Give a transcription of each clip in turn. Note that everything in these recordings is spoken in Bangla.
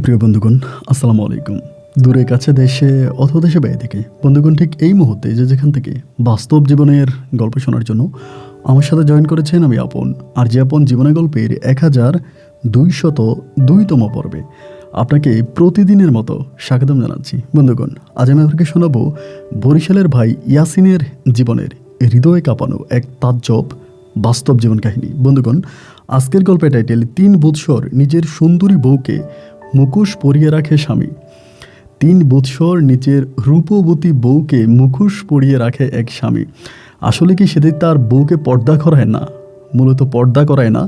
সুপ্রিয় বন্ধুগণ, আসসালামু আলাইকুম। দূরে কাছে দেশে অথবা দেশে বাইরে থেকে বন্ধুগণ ঠিক এই মুহূর্তে যেখান থেকে বাস্তব জীবনের গল্প শোনার জন্য আমার সাথে জয়েন করেছেন আমি আপন। আর যে আপন জীবনের গল্পের 1202তম পর্বে আপনাকে প্রতিদিনের মতো স্বাগতম জানাচ্ছি। বন্ধুগণ, আজ আমি আপনাকে শোনাবো বরিশালের ভাই ইয়াসিনের জীবনের হৃদয় কাঁপানো এক তাজ্জব বাস্তব জীবন কাহিনী। বন্ধুগণ, আজকের গল্পের টাইটেল 3 বৎসর নিজের সুন্দরী বউকে মুখোশ পরিয়ে রাখে স্বামী। 3 বৎসর নিজের রূপবতী বউকে মুখোশ পরিয়ে রাখে এক স্বামী। আসলে কি সেদিন তার বউকে পর্দা করায় না, মূলত পর্দা করায় না,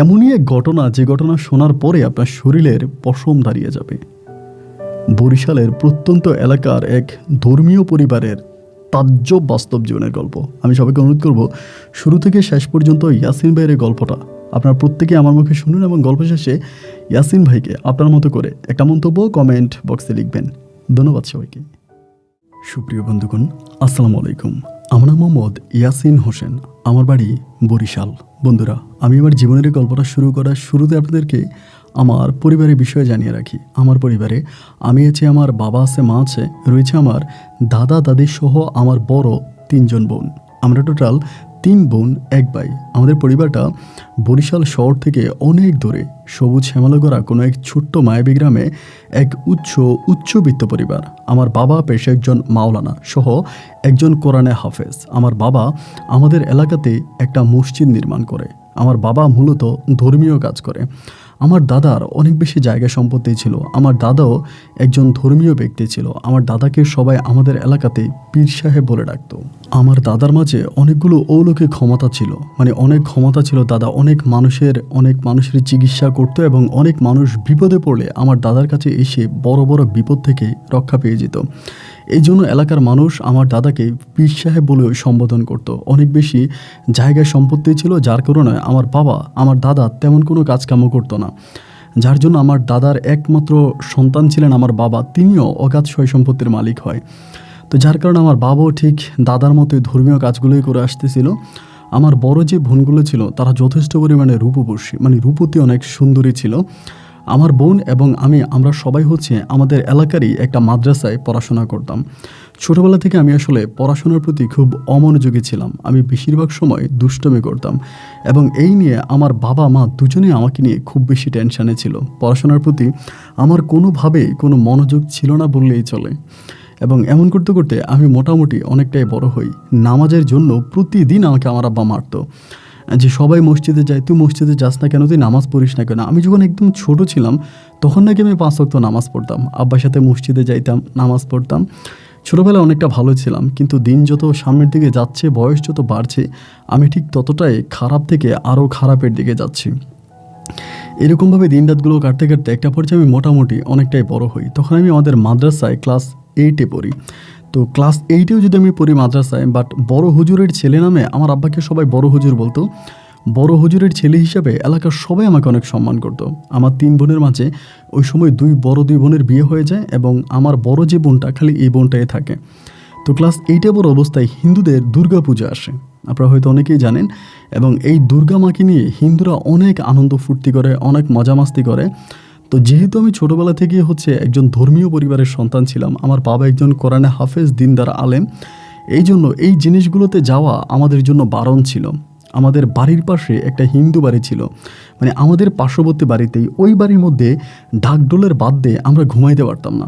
এমনই এক ঘটনা যে ঘটনা শোনার পরে আপনার শরীরের পশম দাঁড়িয়ে যাবে। বরিশালের প্রত্যন্ত এলাকার এক ধর্মীয় পরিবারের তাজ্জব বাস্তব জীবনের গল্প। আমি সবাইকে অনুরোধ করব শুরু থেকে শেষ পর্যন্ত ইয়াসিন ভাইয়ের গল্পটা আপনার প্রত্যেকে আমার মুখে শুনুন এবং গল্প শেষে ইয়াসিন ভাইকে আপনার মতো করে একটা মন্তব্য কমেন্ট বক্সে লিখবেন। ধন্যবাদ সবাইকে। সুপ্রিয় বন্ধুগণ, আসসালামু আলাইকুম। আমার নাম মোহাম্মদ ইয়াসিন হোসেন, আমার বাড়ি বরিশাল। বন্ধুরা, আমি আমার জীবনের গল্পটা শুরু করার শুরুতে আপনাদেরকে আমার পরিবারের বিষয়ে জানিয়ে রাখি। আমার পরিবারে আমি আছি, আমার বাবা আছে, মা আছে, রয়েছে আমার দাদা দাদি সহ আমার বড় 3 জন বোন। আমরা টোটাল 3 বোন 1 ভাই। আমাদের পরিবারটা বরিশাল শহর থেকে অনেক দূরে সবুজ শ্যামলগড়া কোনো এক ছোট্ট মায়াবী গ্রামে এক উচ্চবিত্ত পরিবার। আমার বাবা পেশায় একজন মাওলানা সহ একজন কোরআনে হাফেজ। আমার বাবা আমাদের এলাকাতে একটা মসজিদ নির্মাণ করে। আমার বাবা মূলত ধর্মীয় কাজ করে। আমার দাদার অনেক বেশি জায়গা সম্পত্তি ছিল। আমার দাদাও একজন ধর্মীয় ব্যক্তি ছিল। আমার দাদাকে সবাই আমাদের এলাকাতে পীর সাহেব বলে ডাকতো। আমার দাদার মাঝে অনেকগুলো অলৌকিক ক্ষমতা ছিল, অনেক ক্ষমতা ছিল। দাদা অনেক মানুষের চিকিৎসা করতো এবং অনেক মানুষ বিপদে পড়লে আমার দাদার কাছে এসে বড় বড় বিপদ থেকে রক্ষা পেয়ে যেত। এই জন্য এলাকার মানুষ আমার দাদাকে পীর সাহেব বলেও সম্বোধন করত। অনেক বেশি জায়গায় সম্পত্তি ছিল, যার কারণে আমার দাদা তেমন কোনো কাজকামও করতো না। যার জন্য আমার দাদার একমাত্র সন্তান ছিলেন আমার বাবা, তিনিও অগাধ সয় সম্পত্তির মালিক হয়। তো যার কারণে আমার বাবাও ঠিক দাদার মতোই ধর্মীয় কাজগুলোই করে আসতেছিল। আমার বড় যে বোনগুলো ছিল তারা যথেষ্ট পরিমাণে রূপবর্ষী, রূপতী, অনেক সুন্দরী ছিল। আমার বোন এবং আমরা সবাই আমাদের এলাকারই একটা মাদ্রাসায় পড়াশোনা করতাম। ছোটোবেলা থেকে আমি আসলে পড়াশোনার প্রতি খুব অমনোযোগী ছিলাম। আমি বেশিরভাগ সময় দুষ্টমি করতাম এবং এই নিয়ে আমার বাবা মা দুজনেই আমাকে নিয়ে খুব বেশি টেনশানে ছিল। পড়াশোনার প্রতি আমার কোনোভাবেই কোনো মনোযোগ ছিল না বললেই চলে। এবং এমন করতে করতে আমি মোটামুটি অনেকটাই বড় হই। নামাজের জন্য প্রতিদিন আমাকে আমার আব্বা মারতো, যে সবাই মসজিদে যায়, তুই মসজিদে যাস না কেন, তুই নামাজ পড়িস না কেন। আমি যখন একদম ছোট ছিলাম তখন নাকি আমি 5 ওয়াক্ত নামাজ পড়তাম, আব্বার সাথে মসজিদে যাইতাম, নামাজ পড়তাম। ছোটোবেলায় অনেকটা ভালো ছিলাম, কিন্তু দিন যত সামনের দিকে যাচ্ছে, বয়স যত বাড়ছে, আমি ঠিক ততটাই খারাপ থেকে আরও খারাপের দিকে যাচ্ছি। এরকমভাবে দিন রাতগুলো কাটতে কাটতে একটা পর্যায়ে আমি মোটামুটি অনেকটাই বড় হই। তখন আমি আমাদের মাদ্রাসায় ক্লাস 8-এ পড়ি। তো ক্লাস 8-এও যদি আমি পড়ি মাদ্রাসায়, বাট বড় হুজুরের ছেলে নামে আমার আব্বাকে সবাই বড় হুজুর বলতো। বড় হুজুরের ছেলে হিসাবে এলাকার সবাই আমাকে অনেক সম্মান করতো। আমার 3 বোনের মাঝে ওই সময় 2 বোনের বিয়ে হয়ে যায় এবং আমার বড় যে বোনটা, খালি এই বোনটাই থাকে। তো ক্লাস 8-এ পড়া অবস্থায় হিন্দুদের দুর্গা পূজা আসে, আপনারা হয়তো অনেকেই জানেন। এবং এই দুর্গা মাকে নিয়ে হিন্দুরা অনেক আনন্দ ফুর্তি করে, অনেক মজা মাস্তি করে। তো যেহেতু আমি ছোটোবেলা থেকে একজন ধর্মীয় পরিবারের সন্তান ছিলাম, আমার বাবা একজন কোরআনে হাফেজ, দিনদার আলেম, এই জন্য এই জিনিসগুলোতে যাওয়া আমাদের জন্য বারণ ছিল। আমাদের বাড়ির পাশে একটা হিন্দু বাড়ি ছিল, আমাদের পার্শ্ববর্তী বাড়িতেই। ওই বাড়ির মধ্যে ঢাকঢোলের বাদ্যে আমরা ঘুমাইতে পারতাম না,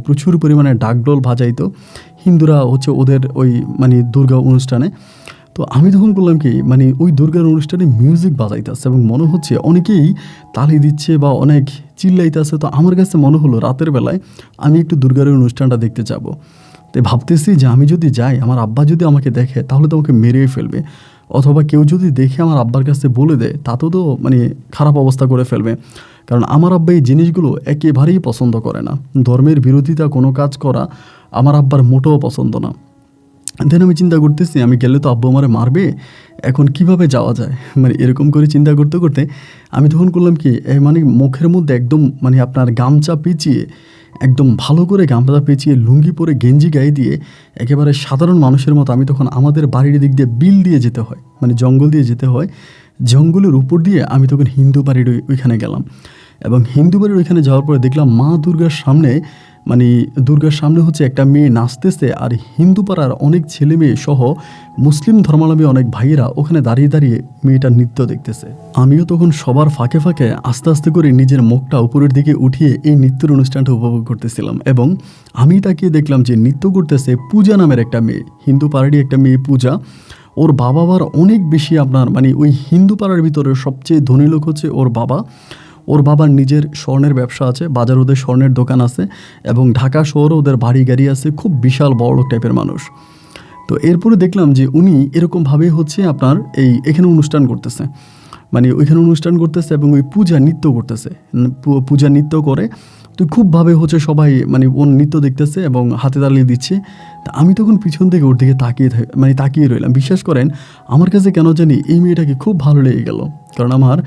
প্রচুর পরিমাণে ঢাকঢোল বাজাইতো হিন্দুরা ওদের ওই দুর্গা অনুষ্ঠানে। তো আমি তখন বললাম কি, ওই দুর্গার অনুষ্ঠানে মিউজিক বাজাইতেছে এবং মনে হচ্ছে অনেকেই তালি দিচ্ছে বা অনেক চিল্লাইতেছে। তো আমার কাছে মনে হলো রাতের বেলায় আমি একটু দুর্গার অনুষ্ঠানটা দেখতে যাব। তো ভাবতেছি যে আমি যদি যাই, আমার আব্বা যদি আমাকে দেখে তাহলে তো আমাকে মেরেই ফেলবে, অথবা কেউ যদি দেখে আমার আব্বার কাছে বলে দেয় তাতেও তো খারাপ অবস্থা করে ফেলবে। কারণ আমার আব্বা এই জিনিসগুলো একেবারেই পছন্দ করে না। ধর্মের বিরোধিতা কোনো কাজ করা আমার আব্বার মোটেও পছন্দ না। দেন আমি চিন্তা করতেছি, আমি গেলে তো আব্বু আমারে মারবে, এখন কিভাবে যাওয়া যায়। এরকম করে চিন্তা করতে করতে আমি তখন করলাম কি, মুখের মধ্যে একদম আপনার গামছা পেঁচিয়ে, একদম ভালো করে গামছা পেঁচিয়ে, লুঙ্গি পরে, গেঞ্জি গায়ে দিয়ে একেবারে সাধারণ মানুষের মতো আমি তখন আমাদের বাড়ির দিক দিয়ে বিল দিয়ে যেতে হয়, জঙ্গল দিয়ে যেতে হয়, জঙ্গলের উপর দিয়ে আমি তখন হিন্দু বাড়ির ওইখানে গেলাম। এবং হিন্দু বাড়ির ওইখানে যাওয়ার পরে দেখলাম মা দুর্গার সামনে মানে দুর্গার সামনে হচ্ছে একটা মেয়ে নাচতেছে, আর হিন্দু পাড়ার অনেক ছেলে মেয়ে সহ মুসলিম ধর্মাবলম্বী অনেক ভাইয়েরা ওখানে দাঁড়িয়ে দাঁড়িয়ে মেয়েটার নৃত্য দেখতেছে। আমিও তখন সবার ফাঁকে ফাঁকে আস্তে আস্তে করে নিজের মুখটা উপরের দিকে উঠিয়ে এই নৃত্যের অনুষ্ঠানটা উপভোগ করতেছিলাম। এবং আমি তাকিয়ে দেখলাম যে নৃত্য করতেছে পূজা নামের একটা মেয়ে, হিন্দু পাড়ারই একটা মেয়ে পূজা। ওর বাবা আবার অনেক বেশি আপনার মানে ওই হিন্দু পাড়ার ভিতরে সবচেয়ে ধনী লোক হচ্ছে ওর বাবা। ওর বাবার নিজের স্বর্ণের ব্যবসা আছে, বাজার ওদের স্বর্ণের দোকান আছে, এবং ঢাকা শহরে ওদের বাড়ি গাড়ি আছে, খুব বিশাল বড়লোক টাইপের মানুষ। তো এরপরে দেখলাম যে উনি এরকমভাবে হচ্ছে আপনার এখানে অনুষ্ঠান করতেছে, মানে ওইখানে অনুষ্ঠান করতেছে এবং ওই পূজা নৃত্য করতেছে, পূজা নৃত্য করে। তো খুবভাবে হচ্ছে সবাই মানে ওর নৃত্য দেখতেছে এবং হাতে তালি দিচ্ছে। তা আমি তখন পিছন থেকে ওর দিকে তাকিয়ে রইলাম। বিশ্বাস করেন আমার কাছে কেন জানি এই মেয়েটাকে খুব ভালো লেগে গেল, কারণ আমার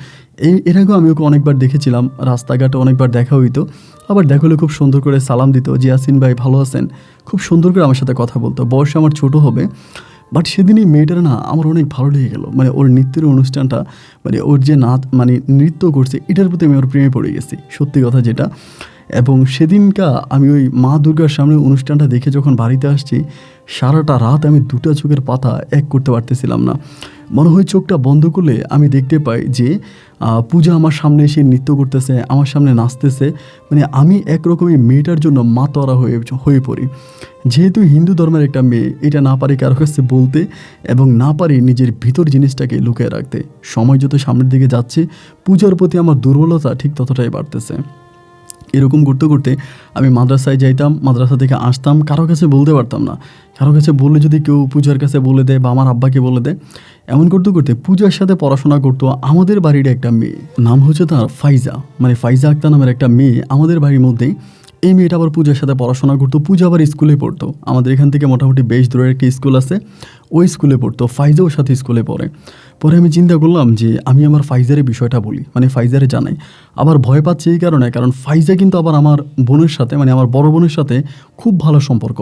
এর আগেও আমি ওকে অনেকবার দেখেছিলাম, রাস্তাঘাটে অনেকবার দেখা হইতো। আবার দেখা হলে খুব সুন্দর করে সালাম দিত, যে ইয়াসিন ভাই ভালো আছেন, খুব সুন্দর করে আমার সাথে কথা বলতো। বয়সে আমার ছোট হবে, বাট সেদিন এই মেয়েটার না আমার অনেক ভালো লেগে গেল। মানে ওর নৃত্যের অনুষ্ঠানটা, মানে ওর যে নাচ মানে নৃত্য করছে, এটার প্রতি আমি ওর প্রেমে পড়ে গেছি, সত্যি কথা যেটা। এবং সেদিনকা আমি ওই মা দুর্গার সামনে অনুষ্ঠানটা দেখে যখন বাড়িতে আসছি, সারাটা রাত আমি দুটা চোখের পাতা এক করতে পারতেছিলাম না। মনে হয় চোখটা বন্ধ করলে আমি দেখতে পাই যে পূজা আমার সামনে এসে নৃত্য করতেছে, আমার সামনে নাচতেছে। মানে আমি একরকমই মেয়েটার জন্য মাতোয়ারা হয়ে পড়ি। যেহেতু হিন্দু ধর্মের একটা মেয়ে, এটা না পারি কারো কাছে বলতে, এবং না পারি নিজের ভিতর জিনিসটাকে লুকিয়ে রাখতে। সময় যত সামনের দিকে যাচ্ছে, পূজার প্রতি আমার দুর্বলতা ঠিক ততটাই বাড়তেছে। এরকম করতে করতে আমি মাদ্রাসায় যাইতাম, মাদ্রাসা থেকে আসতাম, কারো কাছে বলতে পারতাম না। কারো কাছে বললে যদি কেউ পূজার কাছে বলে দেয় বা আমার আব্বাকে বলে দেয়। এমন করতে করতে পূজার সাথে পড়াশোনা করতো আমাদের বাড়ির একটা মেয়ে, নাম হচ্ছে তার ফাইজা, মানে ফাইজা আক্তার নামের একটা মেয়ে আমাদের বাড়ির মধ্যেই। এই মেয়েটা আবার পূজার সাথে পড়াশোনা করতো, পূজা আবার স্কুলে পড়তো। আমাদের এখান থেকে মোটামুটি বেশ দূরের একটা স্কুল আছে, ওই স্কুলে পড়তো। ফাইজা ওর সাথে স্কুলে পড়ে। পরে আমি চিন্তা করলাম যে আমি আমার ফাইজারের বিষয়টা বলি, মানে ফাইজারে জানাই। আবার ভয় পাচ্ছে এই কারণে, কারণ ফাইজা কিন্তু আবার আমার বোনের সাথে, মানে আমার বড় বোনের সাথে খুব ভালো সম্পর্ক।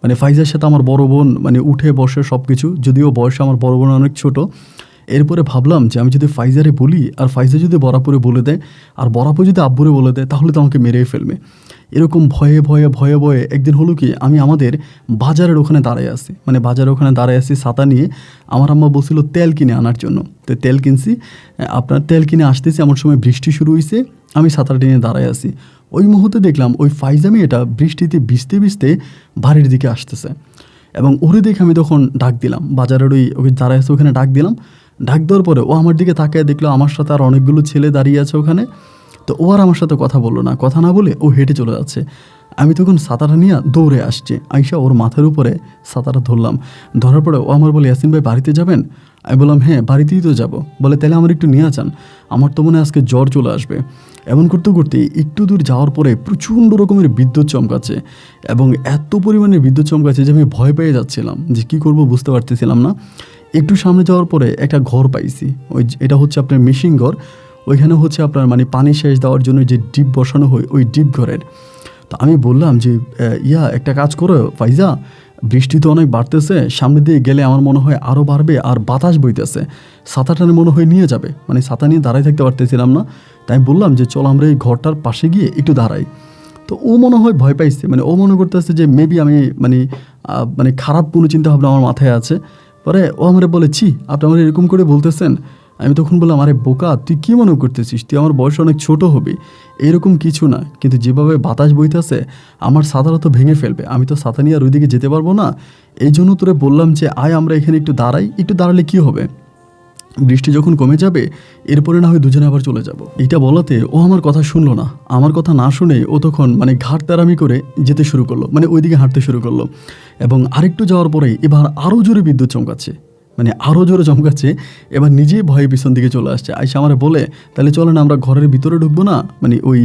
মানে ফাইজার সাথে আমার বড় বোন মানে উঠে বসে সব কিছু, যদিও বয়সে আমার বড় বোন অনেক ছোট। এরপরে ভাবলাম যে আমি যদি ফাইজারে বলি, আর ফাইজা যদি বরাপুরে বলে দেয়, আর বরাপুর যদি আব্বুরে বলে দেয়, তাহলে তো আমাকে মেরেই ফেলবে। এরকম ভয়ে ভয়ে ভয়ে ভয়ে একদিন হলো কি, আমি আমাদের বাজারের ওখানে দাঁড়ায় আছি, মানে বাজারের ওখানে দাঁড়ায় আছি ছাতা নিয়ে। আমার আম্মা বলছিল তেল কিনে আনার জন্য, তো তেল কিনছি। আপনার তেল কিনে আসতেছি, এমন সময় বৃষ্টি শুরু হয়েছে, আমি ছাতাটা নিয়ে দাঁড়ায় আছি। ওই মুহূর্তে দেখলাম ওই ফাইজা মেয়েটা বৃষ্টিতে ভিজতে ভিজতে বাড়ির দিকে আসতেছে। এবং ওরে দেখে আমি তখন ডাক দিলাম, বাজারের ওই দাঁড়ায় আছে ওখানে ডাক দিলাম। ডাক দেওয়ার পরে ও আমার দিকে তাকায় দেখলো আমার সাথে আর অনেকগুলো ছেলে দাঁড়িয়ে আছে ওখানে। তো ও আর আমার সাথে কথা বললো না, কথা না বলে ও হেঁটে চলে যাচ্ছে। আমি তখন ছাতাটা নিয়ে দৌড়ে আসছি, আইসা ওর মাথার উপরে ছাতাটা ধরলাম। ধরার পরে ও আমার বলে, ইয়াসিন ভাই বাড়িতে যাবেন? আমি বললাম হ্যাঁ বাড়িতেই তো যাব। বলে তাহলে আমার একটু নিয়ে যান, আমার তো মনে হয় আজকে জ্বর চলে আসবে। এমন করতে করতে একটু দূর যাওয়ার পরে প্রচণ্ড রকমের বিদ্যুৎ চমকাচ্ছে, এবং এত পরিমাণে বিদ্যুৎ চমকাচ্ছে যে আমি ভয় পেয়ে যাচ্ছিলাম, যে কী করব বুঝতে পারতেছিলাম না। একটু সামনে যাওয়ার পরে একটা ঘর পাইছি, এটা হচ্ছে আপনার মেশিন ঘর। ওইখানে হচ্ছে আপনার মানে পানি সেচ দেওয়ার জন্য যে ডিপ বসানো হয়, ওই ডিপ ঘরের। তো আমি বললাম যে একটা কাজ করো ফাইজা, বৃষ্টি তো অনেক বাড়তেছে, সামনে দিয়ে গেলে আমার মনে হয় আরও বাড়বে, আর বাতাস বইতেছে, ছাতাটা মনে হয় নিয়ে যাবে। মানে ছাতা নিয়ে দাঁড়াই থাকতে পারতেছিলাম না। তাই আমি বললাম যে চল আমরা এই ঘরটার পাশে গিয়ে একটু দাঁড়াই। তো ও মনে হয় ভয় পাইছে, মানে ও মনে করতেছে যে মেবি আমি মানে খারাপ কোনো চিন্তা ভাবনা আমার মাথায় আছে। পরে ও আমারে বলে, ছি আপনি আমার এরকম করে বলতেছেন? আমি তখন বললাম, আরে বোকা তুই কী মনে করতেছিস, তুই আমার বয়স অনেক ছোট হবি, এরকম কিছু না। কিন্তু যেভাবে বাতাস বইতেছে আমার ছাতাটা তো ভেঙে ফেলবে, আমি তো ছাতা নিয়ে আর ওইদিকে যেতে পারবো না। এই জন্য তোরে বললাম যে আয় আমরা এখানে একটু দাঁড়াই, একটু দাঁড়ালে কী হবে, বৃষ্টি যখন কমে যাবে এরপরে না হয় দুজনে আবার চলে যাব। এটা বলাতে ও আমার কথা শুনলো না। আমার কথা না শুনে ও তখন মানে ঘাট তারামি করে যেতে শুরু করলো, মানে ওইদিকে হাঁটতে শুরু করলো। এবং আরেকটু যাওয়ার পরেই এবার আরও জোরে বিদ্যুৎ চমকাচ্ছে, মানে আরও জোরে চমকাচ্ছে। এবার নিজেই ভয়ে পিছন দিকে চলে আসছে। আইসা আমার বলে, তাহলে চলো না আমরা ঘরের ভিতরে ঢুকবো না, মানে ওই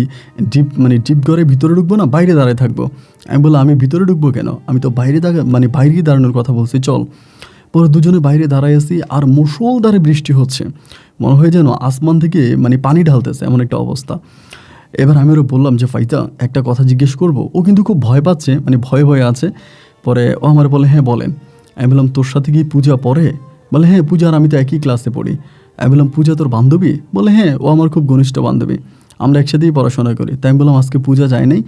ডিপ ঘরের ভিতরে ঢুকবো না, বাইরে দাঁড়ায় থাকবো। আমি বললাম আমি ভিতরে ঢুকবো কেন, আমি তো বাইরেই দাঁড়ানোর কথা বলছি, চল। পরে দুজনে বাইরে দাঁড়ায় আছি, আর মুষলধারে বৃষ্টি হচ্ছে, মনে হয় যেন আসমান থেকে মানে পানি ঢালতেছে, এমন একটা অবস্থা। এবার আমি ওরা বললাম যে ফাইজা একটা কথা জিজ্ঞেস করব। ও কিন্তু খুব ভয় পাচ্ছে, মানে ভয়ে ভয়ে আছে। পরে ও আমার বলে, হ্যাঁ বলেন। আমি বললাম তোর সাথে কি পূজা পড়ে? বলে হ্যাঁ পূজা আর আমি তো একই ক্লাসে পড়ি। আমি বললাম পূজা তোর বান্ধবী? বলে হ্যাঁ ও আমার খুব ঘনিষ্ঠ বান্ধবী। আমরা একসাথেই পড়াশোনা করি। তাই আমি বললাম আজকে পূজা যায় নাই?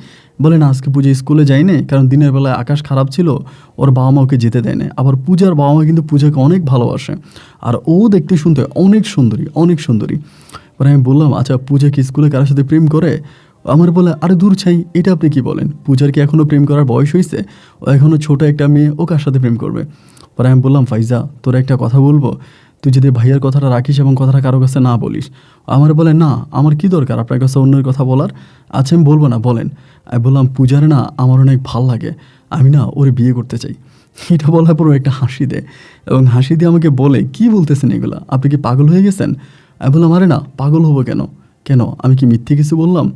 বলে না আজকে পূজা স্কুলে যায় নাই, কারণ দিনের বেলায় আকাশ খারাপ ছিল, ওর বাবা মা ওকে যেতে দেয় না। আবার পূজার বাবা মা কিন্তু পূজাকে অনেক ভালোবাসে, আর ও দেখতে শুনতে অনেক সুন্দরী, অনেক সুন্দরী। পরে আমি বললাম আচ্ছা পূজা কি স্কুলে কারোর সাথে প্রেম করে? আমার বলে আরে দূর ছাই, এটা আপনি কি বলেন, পূজার কি এখনও প্রেম করার বয়স হয়েছে? ও এখনও ছোটো একটা মেয়ে, ও কার সাথে প্রেম করবে? পরে আমি বললাম ফাইজা তোর একটা কথা বলবো, তুই যদি ভাইয়ার কথাটা রাখিস এবং কথাটা কারো কাছে না বলিস। আমার বলে না আমার কি দরকার আপনার কাছে অন্যের কথা বলার, আচ্ছা আমি বলবো না, বলেন। আমি বললাম পূজারে না আমার অনেক ভাল লাগে, আমি না ওরে বিয়ে করতে চাই। এটা বলার পরও একটা হাসি দেয় এবং হাসি দিয়ে আমাকে বলে কি বলতেছেন এগুলা, আপনি কি পাগল হয়ে গেছেন? আমি বললাম আরে না পাগল হবো কেন, কেন আমি কি মিথ্যে কিছু বললাম?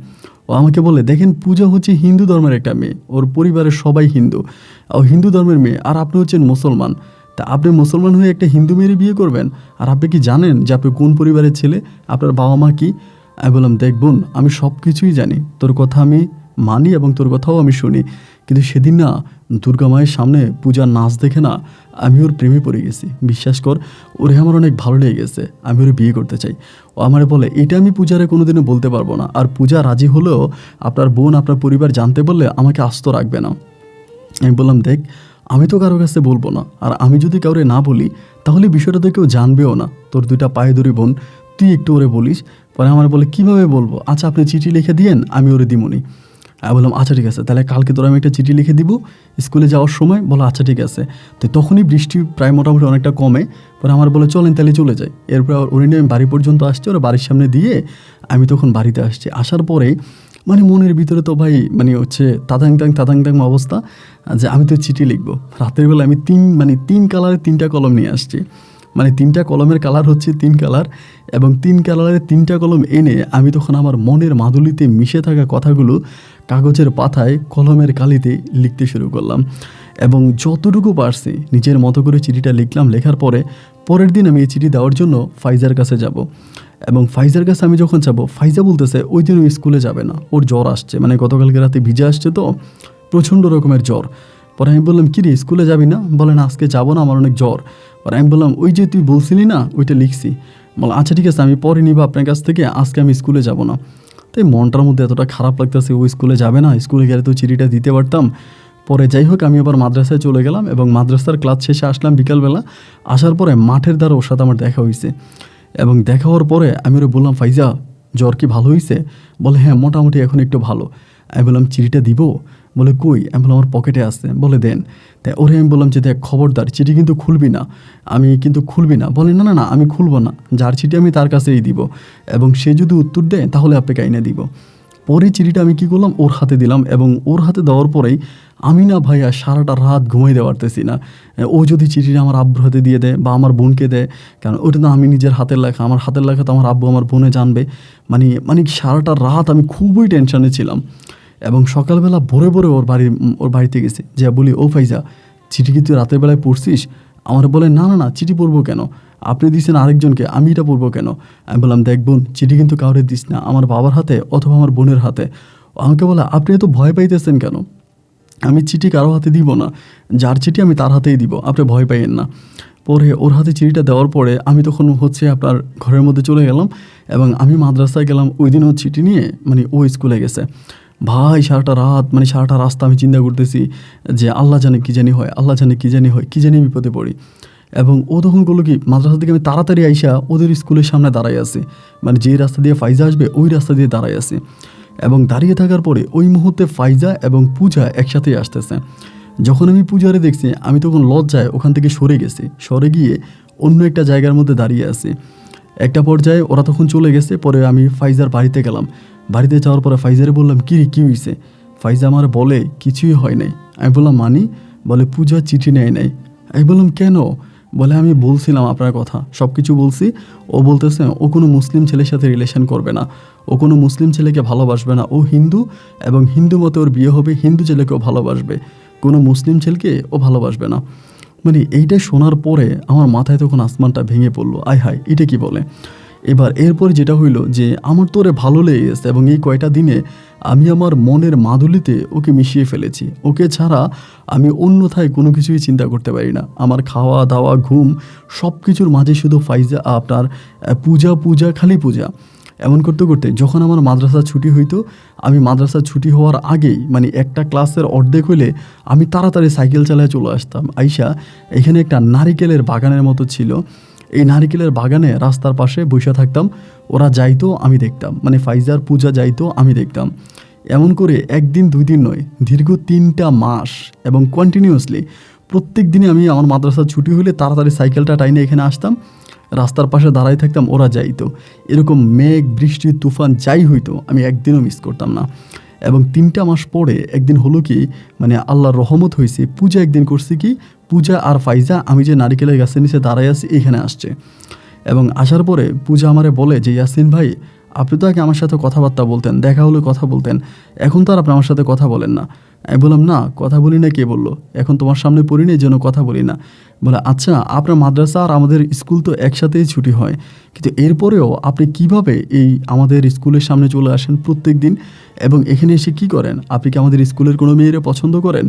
ও আমাকে বলে দেখেন পূজা হচ্ছে হিন্দু ধর্মের একটা মেয়ে, ওর পরিবারের সবাই হিন্দু, ও হিন্দু ধর্মের মেয়ে, আর আপনি হচ্ছেন মুসলমান। তা আপনি মুসলমান হয়ে একটা হিন্দু মেয়ের বিয়ে করবেন? আর আপনি কি জানেন যে আপনি কোন পরিবারের ছেলে, আপনার বাবা মা কি? আমি বললাম দেখ বোন আমি সব কিছুই জানি, তোর কথা আমি মানি এবং তোর কথাও আমি শুনি, কিন্তু সেদিন না দুর্গা মায়ের সামনে পূজার নাচ দেখে না আমি ওর প্রেমে পড়ে গেছি। বিশ্বাস কর ওরে আমার অনেক ভালো লেগে গেছে, আমি ওরে বিয়ে করতে চাই। ও আমারে বলে এটা আমি পূজারে কোনোদিনও বলতে পারবো না, আর পূজা রাজি হলেও আপনার বোন আপনার পরিবার জানতে বললে আমাকে আস্ত রাখবে না। আমি বললাম দেখ আমি তো কারো কাছে বলবো না, আর আমি যদি কাউরে না বলি তাহলে বিষয়টা তো কেউ জানবেও না, তোর দুইটা পায়ে ধরি বোন তুই একটু ওরে বলিস। পরে আমার বলে কীভাবে বলবো, আচ্ছা আপনি চিঠি লিখে দিয়েন আমি ওরে দিমুনি। আমি বললাম আচ্ছা ঠিক আছে, তাহলে কালকে তোর আমি একটা চিঠি লিখে দিব স্কুলে যাওয়ার সময়। বলো আচ্ছা ঠিক আছে। তো তখনই বৃষ্টি প্রায় মোটামুটি অনেকটা কমে। পরে আমার বলে চলেন তাহলে চলে যাই। এরপর উনি নিয়ে আমি বাড়ি পর্যন্ত আসছি, ওরা বাড়ির সামনে দিয়ে আমি তখন বাড়িতে আসছি। আসার পরে মানে মনের ভিতরে তো ভাই মানে হচ্ছে তাদাং অবস্থা, যে আমি তো চিঠি লিখবো। রাতের বেলা আমি তিন কালারের 3টা কলম নিয়ে আসছি, মানে 3টা কলমের কালার হচ্ছে 3 কালার, এবং 3 কালারের 3টা কলম এনে আমি তখন আমার মনের মাদুলিতে মিশে থাকা কথাগুলো কাগজের পাতায় কলমের কালিতে লিখতে শুরু করলাম, এবং যতটুকু পারছি নিজের মতো করে চিঠিটা লিখলাম। লেখার পরে পরের দিন আমি এই চিঠি দেওয়ার জন্য ফাইজার কাছে যাব, এবং ফাইজার কাছে আমি যখন যাব ফাইজা বলতেছে ওই দিন ওই স্কুলে যাবে না, ওর জ্বর আসছে, মানে গতকালকে রাতে ভিজে আসছে তো প্রচণ্ড রকমের জ্বর। পরে আমি বললাম কী রে স্কুলে যাবি না? বলে না আজকে যাবো না, আমার অনেক জ্বর। পরে আমি বললাম ওই যে তুই বলছিলি না ওইটা লিখছি। বললাম আচ্ছা ঠিক আছে আমি পরে নিব আপনার কাছ থেকে, আজকে আমি স্কুলে যাব না। তাই মনটার মধ্যে এতটা খারাপ লাগতেছে, ও স্কুলে যাবে না, স্কুলে গেলে তো চিঠিটা দিতে পারতাম। পরে যাই হোক আমি আবার মাদ্রাসায় চলে গেলাম, এবং মাদ্রাসার ক্লাস শেষে আসলাম বিকালবেলা। আসার পরে মাঠের দ্বারা ওর সাথে আমার দেখা হয়েছে, এবং দেখা হওয়ার পরে আমি ওরে বললাম ফাইজা জ্বর কি ভালো হয়েছে? বলে হ্যাঁ মোটামুটি এখন একটু ভালো। আমি বললাম চিঠিটা দিব? বলে কই? আমি বললাম আমার পকেটে আছে। বলে দেন। তাই ওরে আমি বললাম যে দেখ খবরদার চিঠি কিন্তু খুলবি না, আমি কিন্তু খুলবি না। বলে না না না আমি খুলবো না, যার চিঠি আমি তার কাছেই দিব, এবং সে যদি উত্তর দেয় তাহলে আপনাকে আইনে দিব। পরে চিঠিটা আমি কী করলাম ওর হাতে দিলাম, এবং ওর হাতে দেওয়ার পরেই আমি না ভাইয়া সারাটা রাত ঘুমাইতে পারতেছি না। ও যদি চিঠিটা আমার আব্বুর হাতে দিয়ে দেয় বা আমার বোনকে দেয়, কারণ ওটা তো আমি নিজের হাতের লেখা, আমার হাতের লেখা তো আমার আব্বু আমার বোনে জানবে। মানে সারাটা রাত আমি খুবই টেনশনে ছিলাম, এবং সকালবেলা ভোরে ভোরে ওর বাড়িতে গেছি, যে বলি ও ফাইজা চিঠি কি তুই রাতের বেলায় পড়ছিস? আমার বলে না না না চিঠি পড়বো কেন, আপনি দিয়েছেন আরেকজনকে, আমি এটা পড়বো কেন? আমি বললাম দেখ বোন চিঠি কিন্তু কাউরে দিস না, আমার বাবার হাতে অথবা আমার বোনের হাতে। আমাকে বলে আপনি এত ভয় পাইতেছেন কেন? আমি চিঠি কারো হাতে দিব না, যার চিঠি আমি তার হাতেই দিব, আপনি ভয় পাইয়েন না। পরে ওর হাতে চিঠিটা দেওয়ার পরে আমি তখন হচ্ছে আপনার ঘরের মধ্যে চলে গেলাম, এবং আমি মাদ্রাসায় গেলাম। ওই দিন ও চিঠি নিয়ে মানে ও স্কুলে গেছে। ভাই সারাটা রাত মানে সারাটা রাস্তা আমি চিন্তা করতেছি যে আল্লাহ জানে কী জানি হয়, আল্লাহ জানে কী জানি হয়, কী জানি বিপদে পড়ি। এবং ও তখন করলো কি মাদ্রাসা থেকে আমি তাড়াতাড়ি আইসা ওদের স্কুলের সামনে দাঁড়াই আছি, মানে যেই রাস্তা দিয়ে ফাইজা আসবে ওই রাস্তা দিয়ে দাঁড়াই আছি। এবং দাঁড়িয়ে থাকার পরে ওই মুহূর্তে ফাইজা এবং পূজা একসাথেই আসতেছে। যখন আমি পূজারে দেখছি আমি তখন লজ্জায় ওখান থেকে সরে গিয়ে অন্য একটা জায়গার মধ্যে দাঁড়িয়ে আছি। একটা পর্যায়ে ওরা তখন চলে গেছে, পরে আমি ফাইজার বাড়িতে গেলাম। বাড়িতে যাওয়ার পরে ফাইজারে বললাম কী হয়েছে? ফাইজা আমার বলে কিছুই হয় নাই। আমি বললাম মানি? বলে পূজা চিঠি নেয় নাই। আমি বললাম কেন? বলে আমি বলছিলাম আপনার কথা, সব কিছু বলছি। ও বলতেছে ও কোনো মুসলিম ছেলের সাথে রিলেশন করবে না, ও কোনো মুসলিম ছেলেকে ভালোবাসবে না, ও হিন্দু, এবং হিন্দু মতে ওর বিয়ে হবে, হিন্দু ছেলেকেও ভালোবাসবে, কোনো মুসলিম ছেলেকে ও ভালোবাসবে না। মানে এইটা শোনার পরে আমার মাথায় তখন আসমানটা ভেঙে পড়লো, আয় হায় এটা কি বলে। এরপরে যেটা হইলো যে আমার তো ওরে ভালো লেগে গেছে, এবং এই কয়টা দিনে আমি আমার মনের মাদুলিতে ওকে মিশিয়ে ফেলেছি। ওকে ছাড়া আমি অন্যথায় কোনো কিছুই চিন্তা করতে পারি না। আমার খাওয়া দাওয়া ঘুম সব কিছুর মাঝে শুধু ফাইজা আপনার পূজা খালি পূজা। এমন করতে করতে যখন আমার মাদ্রাসা ছুটি হইতো, আমি মাদ্রাসা ছুটি হওয়ার আগেই মানে একটা ক্লাসের অর্ধেক হইলে আমি তাড়াতাড়ি সাইকেল চালায় চলে আসতাম। আইসা এখানে একটা নারিকেলের বাগানের মতো ছিল, এই নারিকেলের বাগানে রাস্তার পাশে বসে থাকতাম। ওরা যাইতো আমি দেখতাম, মানে ফাইজার পূজা যাইতো আমি দেখতাম। এমন করে একদিন 2 দিন নয়, দীর্ঘ 3টা মাস এবং কন্টিনিউয়াসলি প্রত্যেক দিনে আমি আমার মাদ্রাসা ছুটি হলে তাড়াতাড়ি সাইকেলটা টাইনে এখানে আসতাম, রাস্তার পাশে দাঁড়াই থাকতাম, ওরা যাইতো। এরকম মেঘ বৃষ্টি তুফান যাই হইতো আমি একদিনও মিস করতাম না। এবং 3টা মাস পরে একদিন হলো কি, মানে আল্লাহর রহমত হয়েছে, পূজা একদিন করছে কি, পূজা আর ফাইজা আমি যে নারিকেলের গাছের নিচে দাঁড়াই আছি এখানে আসছে। এবং আসার পরে পূজা আমারে বলে যে ইয়াসিন ভাই, আপনি তো আগে আমার সাথে কথাবার্তা বলতেন, দেখা হলে কথা বলতেন, এখন তো আর আপনি আমার সাথে কথা বলেন না। আমি বললাম না, কথা বলি না, কে বললো, এখন তোমার সামনে পড়ি না এই জন্য কথা বলি না। বলে আচ্ছা, আপনার মাদ্রাসা আর আমাদের স্কুল তো একসাথেই ছুটি হয়, কিন্তু এরপরেও আপনি কিভাবে এই আমাদের স্কুলের সামনে চলে আসেন প্রত্যেক দিন, এবং এখানে এসে কি করেন? আপনি কি আমাদের স্কুলের কোনো মেয়েরে পছন্দ করেন?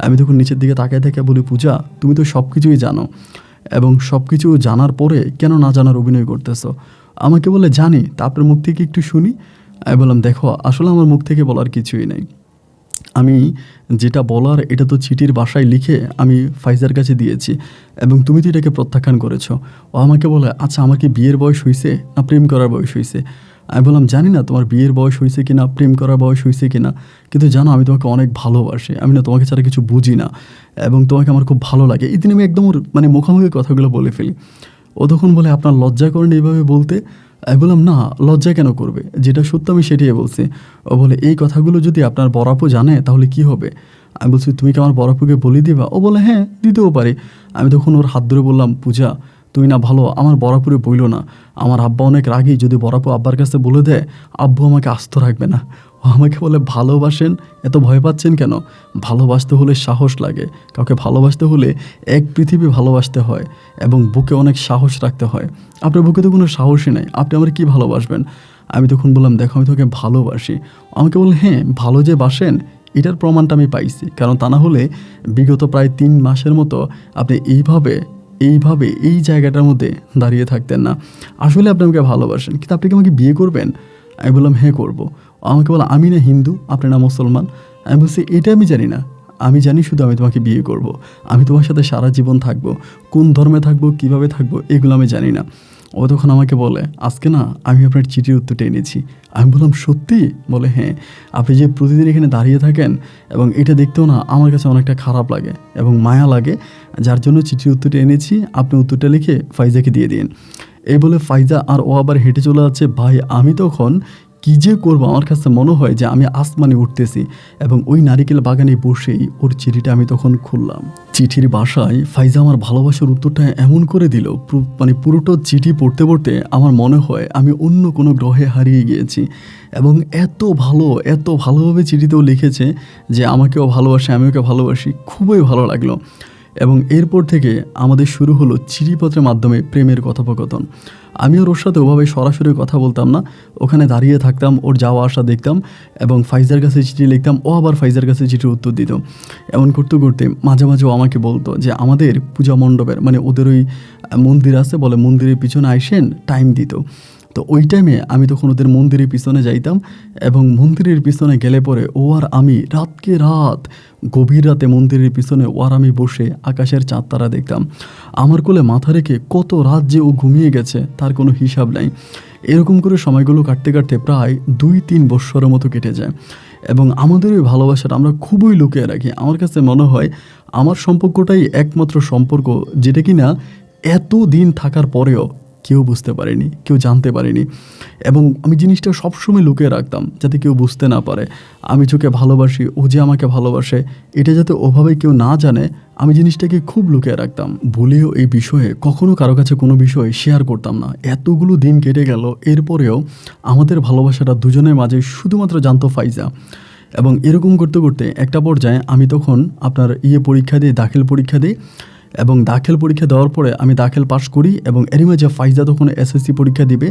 আমি তখন নিচের দিকে তাকিয়ে থেকে বলি, পূজা তুমি তো সব কিছুই জানো, এবং সব কিছু জানার পরে কেন না জানার অভিনয় করতেছো? আমাকে বলে জানি, তা আপনার মুখ থেকে একটু শুনি। আমি বললাম দেখো, আসলে আমার মুখ থেকে বলার কিছুই নেই, আমি যেটা বলার এটা তো চিঠির বাসায় লিখে আমি ফাইজার কাছে দিয়েছি, এবং তুমি তো এটাকে প্রত্যাখ্যান করেছো। ও আমাকে বলে আচ্ছা, আমার কি বিয়ের বয়স হয়েছে না প্রেম করার বয়স হয়েছে? আমি বললাম জানি না তোমার বিয়ের বয়স হয়েছে কিনা, প্রেম করার বয়স হয়েছে কিনা, কিন্তু জানো আমি তোমাকে অনেক ভালোবাসি, আমি না তোমাকে ছাড়া কিছু বুঝি না, এবং তোমাকে আমার খুব ভালো লাগে। এই দিন আমি একদম ওর মানে মুখোমুখি কথাগুলো বলে ফেলি। ও তখন বলে আপনার লজ্জা করেন এইভাবে বলতে? আমি বললাম না, লজ্জা কেন করবে, যেটা সত্য আমি সেটাই বলছি। ও বলে এই কথাগুলো যদি আপনার বড়াপু জানে তাহলে কি হবে? আমি বলছি তুমি কি আমার বড়াপুকে বলে দিবা? ও বলে হ্যাঁ, দিতেও পারি। আমি তখন ওর হাত ধরে বললাম, পূজা তুই না ভালো, আমার বড়াপুরে বইলো না, আমার আব্বা অনেক রাগী, যদি বড়াপু আব্বার কাছে বলে দেয় আব্বু আমাকে আস্ত রাখবে না। ও আমাকে বলে ভালোবাসেন, এত ভয় পাচ্ছেন কেন? ভালোবাসতে হলে সাহস লাগে, কাউকে ভালোবাসতে হলে এক পৃথিবী ভালোবাসতে হয়, এবং বুকে অনেক সাহস রাখতে হয়। আপনার বুকে তো কোনো সাহসই নাই, আপনি আমার কি ভালোবাসবেন? আমি তখন বললাম দেখো, আমি তোকে ভালোবাসি। আমাকে বললেন হ্যাঁ, ভালো যে বাসেন এটার প্রমাণটা আমি পাইছি, কারণ তা না হলে বিগত প্রায় 3 মাসের মতো আপনি এইভাবে এই জায়গাটার মধ্যে দাঁড়িয়ে থাকতেন না। আসলে আপনি আমাকে ভালোবাসেন, কিন্তু আপনি কি আমাকে বিয়ে করবেন? আমি বললাম হ্যাঁ করবো। আমাকে বলে আমি না হিন্দু, আপনি না মুসলমান। আমি বলছি এটা আমি জানি না, আমি জানি শুধু আমি তোমাকে বিয়ে করব, আমি তোমার সাথে সারা জীবন থাকবো, কোন ধর্মে থাকবো, কিভাবে থাকবো এগুলো আমি জানি না। ও তখন আমাকে বলে আজকে না আমি আপনার চিঠির উত্তরটা এনেছি। আমি বললাম সত্যি? বলে হ্যাঁ, আপনি যে প্রতিদিন এখানে দাঁড়িয়ে থাকেন এবং এটা দেখতেও না আমার কাছে অনেকটা খারাপ লাগে এবং মায়া লাগে, যার জন্য চিঠির উত্তরটা এনেছি, আপনি উত্তরটা লিখে ফাইজাকে দিয়ে দিন। এই বলে ফাইজা আর ও আবার হেঁটে চলে যাচ্ছে। ভাই আমি তখন কী যে করবো, আমার কাছে মনে হয় যে আমি আসমানে উঠতেছি, এবং ওই নারিকেল বাগানে বসেই ওর চিঠিটা আমি তখন খুললাম। চিঠির বাসায় ফাইজা আমার ভালোবাসার উত্তরটা এমন করে দিল, মানে পুরোটা চিঠি পড়তে পড়তে আমার মনে হয় আমি অন্য কোনো গ্রহে হারিয়ে গিয়েছি। এবং এত ভালোভাবে চিঠিতেও লিখেছে যে আমাকেও ভালোবাসে, আমি ওকে ভালোবাসি, খুবই ভালো লাগলো। এবং এরপর থেকে আমাদের শুরু হলো চিঠিপত্রের মাধ্যমে প্রেমের কথোপকথন। আমি ওর সাথে ওভাবে সরাসরি কথা বলতাম না, ওখানে দাঁড়িয়ে থাকতাম, ওর যাওয়া আসা দেখতাম, এবং ফাইজার কাছে চিঠি লিখতাম, ও আবার ফাইজার কাছে চিঠির উত্তর দিত। এমন করতে করতে মাঝে মাঝে ও আমাকে বলতো যে আমাদের পূজা মণ্ডপের মানে ওদের ওই মন্দির আছে, বলে মন্দিরের পিছনে আইসেন, টাইম দিত। তো ওই টাইমে আমি তখন ওদের মন্দিরের পিছনে যাইতাম, এবং মন্দিরের পিছনে গেলে পরে ও আর আমি গভীর রাতে মন্দিরের পিছনে ও আর আমি বসে আকাশের চাঁদ তারা দেখতাম। আমার কোলে মাথা রেখে কত রাত যে ও ঘুমিয়ে গেছে তার কোনো হিসাব নাই। এরকম করে সময়গুলো কাটতে কাটতে প্রায় 2-3 বৎসরের মতো কেটে যায়, এবং আমাদের ওই ভালোবাসাটা আমরা খুবই লুকিয়ে রাখি। আমার কাছে মনে হয় আমার সম্পর্কটাই একমাত্র সম্পর্ক যেটা কিনা এত দিন থাকার পরেও কেউ বুঝতে পারেনি, কেউ জানতে পারেনি, এবং আমি জিনিসটা সবসময় লুকিয়ে রাখতাম যাতে কেউ বুঝতে না পারে আমি চোখে ভালোবাসি, ও যে আমাকে ভালোবাসে এটা যাতে ওভাবে কেউ না জানে, আমি জিনিসটাকে খুব লুকিয়ে রাখতাম। ভুলেও এই বিষয়ে কখনো কারো কাছে কোনো বিষয় শেয়ার করতাম না। এতগুলো দিন কেটে গেল, এরপরেও আমাদের ভালোবাসাটা দুজনের মাঝে শুধুমাত্র জানতো ফাইজা। এবং এরকম করতে করতে একটা পর্যায়ে আমি তখন আপনার পরীক্ষা দিই, দাখিল পরীক্ষা দিই, এবং দাখিল পরীক্ষা দেওয়ার পরে আমি দাখিল পাশ করি, এবং এরই মাঝে ফাইজা তখন এসএসসি পরীক্ষা দিবে।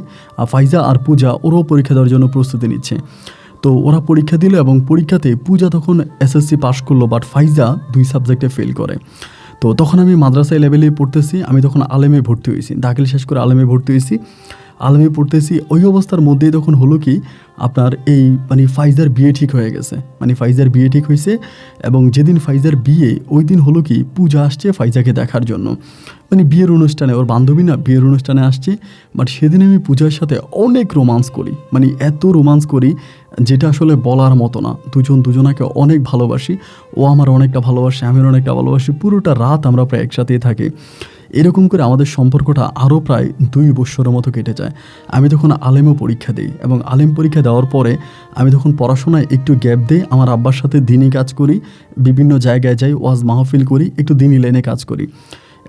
ফাইজা আর পূজা ওরাও পরীক্ষা দেওয়ার জন্য প্রস্তুতি নিচ্ছে। তো ওরা পরীক্ষা দিল, এবং পরীক্ষাতে পূজা তখন এসএসসি পাশ করলো, বাট ফাইজা 2 সাবজেক্টে ফেল করে। তো তখন আমি মাদ্রাসায় লেভেলে পড়তেছি, আমি তখন আলেমে ভর্তি হয়েছি, দাখিল শেষ করে আলেমে ভর্তি হয়েছি। আলেমে পড়তেছি। ওই অবস্থার মধ্যেই তখন হলো কি আপনার এই মানে ফাইজার বিয়ে ঠিক হয়ে গেছে, মানে ফাইজার বিয়ে ঠিক হয়েছে। এবং যেদিন ফাইজার বিয়ে ওই দিন হলো কি পূজা আসছে ফাইজাকে দেখার জন্য, মানে বিয়ের অনুষ্ঠানে, ওর বান্ধবী না বিয়ের অনুষ্ঠানে আসছে। বাট সেদিন আমি পূজার সাথে অনেক রোমান্স করি, মানে এত রোমান্স করি যেটা আসলে বলার মতো না। দুজন দুজনাকে অনেক ভালোবাসি, ও আমার অনেকটা ভালোবাসে, আমিও অনেকটা ভালোবাসি। পুরোটা রাত আমরা প্রায় একসাথেই থাকি। এরকম করে আমাদের সম্পর্কটা আরও প্রায় 2 বছরের মতো কেটে যায়। আমি তখন আলেমও পরীক্ষা দিই, এবং আলেম পরীক্ষা দেওয়ার পরে আমি তখন পড়াশোনায় একটু গ্যাপ দিই। আমার আব্বার সাথে দিনই কাজ করি, বিভিন্ন জায়গায় যাই, ওয়াজ মাহফিল করি, একটু দিনই লাইনে কাজ করি।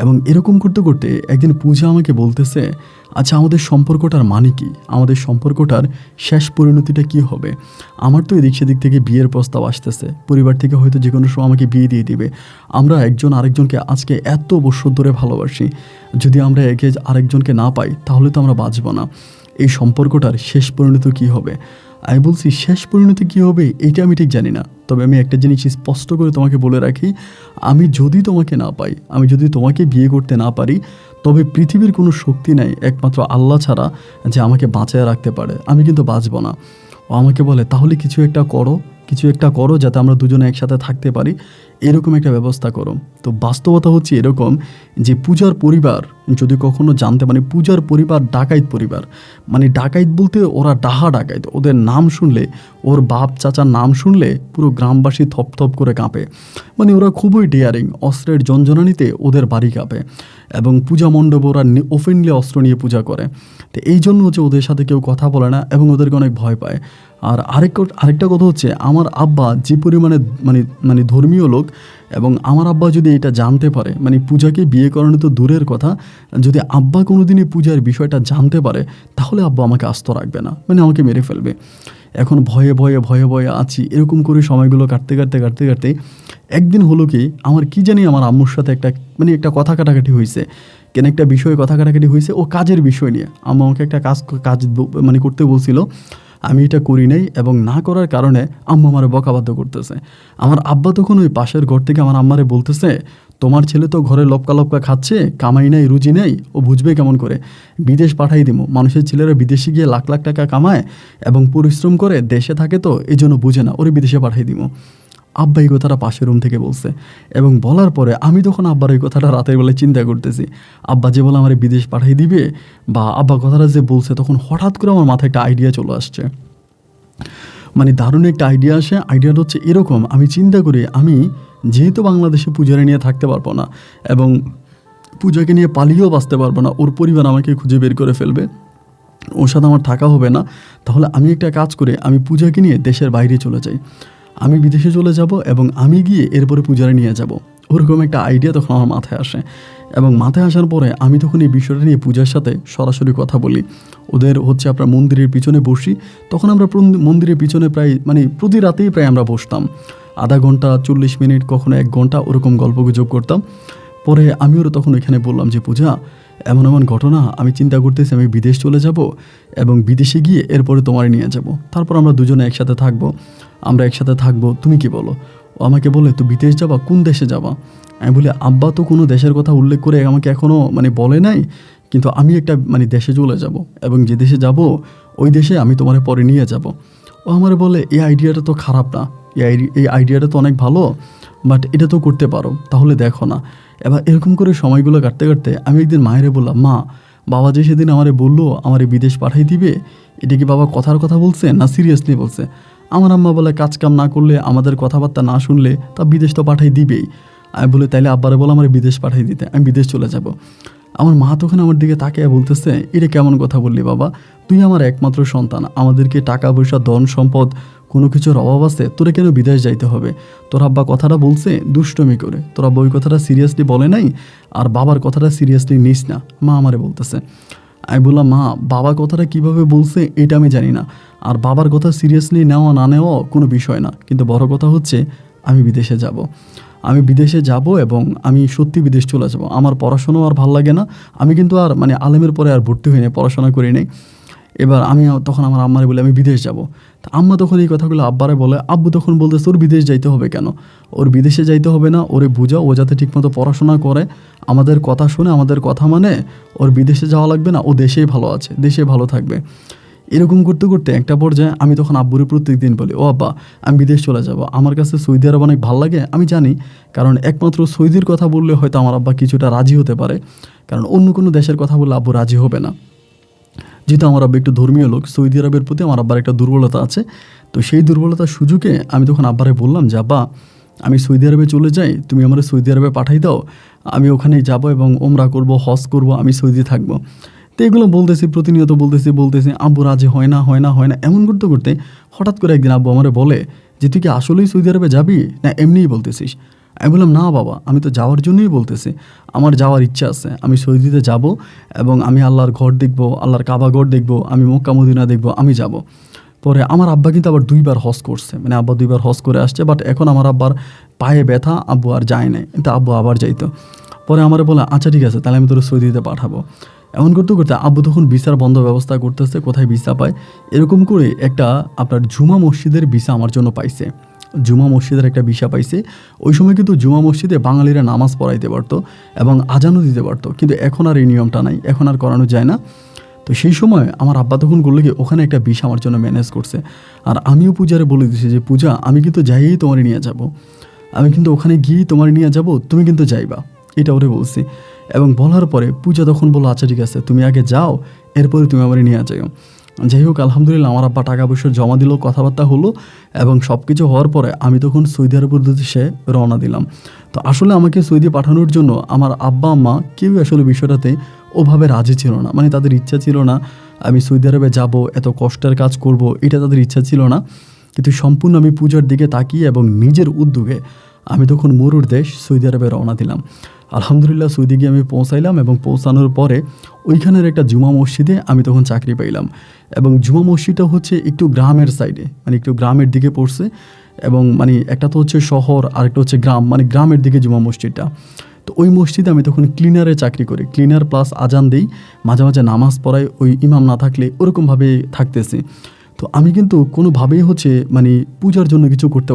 এবং এরকম করতে করতে একদিন পূজা আমাকে বলতেছে, আচ্ছা আমাদের সম্পর্কটার মানে কি, আমাদের সম্পর্কটার শেষ পরিণতিটা কি হবে? আমার তো এদিক সেদিক থেকে বিয়ের প্রস্তাব আসতেছে, পরিবার থেকে হয়তো যে কোনো সময় আমাকে বিয়ে দিয়ে দিবে। আমরা একজন আরেকজনকে আজকে এত বছর ধরে ভালোবাসি, যদি আমরা একে আরেকজনকে না পাই তাহলে তো আমরা বাঁচব না। এই সম্পর্কটার শেষ পরিণতি কী হবে? আমি বলছি শেষ পরিণতি কী হবে এইটা আমি ঠিক জানি না, তবে আমি একটা জিনিস স্পষ্ট করে তোমাকে বলে রাখি, আমি যদি তোমাকে না পাই, আমি যদি তোমাকে বিয়ে করতে না পারি, তবে পৃথিবীর কোনো শক্তি নাই একমাত্র আল্লাহ ছাড়া যে আমাকে বাঁচায় রাখতে পারে, আমি কিন্তু বাঁচব না। ও আমাকে বলে তাহলে কিছু একটা করো, কিছু একটা করো যাতে আমরা দুজনে একসাথে থাকতে পারি, এরকম একটা ব্যবস্থা করো। তো বাস্তবতা হচ্ছে এরকম যে পূজার পরিবার যদি কখনো জানতে, মানে পূজার পরিবার ডাকাইত পরিবার, মানে ডাকাইত বলতে ওরা ডাহা ডাকাইত। ওদের নাম শুনলে, ওর বাপ চাচার নাম শুনলে পুরো গ্রামবাসী থপথপ করে কাঁপে। মানে ওরা খুবই ডেয়ারিং, অস্ত্রের জঞ্জনানিতে ওদের বাড়ি কাঁপে। এবং পূজা মণ্ডপে ওরা ওপেনলি অস্ত্র নিয়ে পূজা করে। তো এই জন্য হচ্ছে ওদের সাথে কেউ কথা বলে না এবং ওদেরকে অনেক ভয় পায়। আর আরেকটা কথা হচ্ছে, আমার আব্বা যে পরিমাণে মানে মানে ধর্মীয় লোক, এবং আমার আব্বা যদি এটা জানতে পারে, মানে পূজাকে বিয়ে করানো তো দূরের কথা, যদি আব্বা কোনো দিনই পূজার বিষয়টা জানতে পারে তাহলে আব্বা আমাকে আস্ত রাখবে না, মানে আমাকে মেরে ফেলবে। এখন ভয়ে ভয়ে ভয়ে ভয়ে আছি, এরকম করে সময়গুলো কাটতে কাটতে কাটতে কাটতে একদিন হলো কি আমার কি জানি আমার আম্মুর সাথে একটা কথা কাটাকাটি হয়েছে, কেন একটা বিষয়ে কথা কাটাকাটি হয়েছে, ও কাজের বিষয় নিয়ে। আম্মা আমাকে একটা কাজ মানে করতে বলছিল, আমি এটা করি নাই, এবং না করার কারণে আম্মা আমারে বকাবাধ্য করতেছে। আমার আব্বা তখন ওই পাশের ঘর থেকে আমার আম্মারে বলতেছে, তোমার ছেলে তো ঘরে লপকা লপকা খাচ্ছে, কামাই নাই রুজি নেই, ও বুঝবে কেমন করে, বিদেশ পাঠাই দিব। মানুষের ছেলেরা বিদেশে গিয়ে লাখ লাখ টাকা কামায় এবং পরিশ্রম করে, দেশে থাকে তো এই জন্য বুঝে না, ওরে বিদেশে পাঠাই দিব। আব্বা এই কথাটা পাশের রুম থেকে বলছে, এবং বলার পরে আমি তখন আব্বার এই কথাটা রাতের বেলায় চিন্তা করতেছি। আব্বা যে বলে আমার বিদেশ পাঠিয়ে দিবে, বা আব্বা কথাটা যে বলছে, তখন হঠাৎ করে আমার মাথায় একটা আইডিয়া চলে আসছে। মানে দারুণ একটা আইডিয়া আসে। আইডিয়াটা হচ্ছে এরকম, আমি চিন্তা করি, আমি যেহেতু বাংলাদেশে পূজারে নিয়ে থাকতে পারবো না, এবং পূজাকে নিয়ে পালিয়েও বাঁচতে পারবো না, ওর পরিবার আমাকে খুঁজে বের করে ফেলবে, ওর সাথে আমার থাকা হবে না। তাহলে আমি একটা কাজ করে আমি পূজাকে নিয়ে দেশের বাইরে চলে যাই, আমি বিদেশে চলে যাব এবং আমি গিয়ে এরপরে পূজারে নিয়ে যাব। ওরকম একটা আইডিয়া তখন আমার মাথায় আসে, এবং মাথায় আসার পরে আমি তখন এই বিষয়টা নিয়ে পূজার সাথে সরাসরি কথা বলি। ওদের হচ্ছে আপনার মন্দিরের পিছনে বসি, তখন আমরা মন্দিরের পিছনে প্রায় মানে প্রতি রাতেই প্রায় আমরা বসতাম, আধা ঘন্টা 40 মিনিট, কখনো 1 ঘন্টা ওরকম গল্পগুজব করতাম। পরে আমি ওরা তখন ওইখানে বললাম যে পূজা, এমন এমন ঘটনা, আমি চিন্তা করতেছি আমি বিদেশ চলে যাব, এবং বিদেশে গিয়ে এরপরে তোমার নিয়ে যাব, তারপর আমরা দুজনে একসাথে থাকবো, আমরা একসাথে থাকবো, তুমি কি বলো? ও আমাকে বলে, তো বিদেশ যাবা, কোন দেশে যাবা? আমি বলি, আব্বা তো কোনো দেশের কথা উল্লেখ করে আমাকে এখনও মানে বলে নাই, কিন্তু আমি একটা মানে দেশে চলে যাব, এবং যে দেশে যাব ওই দেশে আমি তোমার পরে নিয়ে যাব। ও আমার বলে, এই আইডিয়াটা তো খারাপ না, এই আইডিয়াটা তো অনেক ভালো, বাট এটা তো করতে পারো, তাহলে দেখো না। এবার এরকম করে সময়গুলো কাটতে কাটতে আমি একদিন মায়েরে বললাম, মা, বাবা যে সেদিন আমারে বললো আমারে বিদেশ পাঠাই দিবে, এটা কি বাবা কথার কথা বলছে না সিরিয়াসলি বলছে? আমার আম্মা বলে, কাজ কাম না করলে, আমাদের কথাবার্তা না শুনলে তা বিদেশ তো পাঠাই দিবেই। আমি বলি, তাইলে আব্বারে বলো আমার বিদেশ পাঠাই দিতে, আমি বিদেশ চলে যাব। আমার মা তখন আমার দিকে তাকিয়ে বলতেছে, এটা কেমন কথা বললি বাবা, তুই আমার একমাত্র সন্তান, আমাদেরকে টাকা পয়সা ধন সম্পদ কোনো কিছুর অভাব আছে, তোরে কেন বিদেশ যাইতে হবে? তোর আব্বা কথাটা বলছে দুষ্টমি করে, তোর আব্বা ওই কথাটা সিরিয়াসলি বলে নাই, আর বাবার কথাটা সিরিয়াসলি নিস না, মা আমারে বলতেছে। আমি বললাম, মা, বাবা কথাটা কিভাবে বলছে এটা আমি জানি না, আর বাবার কথা সিরিয়াসলি নেওয়া না নেওয়া কোনো বিষয় না, কিন্তু বড় কথা হচ্ছে আমি বিদেশে যাব, আমি বিদেশে যাব, এবং আমি সত্যি বিদেশ চলে যাব। আমার পড়াশোনাও আর ভাল লাগে না, আমি কিন্তু আর মানে আলেমের পরে আর ভর্তি হই নাই, পড়াশোনা করি নাই। এবার তখন আমার আম্মারে বলে আমি বিদেশ যাব। তা আম্মা তখন এই কথাগুলো আব্বারে বলে, আব্বু তখন বলতেছে ওর বিদেশ যাইতে হবে কেন, ওর বিদেশে যাইতে হবে না, ওরে বুঝাও, ও যাতে ঠিকমতো পড়াশোনা করে, আমাদের কথা শুনে, আমাদের কথা মানে, ওর বিদেশে যাওয়া লাগবে না, ও দেশেই ভালো আছে, দেশে ভালো থাকবে। এরকম করতে করতে একটা পর্যায়ে আমি তখন আব্বুরে প্রত্যেক দিন বলি, ও আব্বা আমি বিদেশ চলে যাব, আমার কাছে সৌদি আরব অনেক ভালো লাগে, আমি জানি, কারণ একমাত্র সৌদির কথা বললে হয়তো আমার আব্বা কিছুটা রাজি হতে পারে, কারণ অন্য কোনো দেশের কথা বললে আব্বু রাজি হবে না। যেহেতু আমার আব্বা একটু ধর্মীয় লোক, সৌদি আরবের প্রতি আমার আব্বার একটা দুর্বলতা আছে। তো সেই দুর্বলতার সুযোগে আমি তখন আব্বারে বললাম যে আব্বা আমি সৌদি আরবে চলে যাই, তুমি আমার সৌদি আরবে পাঠাই দাও, আমি ওখানেই যাব এবং ওমরা করব, হজ করব, আমি সৌদি থাকবো। তো এগুলো বলতেছি, প্রতিনিয়ত বলতেছি, আব্বু রাজি হয় না। এমন করতে করতে হঠাৎ করে একদিন আব্বু আমারে বলে যে তুই কি আসলেই সৌদি আরবে যাবি না এমনিই বলতেছিস? আমি বললাম না বাবা, আমি তো যাওয়ার জন্যই বলতেছি, আমার যাওয়ার ইচ্ছা আছে, আমি সৌদিতে যাব এবং আমি আল্লাহর ঘর দেখব, আল্লাহর কাবা ঘর দেখব, আমি মক্কা মদিনা দেখব, আমি যাব। পরে আমার আব্বা কিন্তু আবার 2বার হজ করছে, মানে আব্বা 2বার হজ করে আসছে, বাট এখন আমার আব্বার পায়ে ব্যথা, আব্বু আর যায় নাই, কিন্তু আব্বু আবার যাইতো। পরে আমার বলে আচ্ছা ঠিক আছে, তাহলে আমি তোর সৌদিতে পাঠাবো। এমন করতে করতে আব্বু তখন ভিসার বন্ধ ব্যবস্থা করতেছে, কোথায় ভিসা পায়, এরকম করে একটা আপনার জুমা মসজিদের ভিসা আমার জন্য পাইছে, জুমা মসজিদের একটা ভিসা পাইছে। ওই সময় কিন্তু জুমা মসজিদে বাঙালিরা নামাজ পড়াইতে পারতো এবং আজানও দিতে পারতো, কিন্তু এখন আর এই নিয়মটা নাই, এখন আর করানো যায় না। তো সেই সময় আমার আব্বা তখন করলো কি ওখানে একটা ভিসা আমার জন্য ম্যানেজ করছে। আর আমিও পূজারে বলে দিয়েছি যে পূজা আমি কিন্তু যাইয়েই তোমার নিয়ে যাব, আমি কিন্তু ওখানে গিয়েই তোমার নিয়ে যাব, তুমি কিন্তু যাইবা, এটা ওরে বলছি। এবং বলার পরে পূজা তখন বললো আচ্ছা ঠিক আছে তুমি আগে যাও, এরপরে তুমি আমার নিয়ে যাও। যাই হোক আলহামদুলিল্লাহ আমার আব্বা টাকা পয়সা জমা দিল, কথাবার্তা হলো এবং সব কিছু হওয়ার পরে আমি তখন সৌদি আরবের উদ্দেশ্যে রওনা দিলাম। তো আসলে আমাকে সৌদি পাঠানোর জন্য আমার আব্বা আম্মা কেউ আসলে বিষয়টাতে ওভাবে রাজি ছিল না, মানে তাদের ইচ্ছা ছিল না আমি সৌদি আরবে যাব, এত কষ্টের কাজ করব, এটা তাদের ইচ্ছা ছিল না। কিন্তু সম্পূর্ণ আমি পূজার দিকে তাকিয়ে এবং নিজের উদ্যোগে আমি তখন মরুর দেশ সৌদি আরবে রওনা দিলাম। আলহামদুলিল্লাহ সৌদি গিয়ে আমি পৌঁছাইলাম এবং পৌঁছানোর পরে ওইখানের একটা জুমা মসজিদে আমি তখন চাকরি পাইলাম। এবং জুমা মসজিদটা হচ্ছে একটু গ্রামের সাইডে, মানে একটু গ্রামের দিকে পড়ছে, এবং মানে একটা তো হচ্ছে শহর আর একটা হচ্ছে গ্রাম, মানে গ্রামের দিকে জুমা মসজিদটা। তো ওই মসজিদে আমি তখন ক্লিনারে চাকরি করি, ক্লিনার প্লাস আজান দিই, মাঝে মাঝে নামাজ পড়াই, ওই ইমাম না থাকলে ওরকমভাবে থাকতেছি। তো আমি কিন্তু কোনোভাবেই হচ্ছে মানে পূজার জন্য কিছু করতে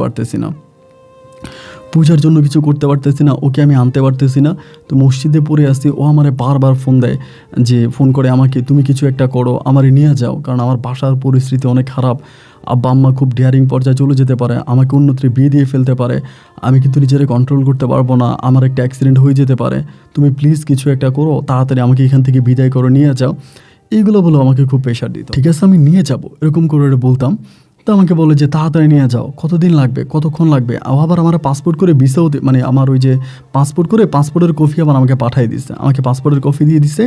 পারতেছি না, ওকে আমি আনতে পারতেছি না। তো মসজিদে পড়ে আসছি, ও আমারে বারবার ফোন দেয়, যে ফোন করে আমাকে তুমি কিছু একটা করো, আমারে নিয়ে যাও, কারণ আমার বাসার পরিস্থিতি অনেক খারাপ, আব্বা আম্মা খুব ডেয়ারিং পর্যায়ে চলে যেতে পারে, আমাকে অন্যত্র বিয়ে দিয়ে ফেলতে পারে, আমি কিন্তু নিজেরে কন্ট্রোল করতে পারবো না, আমার একটা অ্যাক্সিডেন্ট হয়ে যেতে পারে, তুমি প্লিজ কিছু একটা করো, তাড়াতাড়ি আমাকে এখান থেকে বিদায় করো, নিয়ে যাও। এইগুলো বলো আমাকে খুব প্রেশার দিত। ঠিক আছে আমি নিয়ে যাব এরকম করে বলতাম। তো আমাকে বলে যে তাড়াতাড়ি নিয়ে যাও, কতদিন লাগবে, কতক্ষণ লাগবে, আবার আমার পাসপোর্ট করে ভিসাও মানে আমার ওই যে পাসপোর্টের কপি আবার আমাকে পাঠিয়ে দিচ্ছে, আমাকে পাসপোর্টের কপি দিয়ে দিছে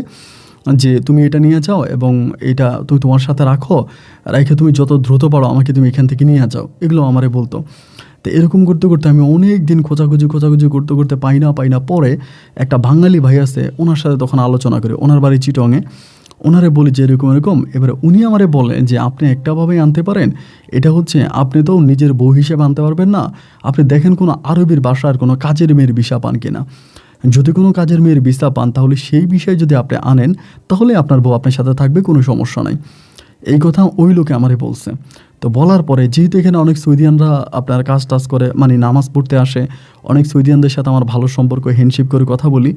যে তুমি এটা নিয়ে যাও এবং এটা তুমি তোমার সাথে রেখে তুমি যত দ্রুত পারো আমাকে তুমি এখান থেকে নিয়ে যাও, এগুলো আমারে বলতো। তো এরকম করতে করতে আমি অনেক দিন খোঁজাখুঁজি করতে করতে পাই না। পরে একটা বাঙালি ভাই আছে, ওনার সাথে তখন আলোচনা করি, ওনার বাড়ি চিটংয়ে, ওনারে বলি যে এরকম। এবারে উনি আমারে বলেন যে আপনি একটাভাবেই আনতে পারেন, এটা হচ্ছে আপনি তো নিজের বউ হিসেবে আনতে পারবেন না, আপনি দেখেন কোনো আরবের বাসার কোনো কাজের মেয়ের ভিসা পান কিনা, যদি কোনো কাজের মেয়ের ভিসা পান তাহলে সেই বিষয়ে যদি আপনি আনেন তাহলে আপনার বউ আপনার সাথে থাকবে, কোনো সমস্যা নাই। এই কথা ওই লোকে আমারে বলছে। তো বলার পরে যেহেতু এখানে অনেক সৌদিয়ানরা আপনার কাজ করে, মানে নামাজ পড়তে আসে, অনেক সৌদিয়ানদের সাথে আমার ভালো সম্পর্ক, হ্যান্ডশিপ করে কথা বলি,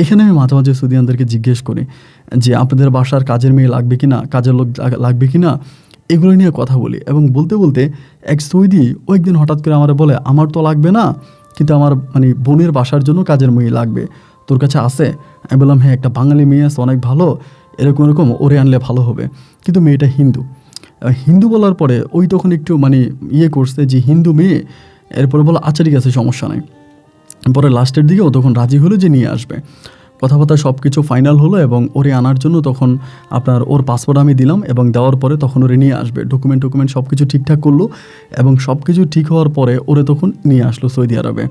এখানে আমি মাঝে মাঝে সৌদিয়ানদেরকে জিজ্ঞেস করি যে আপনাদের বাসার কাজের মেয়ে লাগবে কি না, কাজের লোক লাগবে কি না, এগুলো নিয়ে কথা বলি। এবং বলতে বলতে এক সৌদি ও একদিন হঠাৎ করে আমার বলে আমার তো লাগবে না, কিন্তু আমার মানে বোনের বাসার জন্য কাজের মেয়ে লাগবে, তোর কাছে আছে? আমি বললাম হ্যাঁ, একটা বাঙালি মেয়ে আছে অনেক ভালো, এরকম ওরে আনলে ভালো হবে, কিন্তু মেয়েটা হিন্দু বলার পরে ওই তখন একটু মানে করছে যে হিন্দু মেয়ে। এরপরে বলো আচ্ছা ঠিক আছে সমস্যা নাই। পরে লাস্টের দিকে ও তখন রাজি হলো যে নিয়ে আসবে, কথাবার্তা সব কিছু ফাইনাল হলো এবং ওরে আনার জন্য তখন আপনার ওর পাসপোর্ট আমি দিলাম এবং দেওয়ার পরে তখন ওরে নিয়ে আসবে, ডকুমেন্ট সব কিছু ঠিকঠাক করলো এবং সব কিছু ঠিক হওয়ার পরে ওরে তখন নিয়ে আসলো সৌদি আরবে।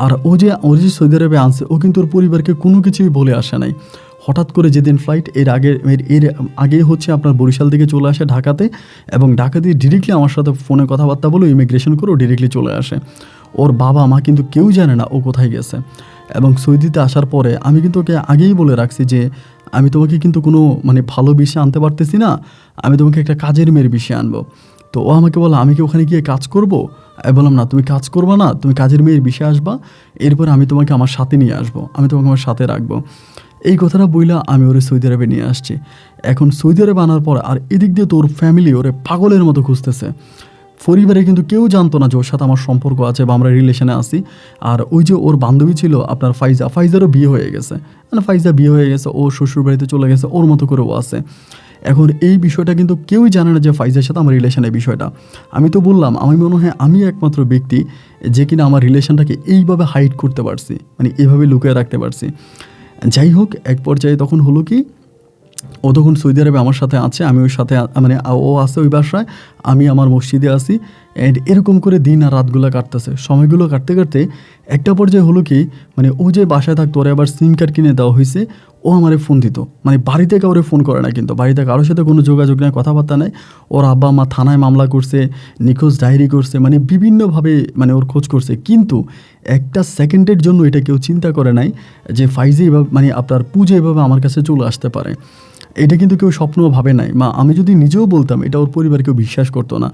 আর ও যে সৌদি আরবে আনছে, ও কিন্তু ওর পরিবারকে কোনো কিছুই বলে আসে নাই। হঠাৎ করে যেদিন ফ্লাইট এর আগে হচ্ছে আপনার বরিশাল থেকে চলে আসে ঢাকাতে, এবং ঢাকা দিয়ে ডিরেক্টলি আমার সাথে ফোনে কথাবার্তা বলে ইমিগ্রেশন করে ও ডিরেক্টলি চলে আসে। ওর বাবা মা কিন্তু কেউ জানে না ও কোথায় গেছে। এবং সৌদিতে আসার পরে আমি কিন্তু ওকে আগেই বলে রাখছি যে আমি তোমাকে কিন্তু কোনো মানে ভালো বিষয়ে আনতে পারতেছি না, আমি তোমাকে একটা কাজের মেয়ের বিষয়ে আনবো। তো ও আমাকে বলে আমি কি ওখানে গিয়ে কাজ করব? আমি বললাম না, তুমি কাজ করবা না, তুমি কাজের মেয়ের বিষয়ে আসবা, এরপর আমি তোমাকে আমার সাথে নিয়ে আসবো, আমি তোমাকে আমার সাথে রাখবো। এই কথাটা বইলা আমি ওরে সৌদি আরবে নিয়ে আসছি। এখন সৌদি আরবে আনার পর আর এদিক দিয়ে তো ওর ফ্যামিলি ওরে পাগলের মতো খুঁজতেছে। পরিবারে কিন্তু কেউ জানতো না যে ওর সাথে আমার সম্পর্ক আছে বা আমরা রিলেশনে আছি। আর ওই যে ওর বান্ধবী ছিল আপনার ফাইজা, ফাইজারও বিয়ে হয়ে গেছে, মানে ফাইজা বিয়ে হয়ে গেছে, ও শ্বশুর বাড়িতে চলে গেছে, ওর মতো করে ও আছে। এখন এই বিষয়টা কিন্তু কেউই জানে না যে ফাইজার সাথে আমার রিলেশনের বিষয়টা। আমি তো বললাম আমি মনে হয় আমি একমাত্র ব্যক্তি যে কিনা আমার রিলেশনটাকে এইভাবে হাইড করতে পারছি, মানে এইভাবে লুকিয়ে রাখতে পারছি। যাই হোক, এক পর্যায়ে তখন হলো কি, ও তখন সৌদি আরবে আমার সাথে আছে, আমি ওর সাথে মানে ও আছে ওই বাসায়, আমি আমার মসজিদে আছি। অ্যান্ড এরকম করে দিন আর রাতগুলো কাটতেছে, সময়গুলো কাটতে কাটতে একটা পর্যায়ে হলো কি, মানে ও যে বাসায় থাকতো ওরে আবার সিম কার্ড কিনে দেওয়া হয়েছে। ও আমারে ফোন দিত, মানে বাড়িতে কাউরে ফোন করে না, কিন্তু বাড়িতে কারোর সাথে কোনো যোগাযোগ নেই, কথাবার্তা নেই। ওর আব্বা মা থানায় মামলা করছে, নিখোঁজ ডায়েরি করছে, মানে বিভিন্নভাবে মানে ওর খোঁজ করছে, কিন্তু একটা সেকেন্ডের জন্য এটা কেউ চিন্তা করে নাই যে ফাইজে এভাবে মানে আপনার পূজা এভাবে আমার কাছে চলে আসতে পারে। এটা কিন্তু কেউ স্বপ্নও ভাবে নাই। আমি যদি নিজেও বলতাম, এটা ওর পরিবার কেউ বিশ্বাস করতো না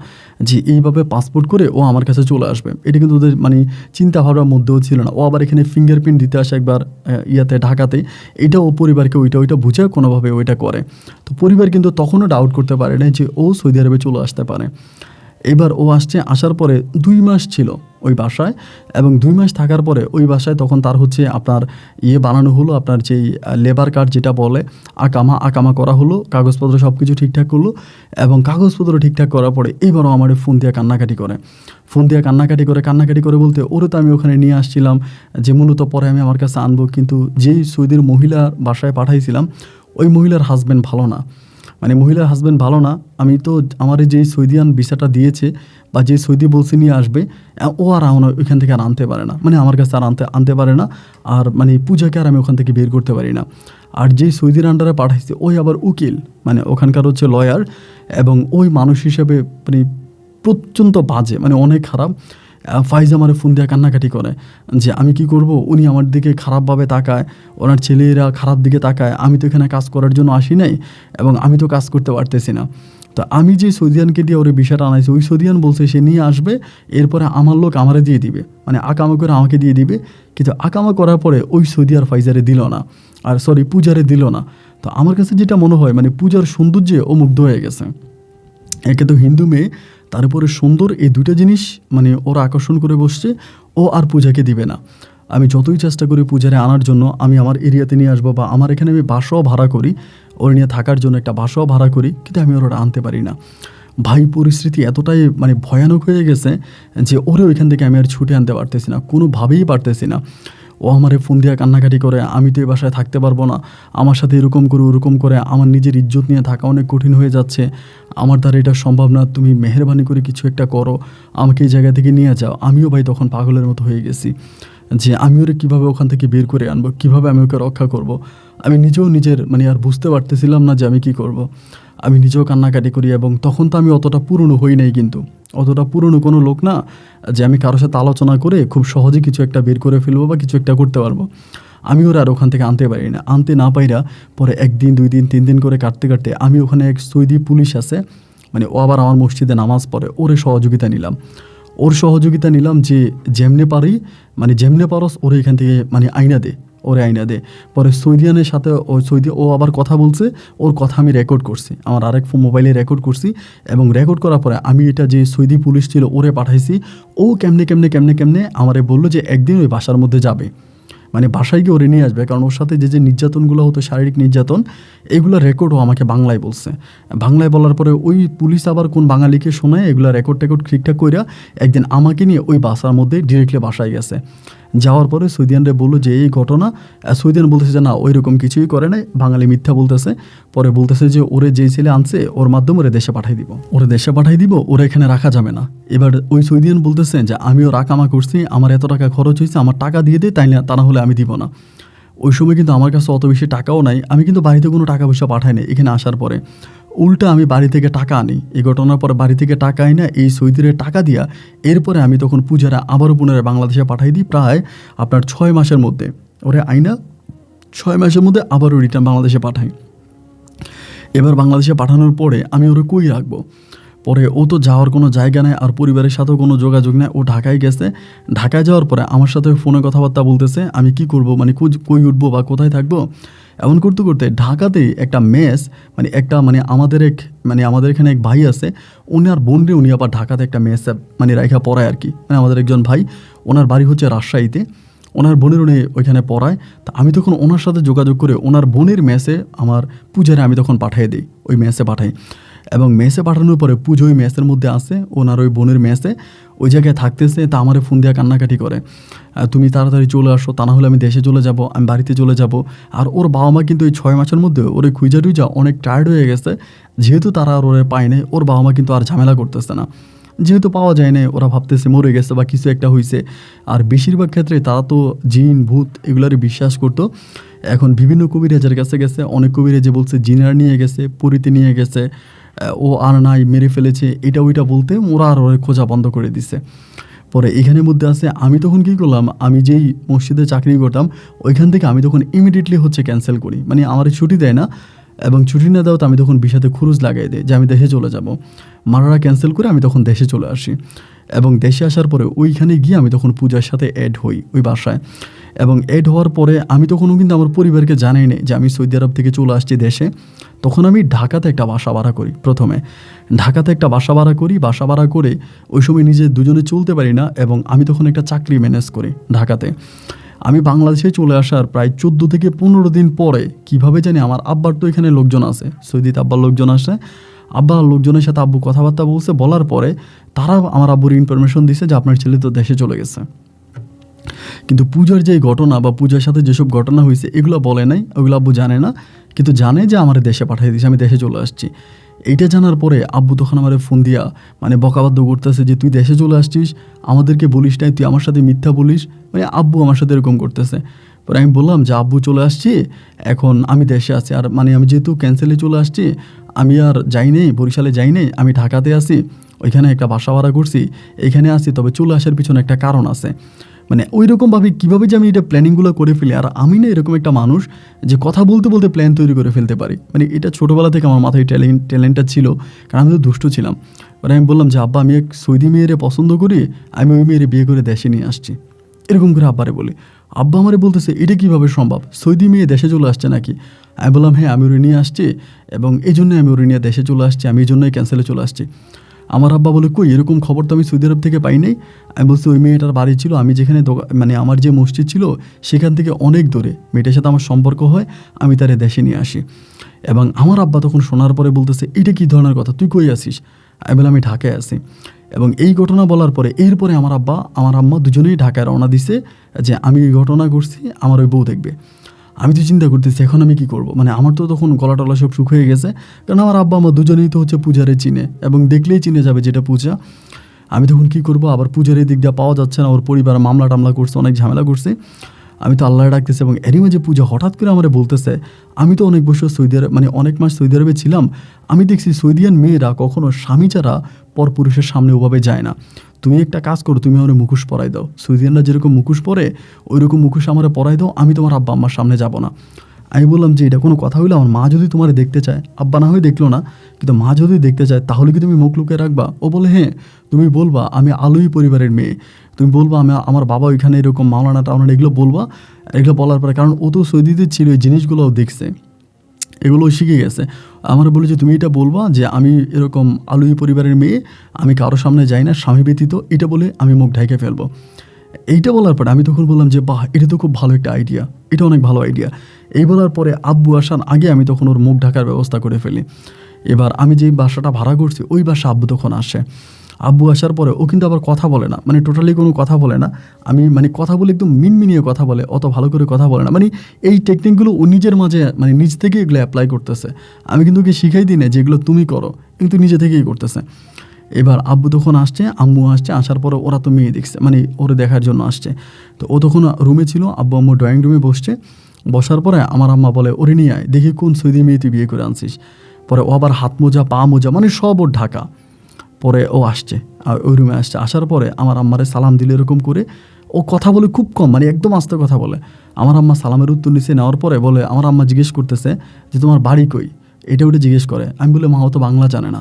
যে এইভাবে পাসপোর্ট করে ও আমার কাছে চলে আসবে। এটা কিন্তু ওদের মানে চিন্তাভাবনার মধ্যেও ছিল না। ও আবার এখানে ফিঙ্গারপ্রিন্ট দিতে আসে একবার ইয়াতে ঢাকাতে, এটা ও পরিবারকে ওইটা বুঝে কোনোভাবে ওইটা করে। তো পরিবার কিন্তু তখনও ডাউট করতে পারে না যে ও সৌদি আরবে চলে আসতে পারে। এবার ও আসছে, আসার পরে 2 মাস ছিল ওই বাসায়, এবং 2 মাস থাকার পরে ওই বাসায় তখন তার হচ্ছে আপনার বানানো হলো, আপনার যেই লেবার কার্ড যেটা বলে আকামা করা হলো, কাগজপত্র সব কিছু ঠিকঠাক করলো। এবং কাগজপত্র ঠিকঠাক করার পরে এবারও আমার ফোন দিয়ে কান্নাকাটি করে বলতে, ওরে তো আমি ওখানে নিয়ে আসছিলাম যে মূলত পরে আমি আমার কাছে আনবো, কিন্তু যেই সৌদির মহিলার বাসায় পাঠাইছিলাম ওই মহিলার হাজব্যান্ড ভালো না, মানে মহিলার হাজব্যান্ড ভালো না। আমি তো আমার যেই সৌদিয়ান ভিসাটা দিয়েছে বা যে সৌদি বলছে নিয়ে আসবে, ও আর ওইখান থেকে আর আনতে পারে না, মানে আমার কাছে আর আনতে পারে না। আর মানে পূজাকে আর আমি ওখান থেকে বের করতে পারি না। আর যেই সৌদির আন্ডারে পাঠাইছে ওই আবার উকিল, মানে ওখানকার হচ্ছে লয়ার, এবং ওই মানুষ হিসেবে মানে প্রচণ্ড বাজে, মানে অনেক খারাপ। ফাইজ আমার ফোন দিয়ে কান্নাকাটি করে যে আমি কি করব, উনি আমার দিকে খারাপভাবে তাকায়, ওনার ছেলেরা খারাপ দিকে তাকায়, আমি তো এখানে কাজ করার জন্য আসি নাই এবং আমি তো কাজ করতে পারতেছি না। তো আমি যে সৌদিয়ানকে দিয়ে ওর বিষয়টা আনাইছি, ওই সৌদিয়ান বলছে সে নিয়ে আসবে, এরপরে আমার লোক আমারে দিয়ে দিবে, মানে আকামা করে আমাকে দিয়ে দিবে। কিন্তু আকামা করার পরে ওই সৌদি আর ফাইজারে দিল না, আর সরি পূজারে দিল না। তো আমার কাছে যেটা মনে হয়, মানে পূজার সৌন্দর্যে ও মুগ্ধ হয়ে গেছে। একে তো হিন্দু মেয়ে, তার উপরে সুন্দর, এই দুটো জিনিস মানে ওরা আকর্ষণ করে বসছে, ও আর পূজাকে দিবে না। আমি যতই চেষ্টা করি পূজারে আনার জন্য, আমি আমার এরিয়াতে নিয়ে আসবো বা আমার এখানে আমি বাসাও ভাড়া করি, ওর নিয়ে থাকার জন্য একটা বাসাও ভাড়া করি, কিন্তু আমি ওরা আনতে পারি না। ভাই পরিস্থিতি এতটাই মানে ভয়ানক হয়ে গেছে যে ওরে ওইখান থেকে আমি আর ছুটে আনতে পারতেছি না, কোনোভাবেই পারতেছি না। ও আমারে ফোন দিয়ে কান্নাকাটি করে, আমি তো এই বাসায় থাকতে পারবো না, আমার সাথে এরকম করে ওরকম করে, আমার নিজের ইজ্জত নিয়ে থাকা অনেক কঠিন হয়ে যাচ্ছে, আমার দ্বারা এটা সম্ভব না, তুমি মেহেরবানি করে কিছু একটা করো, আমাকে এই জায়গা থেকে নিয়ে যাও। আমিও ভাই তখন পাগলের মতো হয়ে গেছি যে আমি ওরে কীভাবে ওখান থেকে বের করে আনবো, কীভাবে আমি ওকে রক্ষা করব। আমি নিজেও নিজের মানে আর বুঝতে পারতেছিলাম না যে আমি কী করব। আমি নিজেও কান্নাকাটি করি, এবং তখন তো আমি অতটা পুরনো হই নাই, কিন্তু অতটা পুরনো কোনো লোক না যে আমি কারোর সাথে আলোচনা করে খুব সহজে কিছু একটা বের করে ফেলবো বা কিছু একটা করতে পারবো। আমি ওরা আর ওখান থেকে আনতে পারি না, আনতে না পাইরা পরে 1 দিন 2 দিন 3 দিন করে কাটতে কাটতে আমি ওখানে এক সৌদি পুলিশ আছে, মানে ও আবার আমার মসজিদে নামাজ পড়ে, ওর সহযোগিতা নিলাম যে যেমনে পারি, মানে যেমনে পারস ওরে এখান থেকে মানে আইনা দে। পরে সৌদিয়ানের সাথে ও আবার কথা বলছে, ওর কথা আমি রেকর্ড করছি, আমার আরেক মোবাইলে রেকর্ড করছি, এবং রেকর্ড করার পরে আমি এটা যে সৌদি পুলিশ ছিল ওরে পাঠাইছি। ও কেমনে আমারে বললো যে একদিন ওই বাসার মধ্যে যাবে, মানে বাসায় গিয়ে ওরে নিয়ে আসবে, কারণ ওর সাথে যে নির্যাতনগুলো হতো, শারীরিক নির্যাতন, এগুলো রেকর্ডও আমাকে বাংলায় বলছে। বাংলায় বলার পরে ওই পুলিশ আবার কোন বাঙালিকে শোনায় এগুলো রেকর্ড ঠিকঠাক কইরা একদিন আমাকে নিয়ে ওই বাসার মধ্যে ডিরেক্টলি বাসায় গেছে। যাওয়ার পরে সৌদিয়ানরে বললো যে এই ঘটনা, সৌদিয়ান বলতেছে যে না ওই রকম কিছুই করে নাই, বাঙালি মিথ্যা বলতেছে। পরে বলতেছে যে ওরে যেই ছেলে আনছে ওর মাধ্যমে ওরে দেশে পাঠাই দিব, ওরা এখানে রাখা যাবে না। এবার ওই সৌদিয়ান বলতেছে যে আমিও রাকামা করছি, আমার এত টাকা খরচ হয়েছে, আমার টাকা দিয়ে দে, তা না হলে আমি দিব না। ওই সময় কিন্তু আমার কাছে অত বেশি টাকাও নাই, আমি কিন্তু বাড়িতে কোনো টাকা পয়সা পাঠাই নাই। এখানে আসার পরে উল্টা আমি বাড়ি থেকে টাকা আনি, এই ঘটনার পরে বাড়ি থেকে টাকা আনি না, এই সৌদিরে টাকা দিয়া এরপরে আমি তখন পূজারা আবারও পুনরায় বাংলাদেশে পাঠাই দিই, প্রায় আপনার 6 মাসের মধ্যে ওরে আইনা 6 মাসের মধ্যে আবারও রিটার্ন বাংলাদেশে পাঠাই। এবার বাংলাদেশে পাঠানোর পরে আমি ওরা কই রাখবো? পরে ও তো যাওয়ার কোনো জায়গা নেই, আর পরিবারের সাথেও কোনো যোগাযোগ নেই। ও ঢাকায় গেছে। ঢাকায় যাওয়ার পরে আমার সাথে ফোনে কথাবার্তা বলতেছে, আমি কি করব, মানে কই উঠবো বা কোথায় থাকবো। এমন করতে করতে ঢাকাতেই একটা মেস, মানে একটা আমাদের এখানে এক ভাই আছে, ওনার বোনরে উনি আবার ঢাকাতে একটা মেস মানে রাইখা পড়ায় আর কি। মানে আমাদের একজন ভাই, ওনার বাড়ি হচ্ছে রাজশাহীতে, ওনার বোনের উনি ওইখানে পড়ায়। তা আমি তখন ওনার সাথে যোগাযোগ করে ওনার বোনের মেসে আমার পূজারে আমি তখন পাঠিয়ে দিই, ওই মেসে পাঠাই। এবং মেসে পাঠানোর পরে পুজো ওই মেসের মধ্যে আসে, ওনার ওই বোনের মেসে ওই জায়গায় থাকতেছে। তা আমারে ফোন দিয়ে কান্নাকাটি করে, তুমি তাড়াতাড়ি চলে আসো, তা না হলে আমি দেশে চলে যাব, আমি বাড়িতে চলে যাব। আর ওর বাবা মা কিন্তু এই 6 মাসের মধ্যে ওর ওই খুঁজা টুইজা অনেক টায়ার্ড হয়ে গেছে, যেহেতু তারা আর ওরে পায় নাই। ওর বাবা মা কিন্তু আর ঝামেলা করতেছে না, যেহেতু পাওয়া যায় না, ওরা ভাবতেছে মরে গেছে বা কিছু একটা হয়েছে। আর বেশিরভাগ ক্ষেত্রে তারা তো জিন ভূত এগুলারই বিশ্বাস করতো। এখন বিভিন্ন কবিরাজের কাছে গেছে, অনেক কবিরাজে বলছে জিনার নিয়ে গেছে, পুরীতে নিয়ে গেছে, ও আর নাই, মেরে ফেলেছে, এটা ওইটা বলতে ওরা আর ওরে খোঁজা বন্ধ করে দিছে। পরে এখানের মধ্যে আছে, আমি তখন কী করলাম, আমি যেই মসজিদে চাকরি করতাম ওইখান থেকে আমি তখন ইমিডিয়েটলি ক্যান্সেল করি, মানে আমার ছুটি দেয় না। এবং ছুটি না দেওয়া তো আমি তখন ভিসাতে খরচ লাগাই দিই যে আমি দেশে চলে যাব। মারারা ক্যান্সেল করে আমি তখন দেশে চলে আসি। এবং দেশে আসার পরে ওইখানে গিয়ে আমি তখন পূজার সাথে অ্যাড হই ওই বাসায়। এবং অ্যাড হওয়ার পরে আমি তখনও কিন্তু আমার পরিবারকে জানাই নি যে আমি সৌদি আরব থেকে চলে আসছি দেশে। তখন আমি ঢাকাতে একটা বাসা ভাড়া করি। প্রথমে ঢাকাতে একটা বাসা ভাড়া করি, বাসা ভাড়া করে ওই সময় নিজে দুজনে চলতে পারি না, এবং আমি তখন একটা চাকরি ম্যানেজ করি ঢাকাতে। আমি বাংলাদেশে চলে আসার প্রায় 14 থেকে 15 দিন পরে কীভাবে জানি আমার আব্বার তো এখানে লোকজন আছে, সৌদিতে আব্বার লোকজন আসে, আব্বার লোকজনের সাথে আব্বু কথাবার্তা বলছে, বলার পরে তারা আমার আব্বুর ইনফরমেশন দিছে যে আপনার ছেলে তো দেশে চলে গেছে। কিন্তু পূজার যে ঘটনা বা পূজার সাথে যেসব ঘটনা হয়েছে এগুলো বলে নাই, ওগুলো আব্বু জানে না, কিন্তু জানে যে আমার দেশে পাঠিয়ে দিয়েছে, আমি দেশে চলে আসছি। এইটা জানার পরে আব্বু তখন আমার ফোন দিয়া মানে বকাবাদ্য করতেছে যে তুই দেশে চলে আসছিস, আমাদেরকে বলিস নাই, তুই আমার সাথে মিথ্যা বলিস, মানে আব্বু আমার সাথে এরকম করতেছে। পরে আমি বললাম যে আব্বু চলে আসছি, এখন আমি দেশে আছি, আর মানে আমি যেহেতু ক্যান্সেলে চলে আসছি, আমি আর যাই নেই, বরিশালে যাই নেই, আমি ঢাকাতে আছি, ওইখানে একটা বাসা ভাড়া করছি, এইখানে আছি, তবে চলে আসার পিছনে একটা কারণ আছে। মানে ওই রকমভাবে কীভাবে যে আমি এটা প্ল্যানিংগুলো করে ফেলি। আর আমি না এরকম একটা মানুষ যে কথা বলতে বলতে প্ল্যান তৈরি করে ফেলতে পারি, মানে এটা ছোটোবেলা থেকে আমার মাথায় ট্যালেন্টটা ছিল, কারণ আমি তো দুষ্ট ছিলাম। এবার আমি বললাম যে আব্বা আমি এক সৌদি মেয়েরে পছন্দ করি, আমি ওই মেয়েরে বিয়ে করে দেশে নিয়ে আসছি, এরকম করে আব্বারে বলি। আব্বা আমারে বলতেছে এটা কীভাবে সম্ভব, সৌদি মেয়ে দেশে চলে আসছে নাকি? আমি বললাম হ্যাঁ, আমি ওরে নিয়ে আসছি, এবং এই জন্যই আমি ওরে নিয়ে দেশে চলে আসছি, আমি এই জন্যই ক্যান্সেলে চলে আসছি। আমার আব্বা বলে কই, এরকম খবর তো আমি সৌদি আরব থেকে পাই নাই। আমি বলছি ওই মেয়েটার বাড়ি ছিল আমি যেখানে মানে আমার যে মসজিদ ছিল সেখান থেকে অনেক দূরে, মেয়েটার সাথে আমার সম্পর্ক হয়, আমি তারে দেশে নিয়ে আসি। এবং আমার আব্বা তখন শোনার পরে বলতেছে এটা কী ধরনের কথা, তুই কই আসিস? আমি বললাম আমি ঢাকায় আছি। এবং এই ঘটনা বলার পরে এরপরে আমার আব্বা আমার আম্মা দুজনেই ঢাকায় রওনা দিছে যে আমি এই ঘটনা করছি, আমার ওই বউ দেখবে। আমি তো চিন্তা করতেছি এখন আমি কি করব, মানে আমার তো তখন গলা টলা সব শুকিয়ে গেছে, কারণ আমার আব্বা আমার দুজনেই তো পূজারে চিনে, এবং দেখলেই চিনে যাবে যেটা পূজা। আমি তখন কি করব, আবার পূজার এই দিক দিয়ে পাওয়া যাচ্ছে না, ওর পরিবার মামলা টামলা করছে, অনেক ঝামেলা করছে। আমি তো আল্লাহ ডাকতেছি, এবং এরই মাঝে পূজা হঠাৎ করে আমার বলতেছে আমি তো অনেক বছর সৌদি আরব, মানে অনেক মাস সৌদি আরবে ছিলাম, আমি দেখছি সৌদিয়ান মেয়েরা কখনো স্বামী ছাড়া পর পুরুষের সামনে ওভাবে যায় না, তুমি একটা কাজ করো, তুমি আমার মুখোশ পরাই দাও, সৌদিয়ানরা যেরকম মুখোশ পরে ওই রকম মুখোশ আমার পরাই দাও, আমি তোমার আব্বা আম্মার সামনে যাব না। আমি বললাম যে এটা কোনো কথা হইলো, আমার মা যদি তোমার দেখতে চায়, আব্বা না হয়ে দেখলো না, কিন্তু মা যদি দেখতে চায় তাহলে কি তুমি মুখ লুকিয়ে রাখবা? ও বলে হ্যাঁ, তুমি বলবা আমি আলোই পরিবারের মেয়ে, তুমি বলবা আমার বাবা ওইখানে এরকম মাওলানা টাওলানা এগুলো বলবা। এগুলো বলার পরে, কারণ ও তো সৌদিতে ছিল, এই জিনিসগুলোও দেখছে, এগুলো শিখে গেছে। আমার বলে যে তুমি এটা বলবা যে আমি এরকম আলোই পরিবারের মেয়ে, আমি কারো সামনে যাই না স্বামী ব্যতীত, এটা বলে আমি মুখ ঢেকে ফেলবো। এইটা বলার পরে আমি তখন বললাম যে বাহ, এটা তো খুব ভালো একটা আইডিয়া, এটা অনেক ভালো আইডিয়া। এই বলার পরে আব্বু আসার আগে আমি তখন ওর মুখ ঢাকার ব্যবস্থা করে ফেলি। এবার আমি যেই বাসাটা ভাড়া করছি ওই বাসা আব্বু তখন আসে। আব্বু আসার পরে ও কিন্তু আবার কথা বলে না, মানে টোটালি কোনো কথা বলে না। আমি মানে কথা বলে একদম মিনমিনিয়ে কথা বলে, অত ভালো করে কথা বলে না। মানে এই টেকনিকগুলো ও নিজের মাঝে মানে নিজ থেকে এগুলো অ্যাপ্লাই করতেছে। আমি কিন্তু ওকে শিখাই দিই না যেগুলো তুমি করো, কিন্তু নিজে থেকেই করতেছে। এবার আব্বু তখন আসছে, আম্মু আসছে, আসার পরে ওরা তো মেয়ে দেখছে, মানে ওরে দেখার জন্য আসছে। তো ও তখন রুমে ছিল, আব্বু আম্মু ড্রয়িং রুমে বসছে। বসার পরে আমার আম্মা বলে ওরে নিয়ে আয়, দেখি কোন সৌদি মেয়ে তুই বিয়ে করে আনছিস। পরে ও আবার হাত মোজা পা মোজা মানে সব ওর ঢাকা। পরে ও আসছে, আর ওই রুমে আসছে। আসার পরে আমার আম্মারে সালাম দিলে এরকম করে, ও কথা বলে খুব কম, মানে একদম আস্তে কথা বলে। আমার আম্মা সালামের উত্তর নিচে নেওয়ার পরে বলে, আমার আম্মা জিজ্ঞেস করতেছে যে তোমার বাড়ি কই, এটা ওটা জিজ্ঞেস করে। আমি বলে মা ও তো বাংলা জানে না,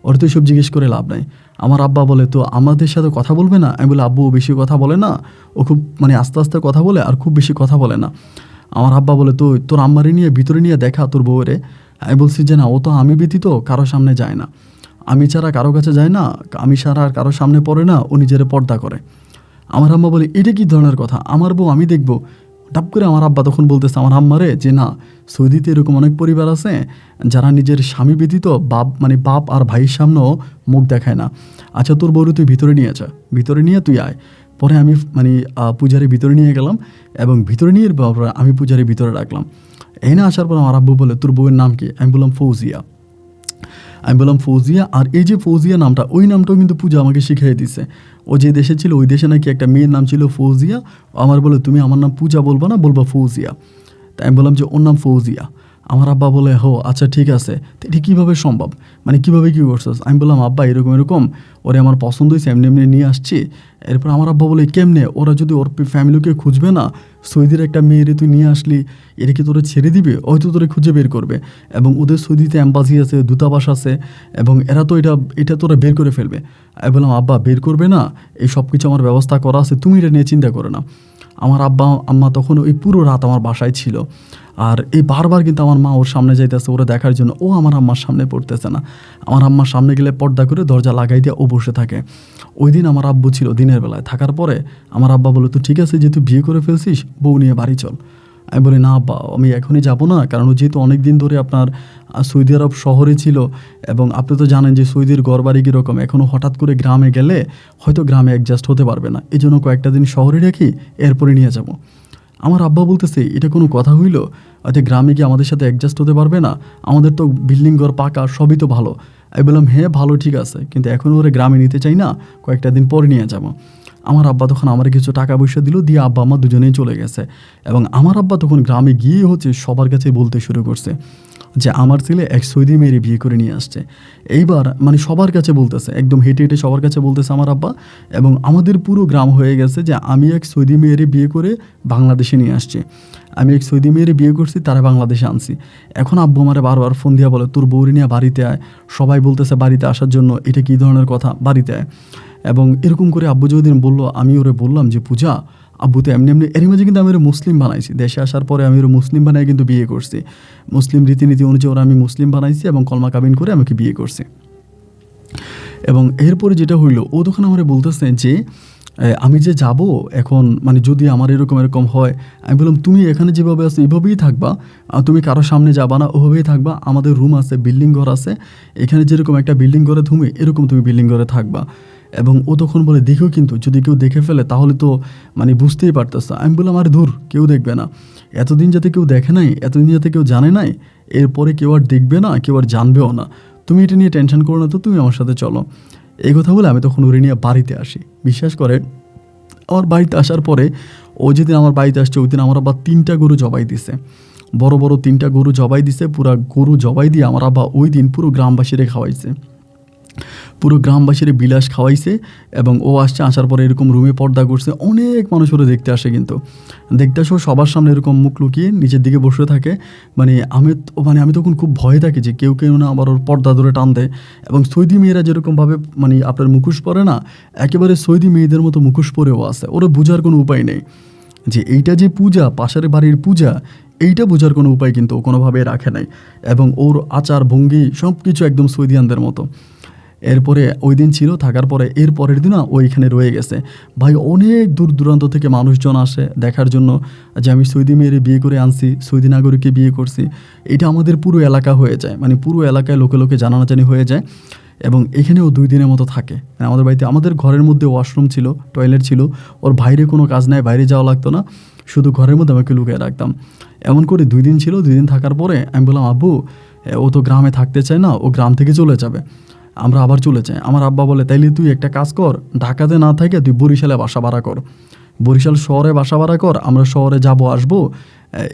ওর তো এসব জিজ্ঞেস করে লাভ নাই। আমার আব্বা বলে তো আমাদের সাথে কথা বলবে না? আমি বলে আব্বু ও বেশি কথা বলে না, ও খুব মানে আস্তে আস্তে কথা বলে আর খুব বেশি কথা বলে না। আমার আব্বা বলে তো তোর আম্মারে নিয়ে ভিতরে নিয়ে দেখা তোর বউরে। আমি বলছি যে না, ও তো আমি ব্যতীত কারো সামনে যায় না, আমি ছাড়া কারো কাছে যায় না, আমি ছাড়া আর কারো সামনে পড়ে না, ও নিজের পর্দা করে। আমার আম্মা বলে এটা কি ধরনের কথা, আমার বউ আমি দেখবো? ডাপ করে আমার আব্বা তখন বলতেছে আমার আম্মারে যে না, সৌদিতে এরকম অনেক পরিবার আছে যারা নিজের স্বামী ব্যতীত বাপ আর ভাইয়ের সামনেও মুখ দেখায় না। আচ্ছা তোর বউরে তুই ভিতরে নিয়ে যা, ভিতরে নিয়ে তুই আয়। পরে আমি পূজারি ভিতরে নিয়ে গেলাম এবং ভিতরে নিয়ে আমি পূজারি ভিতরে রাখলাম। এনে আসার পর আমার আব্বু বলে তোর বউয়ের নাম কি? আমি বললাম ফৌজিয়া। আমি বললাম ফৌজিয়া, আর এই যে ফৌজিয়া নামটা, ওই নামটাও কিন্তু পূজা আমাকে শিখিয়ে দিছে। ও যে দেশে ছিল ওই দেশে নাকি একটা মেয়ের নাম ছিল ফৌজিয়া। আমার বলে তুমি আমার নাম পূজা বলবা না, বলবা ফৌজিয়া। তাই আমি বললাম যে ওর নাম ফৌজিয়া। আমার আব্বা বলে হো আচ্ছা ঠিক আছে, তো এটি কীভাবে সম্ভব, মানে কীভাবে কী করছস? আমি বললাম আব্বা এরকম এরকম, ওরে আমার পছন্দ হয়েছে, এমনি এমনি নিয়ে আসছি। এরপর আমার আব্বা বলে কেমনে, ওরা যদি ওর ফ্যামিলিকে খুঁজবে না, সৌদির একটা মেয়েরে তুই নিয়ে আসলি, এটা কি তোরা ছেড়ে দিবে? হয়তো তোরে খুঁজে বের করবে, এবং ওদের সৌদিতে অ্যাম্বাসি আছে, দূতাবাস আছে, এবং এরা তো এটা তোরা বের করে ফেলবে। আমি বললাম আব্বা বের করবে না, এই সব কিছু আমার ব্যবস্থা করা আছে, তুমি এটা নিয়ে চিন্তা করো না। আমার আব্বা আম্মা তখন ওই পুরো রাত আমার বাসায় ছিল, আর এই বারবার কিন্তু আমার মা ওর সামনে যাইতেছে ওরা দেখার জন্য, ও আমার আম্মার সামনে পড়তেছে না। আমার আম্মার সামনে গেলে পর্দা করে দরজা লাগাই দিয়ে ও বসে থাকে। ওই দিন আমার আব্বু ছিল দিনের বেলায়, থাকার পরে আমার আব্বা বলে তো ঠিক আছে, যেহেতু বিয়ে করে ফেলছিস বউ নিয়ে বাড়ি চল। আমি বলি না আব্বা আমি এখনই যাব না, কারণ ও যেহেতু অনেক দিন ধরে আপনার সৌদি আরব শহরে ছিল, এবং আপনি তো জানেন যে সৌদির ঘরবাড়ি কীরকম, এখনও হঠাৎ করে গ্রামে গেলে হয়তো গ্রামে অ্যাডজাস্ট হতে পারবে না, এই জন্য কয়েকটা দিন শহরে রেখে এরপরে নিয়ে যাব। আমার আব্বা বলতেছে এটা কোনো কথা হইল, আচ্ছা গ্রামে গিয়ে আমাদের সাথে অ্যাডজাস্ট হতে পারবে না, আমাদের তো বিল্ডিং ঘর পাকা সবই তো ভালো। আমি বললাম হ্যাঁ ভালো ঠিক আছে, কিন্তু এখন ওরা গ্রামে নিতে চাই না, কয়েকটা দিন পরে নিয়ে যাব। আমার আব্বা তখন আমার কিছু টাকা পয়সা দিল, দিয়ে আব্বা আমার দুজনেই চলে গেছে। এবং আমার আব্বা তখন গ্রামে গিয়ে সবার কাছে বলতে শুরু করছে যে আমার ছেলে এক সৌদি মেয়েরে বিয়ে করে নিয়ে আসছে। এইবার মানে সবার কাছে বলতেছে, একদম হেঁটে হেঁটে সবার কাছে বলতেছে আমার আব্বা, এবং আমাদের পুরো গ্রাম হয়ে গেছে যে আমি এক সৌদি মেয়েরে বিয়ে করে বাংলাদেশে নিয়ে আসছি, আমি এক সৌদি মেয়েরে বিয়ে করছি, তারা বাংলাদেশে আনছি। এখন আব্বু আমারে বারবার ফোন দিয়া বলে তোর বউরে নিয়ে বাড়িতে আয়, সবাই বলতেছে বাড়িতে আসার জন্য, এটা কী ধরনের কথা, বাড়িতে আয়। এবং এরকম করে আব্বু যেদিন বললো, আমি ওরে বললাম যে পূজা আব্বু তো এমনি এমনি, এর মাঝে কিন্তু আমি ওরা মুসলিম বানাইছি, দেশে আসার পরে আমি ওরা মুসলিম বানাই কিন্তু বিয়ে করছি, মুসলিম রীতিনীতি অনুযায়ী ওরা আমি মুসলিম বানাইছি এবং কলমা কাবিন করে আমাকে বিয়ে করছি। এবং এরপরে যেটা হইলো, ও তখন আমার বলতেছে যে আমি যে যাব এখন, মানে যদি আমার এরকম হয়, আমি বললাম তুমি এখানে যেভাবে আছো এভাবেই থাকবা, তুমি কারো সামনে যাবা না, ওভাবেই থাকবা, আমাদের রুম আছে, বিল্ডিং ঘর আছে, এখানে যেরকম একটা বিল্ডিং ঘরে তুমি এরকম তুমি বিল্ডিং ঘরে থাকবা। এবং ও তখন বলে দেখো কিন্তু যদি কেউ দেখে ফেলে তাহলে তো মানে বুঝতেই পারতেছে। আমি বললাম আর দূর, কেউ দেখবে না, এতদিন যাতে কেউ দেখে নাই, এতদিন যাতে কেউ জানে নাই, এরপরে কেউ আর দেখবে না, কেউ আর জানবেও না, তুমি এটা নিয়ে টেনশন করো না, তো তুমি আমার সাথে চলো। এই কথা বলে আমি তখন ওরে নিয়ে বাড়িতে আসি। বিশ্বাস করে আমার বাড়িতে আসার পরে ও যেদিন আমার বাড়িতে আসছে ওই দিন আমার আব্বা 3টা গরু জবাই দিছে, বড় বড় 3টা গরু জবাই দিছে। পুরা গরু জবাই দিয়ে আমার আব্বা ওই দিন পুরো গ্রামবাসীরে খাওয়াইছে, পুরো গ্রামবাসীর বিলাস খাওয়াইছে। এবং ও আসছে, আসার পরে এরকম রুমে পর্দা করছে, অনেক মানুষ ওরা দেখতে আসে, কিন্তু দেখতে আসেও সবার সামনে এরকম মুখ লুকিয়ে নিচের দিকে বসে থাকে। আমি তখন খুব ভয়ে থাকি যে কেউ না আবার ওর পর্দা ধরে টান দেয়। এবং সৌদি মেয়েরা যেরকমভাবে মানে আপনার মুখোশ পরে না, একেবারে সৌদি মেয়েদের মতো মুখোশ পরেও আছে, ওরা বোঝার কোনো উপায় নেই যে এইটা যে পূজা, পাশের বাড়ির পূজা, এইটা বোঝার কোনো উপায় কিন্তু ও কোনোভাবে রাখে নাই। এবং ওর আচার ভঙ্গি সব কিছু একদম সৌদিয়ানদের মতো। এরপরে ওই দিন ছিল, থাকার পরে এর পরের দিন ওইখানে রয়ে গেছে। ভাই অনেক দূর দূরান্ত থেকে মানুষজন আসে দেখার জন্য যে আমি সৌদি মেয়েরে বিয়ে করে আনছি, সৌদি নাগরিককে বিয়ে করছি। এটা আমাদের পুরো এলাকা হয়ে যায়, মানে পুরো এলাকায় লোকে লোকে জানাজানি হয়ে যায়। এবং এখানেও 2 দিনের মতো থাকে। মানে আমাদের বাড়িতে, আমাদের ঘরের মধ্যে ওয়াশরুম ছিল, টয়লেট ছিল, ওর বাইরে কোনো কাজ নাই, বাইরে যাওয়া লাগতো না, শুধু ঘরের মধ্যে আমাকে লুকিয়ে রাখতাম। এমন করে 2 দিন ছিল। 2 দিন থাকার পরে আমি বললাম আব্বু ও তো গ্রামে থাকতে চায় না, ও গ্রাম থেকে চলে যাবে, আমরা আবার চলে যাই। আমার আব্বা বলে তাইলে তুই একটা কাজ কর, ঢাকাতে না থাকে তুই বরিশালে বাসা ভাড়া কর, বরিশাল শহরে বাসা ভাড়া কর, আমরা শহরে যাব আসবো,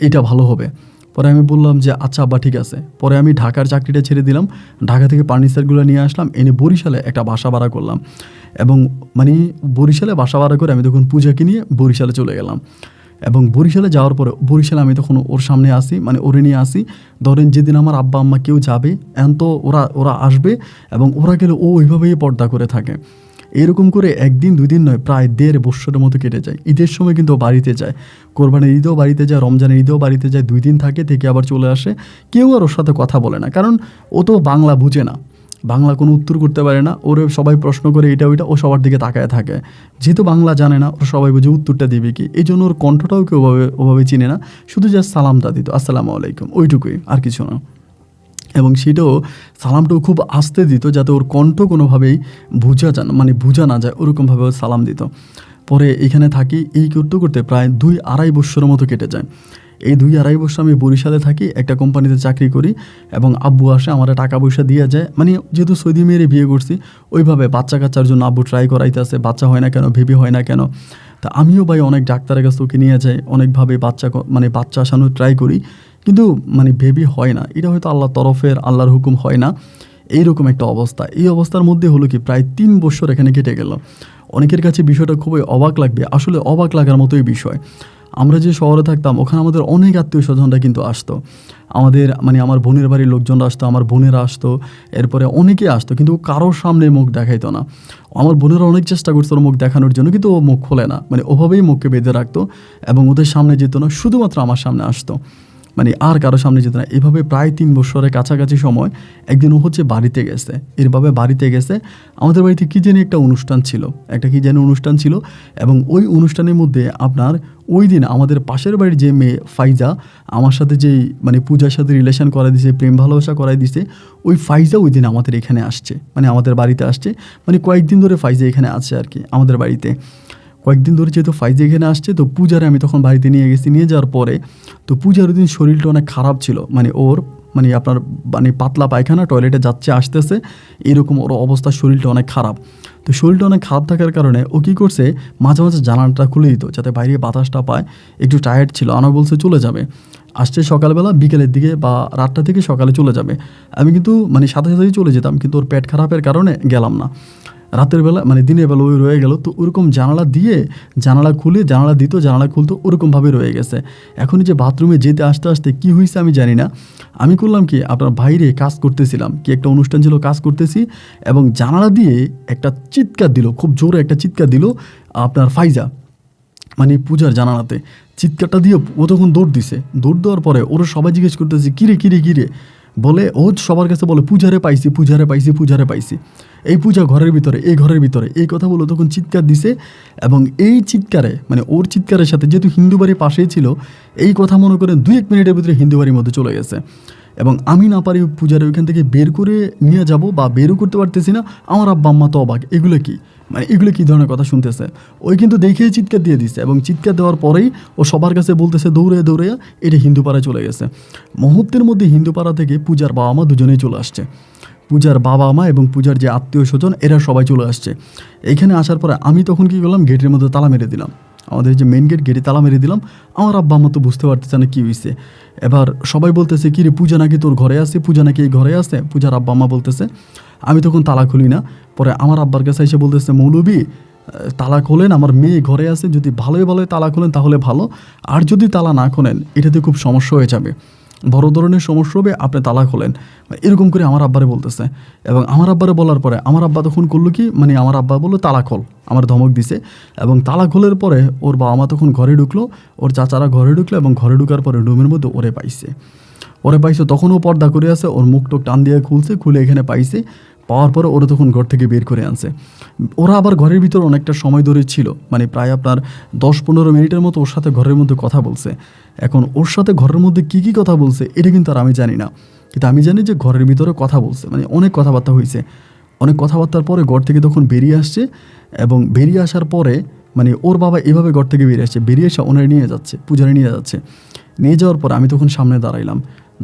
এটা ভালো হবে। পরে আমি বললাম যে আচ্ছা আব্বা ঠিক আছে। পরে আমি ঢাকার চাকরিটা ছেড়ে দিলাম, ঢাকা থেকে ফার্নিচারগুলো নিয়ে আসলাম, এনে বরিশালে একটা বাসা ভাড়া করলাম। এবং মানে বরিশালে বাসা ভাড়া করে আমি তখন পূজাকে নিয়ে বরিশালে চলে গেলাম। এবং বরিশালে যাওয়ার পরে বরিশালে আমি তখন ওর সামনে আসি, মানে ওরে নিয়ে আসি। ধরেন যেদিন আমার আব্বা আম্মা কেউ যাবে এখন তো ওরা আসবে এবং ওরা গেলে ও ওইভাবেই পর্দা করে থাকে। এরকম করে একদিন 2 দিন নয়, প্রায় 1.5 বছরের মতো কেটে যায়। ঈদের সময় কিন্তু ও বাড়িতে যায়, কোরবানির ঈদেও বাড়িতে যায়, রমজানের ঈদেও বাড়িতে যায়, 2 দিন থাকে, থেকে আবার চলে আসে। কেউ আর ওর সাথে কথা বলে না, কারণ ও তো বাংলা বুঝে না, বাংলা কোনো উত্তর করতে পারে না। ওরে সবাই প্রশ্ন করে এটা ওইটা, ও সবার দিকে তাকায় থাকে। যেহেতু বাংলা জানে না, ওর সবাই বুঝে উত্তরটা দেবে কি, এই জন্য ওর কণ্ঠটাও কেউ ওভাবে চিনে না, শুধু জাস্ট সালামটা দিত, আসসালামু আলাইকুম, ওইটুকুই, আর কিছু না। এবং সেটাও সালামটাও খুব আস্তে দিত, যাতে ওর কণ্ঠ কোনোভাবেই বোঝা না যায়, ওরকমভাবে ও সালাম দিত। পরে এখানে থাকি, এই করতে করতে প্রায় 2-2.5 বছরের মতো কেটে যায়। এই 2-2.5 বছর আমি বরিশালে থাকি, একটা কোম্পানিতে চাকরি করি এবং আব্বু আসে, আমার টাকা পয়সা দিয়ে যায়। মানে যেহেতু সৌদি মেয়েরে বিয়ে করছি, ওইভাবে বাচ্চা কাচ্চার জন্য আব্বু ট্রাই করাইতেছে, বাচ্চা হয় না কেন, বেবি হয় না কেন। তা আমিও ভাই অনেক ডাক্তারের কাছে ওকে নিয়ে যাই, অনেকভাবে বাচ্চা আসানোর ট্রাই করি, কিন্তু বেবি হয় না। এটা হয়তো আল্লাহর হুকুম, হয় না, এইরকম একটা অবস্থা। এই অবস্থার মধ্যে হলো কি প্রায় 3 বছর এখানে কেটে গেল। অনেকের কাছে বিষয়টা খুবই অবাক লাগবে, আসলে অবাক লাগার মতোই বিষয়। আমরা যে শহরে থাকতাম, ওখানে আমাদের অনেক আত্মীয় স্বজনরা কিন্তু আসতো, আমার বোনের বাড়ির লোকজনরা আসতো, আমার বোনেরা আসতো, এরপরে অনেকে আসতো, কিন্তু কারোর সামনে মুখ দেখাইতো না। আমার বোনেরা অনেক চেষ্টা করতো ওর মুখ দেখানোর জন্য, কিন্তু ও মুখ খোলে না, ওভাবেই মুখকে বেঁধে রাখতো এবং ওদের সামনে যেত না, শুধুমাত্র আমার সামনে আসতো, আর কারো সামনে যেত না। এভাবে প্রায় 3 বছরের কাছাকাছি সময় একদিন ও বাড়িতে গেছে, বাড়িতে গেছে। আমাদের বাড়িতে কী জানি একটা অনুষ্ঠান ছিল, এবং ওই অনুষ্ঠানের মধ্যে আপনার ওই দিন আমাদের পাশের বাড়ির যে মেয়ে ফাইজা, আমার সাথে যেই পূজার সাথে রিলেশন করাই দিছে, প্রেম ভালোবাসা করাই দিছে, ওই ফাইজা ওই দিন আমাদের এখানে আসছে, আমাদের বাড়িতে আসছে। কয়েকদিন ধরে ফাইজা এখানে আছে আর কি আমাদের বাড়িতে। কয়েকদিন ধরে যেহেতু ফাইজা এখানে আসছে, তো পূজারে আমি তখন বাড়িতে নিয়ে গেছি। নিয়ে যাওয়ার পরে তো পূজার ওই দিন শরীরটা অনেক খারাপ ছিল, ওর আপনার পাতলা পায়খানা, টয়লেটে যাচ্ছে আসতেছে, এরকম ওর অবস্থা, শরীরটা অনেক খারাপ। তো শরীরটা অনেক খারাপ থাকার কারণে ও কী করছে, মাঝে মাঝে জানালাটা খুলে দিত যাতে বাইরে বাতাসটা পায়। একটু টায়ার্ড ছিল, আনা বলছে চলে যাবে, আসছে সকালবেলা, বিকেলের দিকে বা রাতটা থেকে সকালে চলে যাবে। আমি কিন্তু সাথে সাথেই চলে যেতাম, কিন্তু ওর পেট খারাপের কারণে গেলাম না। রাতের বেলা দিনের বেলা ওই রয়ে গেল। তো ওরকম জানালা খুলতো, ওরকমভাবে রয়ে গেছে। এখন যে বাথরুমে যেতে আসতে আসতে কী হয়েছে আমি জানি না, আমি করলাম কি, আপনার বাইরে কাজ করতেছিলাম, কি একটা অনুষ্ঠান ছিল, কাজ করতেছি, এবং জানালা দিয়ে একটা চিৎকার দিল, খুব জোরে একটা চিৎকার দিল আপনার ফাইজা, পূজার জানালাতে চিৎকারটা দিয়ে ও তখন দৌড় দেওয়ার পরে ওরা সবাই জিজ্ঞেস করতেছে কিরে বলে, ও সবার কাছে বলে পূজারে পাইছি, এই পূজা ঘরের ভিতরে এই কথা বলে তখন চিৎকার দিছে। এবং এই চিৎকারে ওর চিৎকারের সাথে যেহেতু হিন্দু বাড়ির পাশেই ছিল, এই কথা মনে করেন 2-1 মিনিটের ভিতরে হিন্দু বাড়ির মধ্যে চলে গেছে। এবং আমি না পারি পূজারে ওইখান থেকে বের করে নিয়ে যাব, বা বেরও করতে পারতেছি না। আমার আব্বা আম্মা তো অবাক, এগুলো কী ধরনের কথা শুনতেছে। ওই কিন্তু দেখেই চিৎকার দিয়ে দিছে, এবং চিৎকার দেওয়ার পরেই ও সবার কাছে বলতেছে দৌড়ে এটা হিন্দুপাড়ায় চলে গেছে। মুহূর্তের মধ্যে হিন্দুপাড়া থেকে পূজার বাবা মা দুজনেই চলে আসছে, পূজার বাবা মা এবং পূজার যে আত্মীয় স্বজন, এরা সবাই চলে আসছে। এইখানে আসার পরে আমি তখন কী করলাম, গেটের মধ্যে তালা মেরে দিলাম, আমাদের যে মেন গেটে তালা মেরে দিলাম। আমার আব্বা আম্মা তো বুঝতে পারতেছে না কী হয়েছে। এবার সবাই বলতেছে কি রে, পূজা নাকি তোর ঘরে আছে, পূজা নাকি এই ঘরে আছে, পূজার আব্বা আম্মা বলতেছে। আমি তখন তালা খুলি না। পরে আমার আব্বার কাছে এসে বলতেছে, মৌলবী তালা খোলেন, আমার মেয়ে ঘরে আছে, যদি ভালোই তালা খোলেন তাহলে ভালো, আর যদি তালা না খোলেন এটাতে খুব সমস্যা হয়ে যাবে, বড় ধরনের সমস্যা হবে, আপনি তালা খোলেন, এরকম করে আমার আব্বারে বলতেছে। এবং আমার আব্বারে বলার পরে আমার আব্বা তখন করলো কি, আমার আব্বা বললো তালা খোল, আমার ধমক দিছে। এবং তালা খোলের পরে ওর বাবা মা তখন ঘরে ঢুকলো, ওর চাচারা ঘরে ঢুকলো, এবং ঘরে ঢুকার পরে রুমের মধ্যে ওরে পাইছে। তখন ও পর্দা করে আছে, ওর মুখ টোক টান দিয়ে খুলে এখানে পাইছে। পাওয়ার পরে ওরা তখন ঘর থেকে বের করে আনছে। ওরা আবার ঘরের ভিতর অনেকটা সময় ধরে ছিল, প্রায় আপনার 10-15 মিনিটের মতো ওর সাথে ঘরের মধ্যে কথা বলছে। এখন ওর সাথে ঘরের মধ্যে কী কথা বলছে এটা কিন্তু আর আমি জানি না, কিন্তু আমি জানি যে ঘরের ভিতরে কথা বলছে, অনেক কথাবার্তা হয়েছে। অনেক কথাবার্তার পরে ঘর থেকে তখন বেরিয়ে আসছে, এবং বেরিয়ে আসার পরে ওর বাবা এভাবে ঘর থেকে বেরিয়ে এসে ওনারে নিয়ে যাচ্ছে, পূজারে নিয়ে যাচ্ছে। নিয়ে যাওয়ার পরে আমি তখন সামনে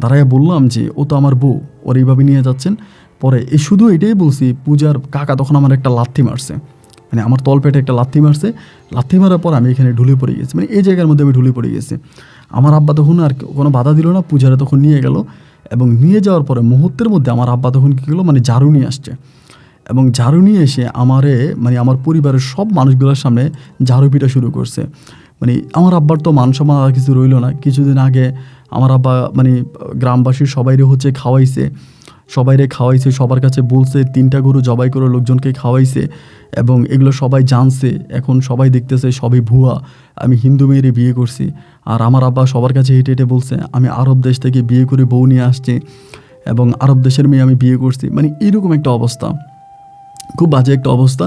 দাঁড়াইয়া বললাম যে ও তো আমার বউ, ওর এইভাবে নিয়ে যাচ্ছেন। পরে শুধু এটাই বলছি, পূজার কাকা তখন আমার একটা লাথি মারছে, আমার তলপেটে একটা লাথি মারার পর আমি এখানে ঢুলে পড়ে গেছি, এই জায়গার মধ্যে আমি ঢুলে পড়ে গেছি। আমার আব্বা তখন আর কোনো বাধা দিল না, পূজারে তখন নিয়ে গেল। এবং নিয়ে যাওয়ার পরে মুহূর্তের মধ্যে আমার আব্বা তখন কী করলো, ঝাড়ু নিয়ে আসছে। এবং ঝাড়ু নিয়ে এসে আমারে মানে আমার পরিবারের সব মানুষগুলোর সামনে ঝাড়ু পিটা শুরু করছে। মানে আমার আব্বার তো মান সম্মান আর কিছু রইল না। কিছুদিন আগে আমার আব্বা মানে গ্রামবাসীর সবাইরে হচ্ছে খাওয়াইছে, সবার কাছে বলছে, 3টা গরু জবাই করে লোকজনকে খাওয়াইছে এবং এগুলো সবাই জানছে। এখন সবাই দেখতেছে সবই ভুয়া, আমি হিন্দু মেয়েরে বিয়ে করছি। আর আমার আব্বা সবার কাছে হেঁটে হেঁটে বলছে আমি আরব দেশ থেকে বিয়ে করে বউ নিয়ে আসছি এবং আরব দেশের মেয়ে আমি বিয়ে করছি। মানে এরকম একটা অবস্থা, খুব বাজে একটা অবস্থা।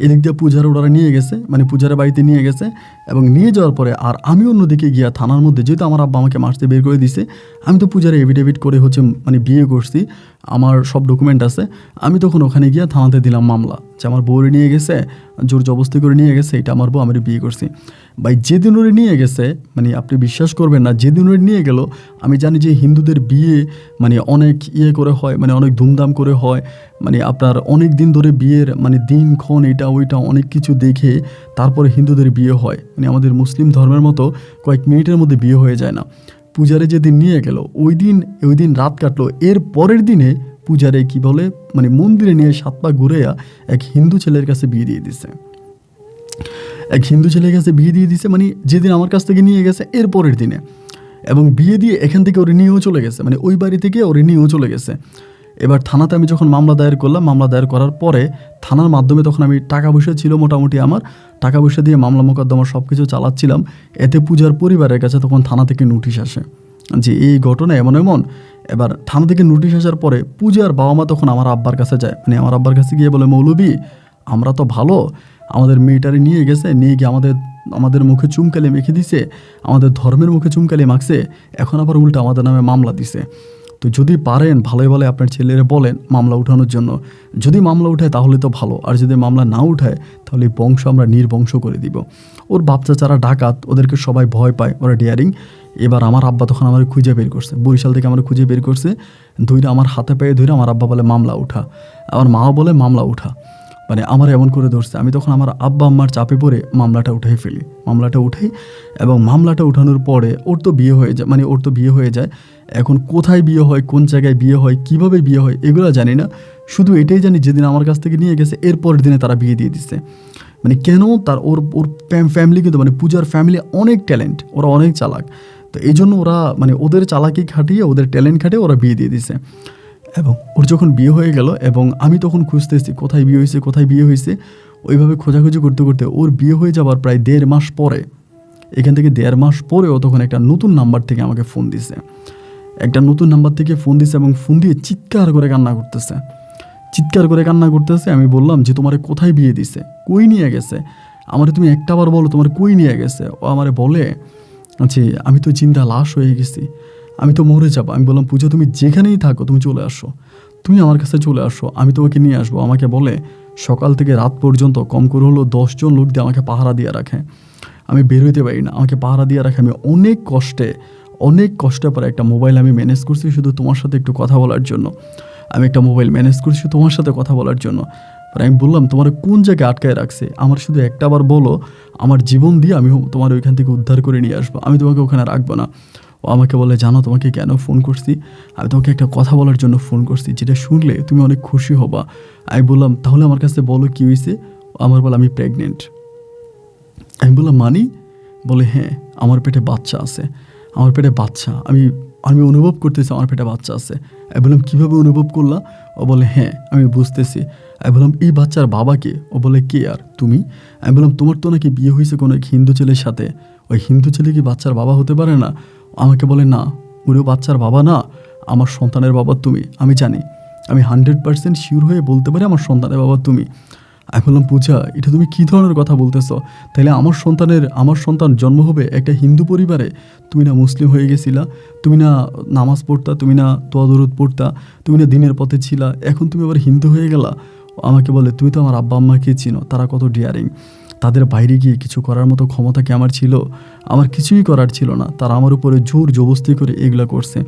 এদিক দিয়ে পূজার ওরা নিয়ে গেছে, মানে পূজার বাড়িতে নিয়ে গেছে এবং নিয়ে যাওয়ার পরে আর আমি অন্যদিকে গিয়া থানার মধ্যে, যেহেতু আমার আব্বা আমাকে মারতে বের করে দিছে, আমি তো পূজার এভিডেভিট করে হচ্ছে মানে বিয়ে করছি, আমার সব ডকুমেন্ট আছে। আমি তখন ওখানে গিয়া থানাতে দিলাম মামলা যে আমার বউরে নিয়ে গেছে, জোর জবস্তি করে নিয়ে গেছে, এটা আমার বউ, আমার বিয়ে করছি। ভাই যেদিন ওরে নিয়ে গেছে, মানে আপনি বিশ্বাস করবেন না, যেদিন ওরে নিয়ে গেল, আমি জানি যে হিন্দুদের বিয়ে মানে অনেক করে হয়, মানে অনেক ধুমধাম করে হয়, মানে আপনার অনেক দিন ধরে বিয়ের মানে দিনক্ষণ এটা ওইটা অনেক কিছু দেখে তারপরে হিন্দুদের বিয়ে হয়। মানে আমাদের মুসলিম ধর্মের মতো কয়েক মিনিটের মধ্যে বিয়ে হয়ে যায় না। পূজারে যেদিন নিয়ে গেল ওই দিন রাত কাটলো, এর পরের দিনে পূজারে কি বলে মানে মন্দিরে নিয়ে 7 পা ঘুরেয়া এক হিন্দু ছেলের কাছে বিয়ে দিয়ে দিছে। মানে যেদিন আমার কাছ থেকে নিয়ে গেছে এর পরের দিনে, এবং বিয়ে দিয়ে এখান থেকে ওরে নিয়েও চলে গেছে, মানে ওই বাড়ি থেকে ওরে নিয়েও চলে গেছে। এবার থানাতে আমি যখন মামলা দায়ের করলাম, মামলা দায়ের করার পরে থানার মাধ্যমে তখন আমি টাকা পয়সা ছিল মোটামুটি, আমার টাকা পয়সা দিয়ে মামলা মোকদ্দমা সব কিছু চালাচ্ছিলাম। এতে পূজার পরিবারের কাছে তখন থানা থেকে নোটিশ আসে যে এই ঘটনা এমন এমন। এবার থানা থেকে নোটিশ আসার পরে পূজার বাবা মা তখন আমার আব্বার কাছে যায়, মানে আমার আব্বার কাছে গিয়ে বলে, মৌলবি আমরা তো ভালো, আমাদের মেয়েটারে নিয়ে গেছে, নিয়ে গিয়ে আমাদের মুখে চুমকালি মেখে দিছে, আমাদের ধর্মের মুখে চুমকালি মাখছে, এখন আবার উল্টা আমাদের নামে মামলা দিছে। তো যদি পারেন ভালোই ভালো আপনার ছেলেরা বলেন মামলা উঠানোর জন্য, যদি মামলা উঠায় তাহলে তো ভালো, আর যদি মামলা না উঠায় তাহলে বংশ আমরা নির্বংশ করে দিব। ওর বাপ চাচারা ডাকাত, ওদেরকে সবাই ভয় পায়, ওরা ডিয়ারিং। এবার আমার আব্বা তখন আমার খুঁজে বের করছে, বরিশাল থেকে আমার খুঁজে বের করছে, ধৈরা আমার হাতে পায়ে ধরে আমার আব্বা বলে মামলা উঠা, আমার মাও বলে মামলা উঠা, মানে আমার এমন করে ধরছে। আমি তখন আমার আব্বা আম্মার চাপে পড়ে মামলাটা উঠাই ফেলি, মামলাটা উঠাই। এবং মামলাটা উঠানোর পরে ওর তো বিয়ে হয়ে যায়। এখন কোথায় বিয়ে হয়, কোন জায়গায় বিয়ে হয়, কিভাবে বিয়ে হয় এগুলো জানি না, শুধু এটাই জানি যেদিন আমার কাছ থেকে নিয়ে গেছে এর পরের দিনে তারা বিয়ে দিয়ে দিচ্ছে। মানে কেন, তার ওর ফ্যামিলি কিন্তু মানে পূজার ফ্যামিলি অনেক ট্যালেন্ট, ওরা অনেক চালাক, তো এই জন্য ওরা মানে ওদের চালাকি খাটিয়ে ওদের ট্যালেন্ট খাটিয়ে ওরা বিয়ে দিয়ে দিছে। এবং ওর যখন বিয়ে হয়ে গেল এবং আমি তখন খুঁজতেছি কোথায় বিয়ে হয়েছে, ওইভাবে খোঁজাখুঁজি করতে করতে ওর বিয়ে হয়ে যাবার প্রায় 1.5 মাস পরে, এখান থেকে 1.5 মাস পরে ও তখন একটা নতুন নাম্বার থেকে আমাকে ফোন দিছে, এবং ফোন দিয়ে চিৎকার করে কান্না করতেছে। আমি বললাম যে তোমারে কোথায় বিয়ে দিছে, কই নিয়ে গেছে, আমারে তুমি একটাবার বলো তোমার কই নিয়ে গেছে। ও আমারে বলে আচ্ছা আমি তো জিন্দা লাশ হয়ে গেছি, আমি তো মরে যাবো। আমি বললাম পূজা তুমি যেখানেই থাকো তুমি চলে আসো, তুমি আমার কাছে চলে আসো, আমি তোমাকে নিয়ে আসবো। আমাকে বলে সকাল থেকে রাত পর্যন্ত কম করে হলো 10 জন লোক দিয়ে আমাকে পাহারা দিয়ে রাখে, আমি বের হইতে পারি না, আমাকে পাহারা দিয়ে রাখে। আমি অনেক কষ্টে পরে একটা মোবাইল আমি ম্যানেজ করছি শুধু তোমার সাথে একটু কথা বলার জন্য, পরে আমি বললাম তোমার কোন জায়গায় আটকায় রাখছে, আমার শুধু একটাবার বলো, আমার জীবন দিয়ে আমি তোমার ওইখান থেকে উদ্ধার করে নিয়ে আসবো, আমি তোমাকে ওখানে রাখবো না। ও আমাকে বলে জানো তোমাকে কেন ফোন করছি, আমি তোমাকে একটা কথা বলার জন্য ফোন করছি, যেটা শুনলে তুমি অনেক খুশি হবা। আমি বললাম তাহলে আমার কাছে বলো কী হয়েছে। আমার বলে আমি প্রেগনেন্ট। আমি বললাম মানি, বলে হ্যাঁ আমার পেটে বাচ্চা আছে, আমি অনুভব করতেছি আমার পেটে বাচ্চা আছে। আমি বললাম কীভাবে অনুভব করলা? ও বলে হ্যাঁ আমি বুঝতেছি। আমি বললাম এই বাচ্চার বাবা কে? ও বলে কে আর তুমি? আমি বললাম তোমার তো নাকি বিয়ে হয়েছে কোনো এক হিন্দু ছেলের সাথে, ওই হিন্দু ছেলে কি বাচ্চার বাবা হতে পারে না? আমাকে বলে না, উনিও বাচ্চার বাবা না, আমার সন্তানের বাবা তুমি। আমি জানি, আমি 100% শিওর হয়ে বলতে পারি আমার সন্তানের বাবা তুমি। আমি বললাম পূজা এটা তুমি কী ধরনের কথা বলতেছো? তাহলে আমার সন্তান জন্ম হবে একটা হিন্দু পরিবারে, তুমি না মুসলিম হয়ে গেছিলা, তুমি না নামাজ পড়তা, তুমি না দোয়া দরুদ পড়তা, তুমি না দিনের পথে ছিলা, এখন তুমি আবার হিন্দু হয়ে গেলা। আমাকে বলে তুমি তো আমার আব্বা আম্মাকে চিনো, তারা কত ডিয়ারিং, তাদের বাইরে গিয়ে কিছু করার মতো ক্ষমতা কি আমার ছিল? আমার কিছুই করার ছিল না, তারা আমার উপরে জোর জবস্তি করে এগুলা করছে।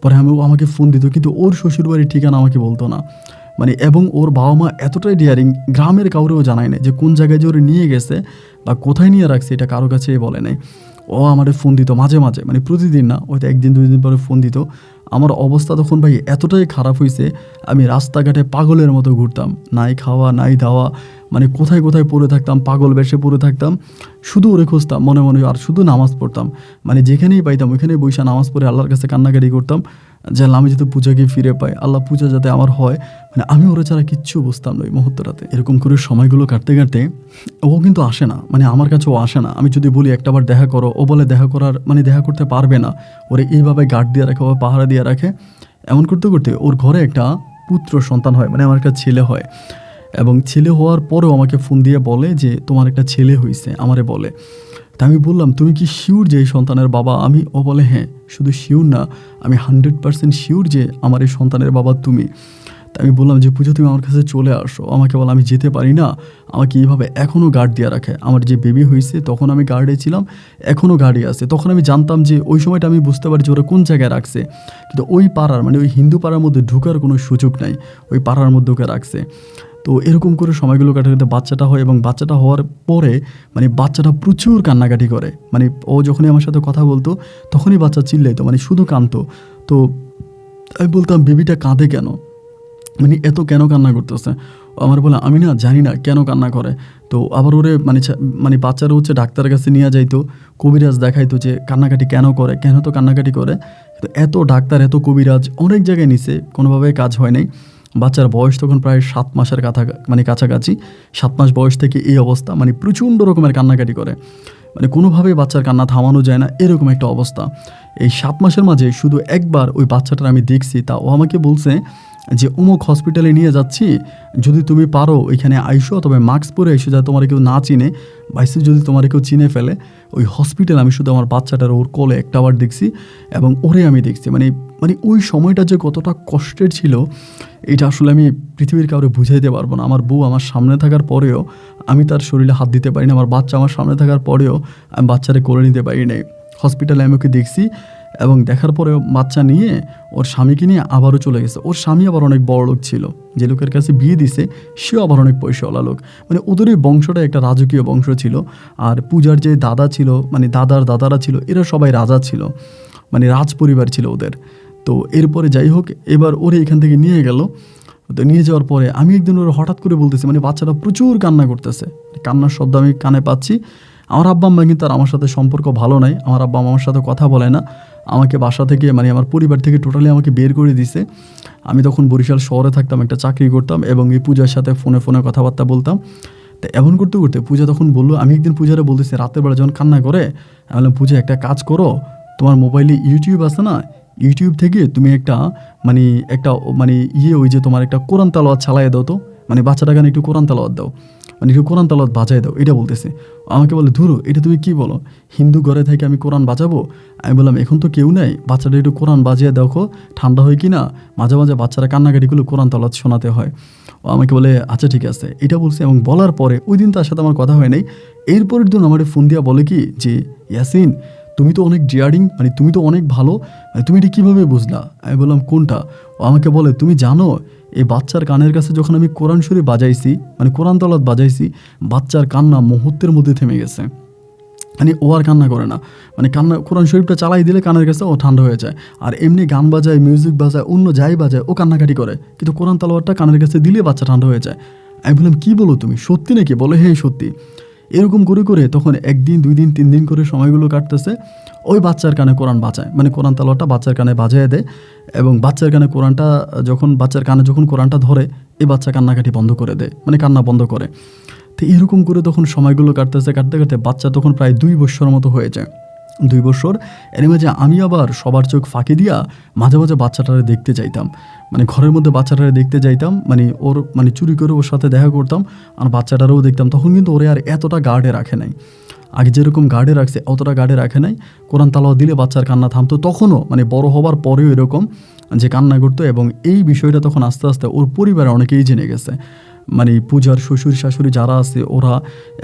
পরে আমাকে ফোন দিত, কিন্তু ওর শ্বশুরবাড়ির ঠিকানা আমাকে বলতো না, মানে এবং ওর বাবা মা এতটাই ডিয়ারিং, গ্রামের কাউরেও জানায় না যে কোন জায়গায় যে ওরে নিয়ে গেছে বা কোথায় নিয়ে রাখছে, এটা কারো কাছে বলে নাই। ও আমাদের ফোন দিত মাঝে মাঝে, মানে প্রতিদিন না, হয়তো 1 দিন 2 দিন পরে ফোন দিত। আমার অবস্থা তখন ভাই এতটাই খারাপ হয়েছে, আমি রাস্তাঘাটে পাগলের মতো ঘুরতাম, নাই খাওয়া নাই দাওয়া, মানে কোথায় কোথায় পড়ে থাকতাম, পাগল বেশে পড়ে থাকতাম, শুধু ওরে খুঁজতাম মনে মনে, আর শুধু নামাজ পড়তাম, মানে যেখানেই পাইতাম ওইখানেই বৈশা নামাজ পড়ে আল্লাহর কাছে কান্নাকাটি করতাম যে আল্লাহ আমি যাতে পূজাকে ফিরে পাই, আল্লাহ পূজা যাতে আমার হয়, মানে আমি ওরা ছাড়া কিচ্ছু বুঝতাম না ওই মুহূর্তটাতে। এরকম করে সময়গুলো কাটতে কাটতে ও কিন্তু আসে না, মানে আমার কাছে ও আসে না। আমি যদি বলি একটাবার দেখা করো, ও বলে দেখা করার মানে দেখা করতে পারবে না, ওরে এইভাবে গার্ড দিয়ে রাখে, ও পাহারা দিয়ে রাখে। এমন করতে করতে ওর ঘরে একটা পুত্র সন্তান হয়, মানে আমার একটা ছেলে হয়, এবং ছেলে হওয়ার পরেও আমাকে ফোন দিয়ে বলে যে তোমার একটা ছেলে হয়েছে, আমারে বলে। তা আমি বললাম তুমি কি শিওর যে এই সন্তানের বাবা আমি? ও বলে হ্যাঁ, শুধু শিওর না, আমি 100% শিওর যে আমার এই সন্তানের বাবা তুমি। তা আমি বললাম যে পূজা তুমি আমার কাছে চলে আসো। আমাকে বলে আমি যেতে পারি না, আমাকে এইভাবে এখনও গার্ড দিয়ে রাখে। আমার যে বেবি হয়েছে তখন আমি গার্ডে ছিলাম, এখনও গার্ডে আছে। তখন আমি জানতাম যে ওই সময়টা আমি বুঝতে পারি যে ওরা কোন জায়গায় রাখছে, কিন্তু ওই পাড়ার মানে ওই হিন্দু পাড়ার মধ্যে ঢুকার কোনো সুযোগ নাই, ওই পাড়ার মধ্যে ওকে রাখছে। তো এরকম করে সময়গুলো কাটাতে বাচ্চাটা হয়, এবং বাচ্চাটা হওয়ার পরে মানে বাচ্চাটা প্রচুর কান্নাকাটি করে, মানে ও যখনই আমার সাথে কথা বলতো তখনই বাচ্চা চিল্লাইতো, মানে শুধু কাঁদতো। তো আমি বলতাম বেবিটা কাঁদে কেন, মানে এত কেন কান্না করতেছে? ও আমার বলে আমি না জানি না কেন কান্না করে। তো আবার ওরে মানে বাচ্চারা হচ্ছে ডাক্তারের কাছে নিয়ে যাইতো, কবিরাজ দেখাইতো যে কান্নাকাটি কেন করে, কেন তো কান্নাকাটি করে। তো এত ডাক্তার এত কবিরাজ অনেক জায়গায় নিছে, কোনোভাবে কাজ হয় নাই। বাচ্চার বয়স তখন প্রায় 7 মাসের মানে কাছাকাছি, 7 মাস বয়স থেকে এই অবস্থা, মানে প্রচণ্ড রকমের কান্নাকাটি করে, মানে কোনোভাবেই বাচ্চার কান্না থামানো যায় না, এরকম একটা অবস্থা। এই 7 মাসের মাঝে শুধু একবার ওই বাচ্চাটার আমি দেখছি, তা ও আমাকে বলছে যে অমুক হসপিটালে নিয়ে যাচ্ছি, যদি তুমি পারো ওইখানে আইসো, তবে মাস্ক পরে আইসো যাতে তোমার কেউ না চিনে, বাইসে যদি তোমার কেউ চিনে ফেলে। ওই হসপিটাল আমি শুধু আমার বাচ্চাটার ওর কোলে একটাবার দেখছি, এবং ওরে আমি দেখছি, মানে মানে ওই সময়টা যে কতটা কষ্টের ছিল এটা আসলে আমি পৃথিবীর কাউরে বুঝাইতে পারবো না। আমার বউ আমার সামনে থাকার পরেও আমি তার শরীরে হাত দিতে পারি না, আমার বাচ্চা আমার সামনে থাকার পরেও আমি বাচ্চারে কোলে নিতে পারি নাই। হসপিটালে আমি ওকে দেখছি, এবং দেখার পরে বাচ্চা নিয়ে ওর স্বামীকে নিয়ে আবারও চলে গেছে। ওর স্বামী আবার অনেক বড় লোক ছিল, যে লোকের কাছে বিয়ে দিছে সেও আবার অনেক পয়সাওয়ালা লোক, মানে ওদের ওই বংশটা একটা রাজকীয় বংশ ছিল। আর পূজার যে দাদা ছিল, মানে দাদার দাদারা ছিল, এরা সবাই রাজা ছিল, মানে রাজ পরিবার ছিল ওদের। তো এরপরে যাই হোক, এবার ওরে এখান থেকে নিয়ে গেল। তো নিয়ে যাওয়ার পরে আমি একদিন ওরা হঠাৎ করে বলতেছি, মানে বাচ্চাটা প্রচুর কান্না করতেছে, কান্নার শব্দ আমি কানে পাচ্ছি। আমার আব্বা আম্মা কিন্তু আর আমার সাথে সম্পর্ক ভালো নাই, আমার আব্বা আমার সাথে কথা বলে না, আমাকে বাসা থেকে মানে আমার পরিবার থেকে টোটালি আমাকে বের করে দিছে। আমি তখন বরিশাল শহরে থাকতাম, একটা চাকরি করতাম, এবং এই পূজার সাথে ফোনে ফোনে কথাবার্তা বলতাম। তো এমন করতে করতে পূজা তখন বললো, আমি একদিন পূজারে বলতেছি রাতের বেলা যখন কান্না করে, আমি বললাম পূজা একটা কাজ করো, তোমার মোবাইলে ইউটিউব আছে না, ইউটিউব থেকে তুমি একটা মানে ওই যে তোমার একটা কোরআন তালাওয়াত চালাইয়ে দাও তো, মানে বাচ্চাটা গানে একটু কোরআন তালাওয়াত দাও, মানে একটু কোরআন তালাওয়াত বাজায় দাও, এটা বলতেছে। আমাকে বলে ধুরো এটা তুমি কি বলো, হিন্দু ঘরে থেকে আমি কোরআন বাজাবো? আমি বললাম এখন তো কেউ নাই, বাচ্চাটা একটু কোরআন বাজিয়ে দেখো ঠান্ডা হয় কি না, মাঝে মাঝে বাচ্চারা কান্নাকাটিগুলো কোরআন তালাওয়াত শোনাতে হয়। ও আমাকে বলে আচ্ছা ঠিক আছে, এটা বলছে। এবং বলার পরে ওই দিন তার সাথে আমার কথা হয় নাই। এরপরের দিন আমার ফোন দিয়া বলে কি যে ইয়াসিন তুমি তো অনেক ডিয়ারিং, মানে তুমি তো অনেক ভালো, মানে তুমি এটা কীভাবে বুঝলা? আমি বললাম কোনটা? ও আমাকে বলে তুমি জানো এই বাচ্চার কানের কাছে যখন আমি কোরআন শরীফ বাজাইছি, মানে কোরআন তালাওয়াত বাজাইছি, বাচ্চার কান্না মুহূর্তের মধ্যে থেমে গেছে, মানে ও আর কান্না করে না, মানে কান্না কোরআন শরীফটা চালাই দিলে কানের কাছে ও ঠান্ডা হয়ে যায়। আর এমনি গান বাজায়, মিউজিক বাজায়, অন্য যাই বাজায় ও কান্নাকাটি করে, কিন্তু কোরআন তালাওয়াতটা কানের কাছে দিলে বাচ্চা ঠান্ডা হয়ে যায়। আমি বললাম কী বলো তুমি, সত্যি নাকি? বলে হ্যাঁ সত্যি। এরকম করে করে তখন 1 দিন 2 দিন 3 দিন করে সময়গুলো কাটতেছে। ওই বাচ্চার কানে কোরআন বাজায়, মানে কোরআন তালাওয়াতটা বাচ্চার কানে বাজায় দেয়, এবং বাচ্চার কানে কোরআনটা বাচ্চার কানে যখন কোরআনটা ধরে, এই বাচ্চা কান্নাকাটি বন্ধ করে দেয়, মানে কান্না বন্ধ করে। তো এরকম করে তখন সময়গুলো কাটতে কাটতে বাচ্চা তখন প্রায় 2 বছর মতো হয়ে যায়। 2 বছর এর মাঝে আমি আবার সবার চোখ ফাঁকি দিয়া মাঝে মাঝে বাচ্চাটারে দেখতে যাইতাম, মানে ঘরের মধ্যে বাচ্চাটারে দেখতে যাইতাম, মানে ওর মানে চুরি করে ওর সাথে দেখা করতাম, আর বাচ্চাটারও দেখতাম। তখন কিন্তু ওরে আর এতটা গার্ডে রাখে নাই, আগে যেরকম গার্ডে রাখছে অতটা গার্ডে রাখে নাই। কোরআন তালাওয়াত দিলে বাচ্চার কান্না থামতো, তখনও মানে বড় হবার পরেও এরকম যে কান্না করতো। এবং এই বিষয়টা তখন আস্তে আস্তে ওর পরিবারে অনেকেই জেনে গেছে, মানে পূজার শ্বশুর শাশুড়ি যারা আছে ওরা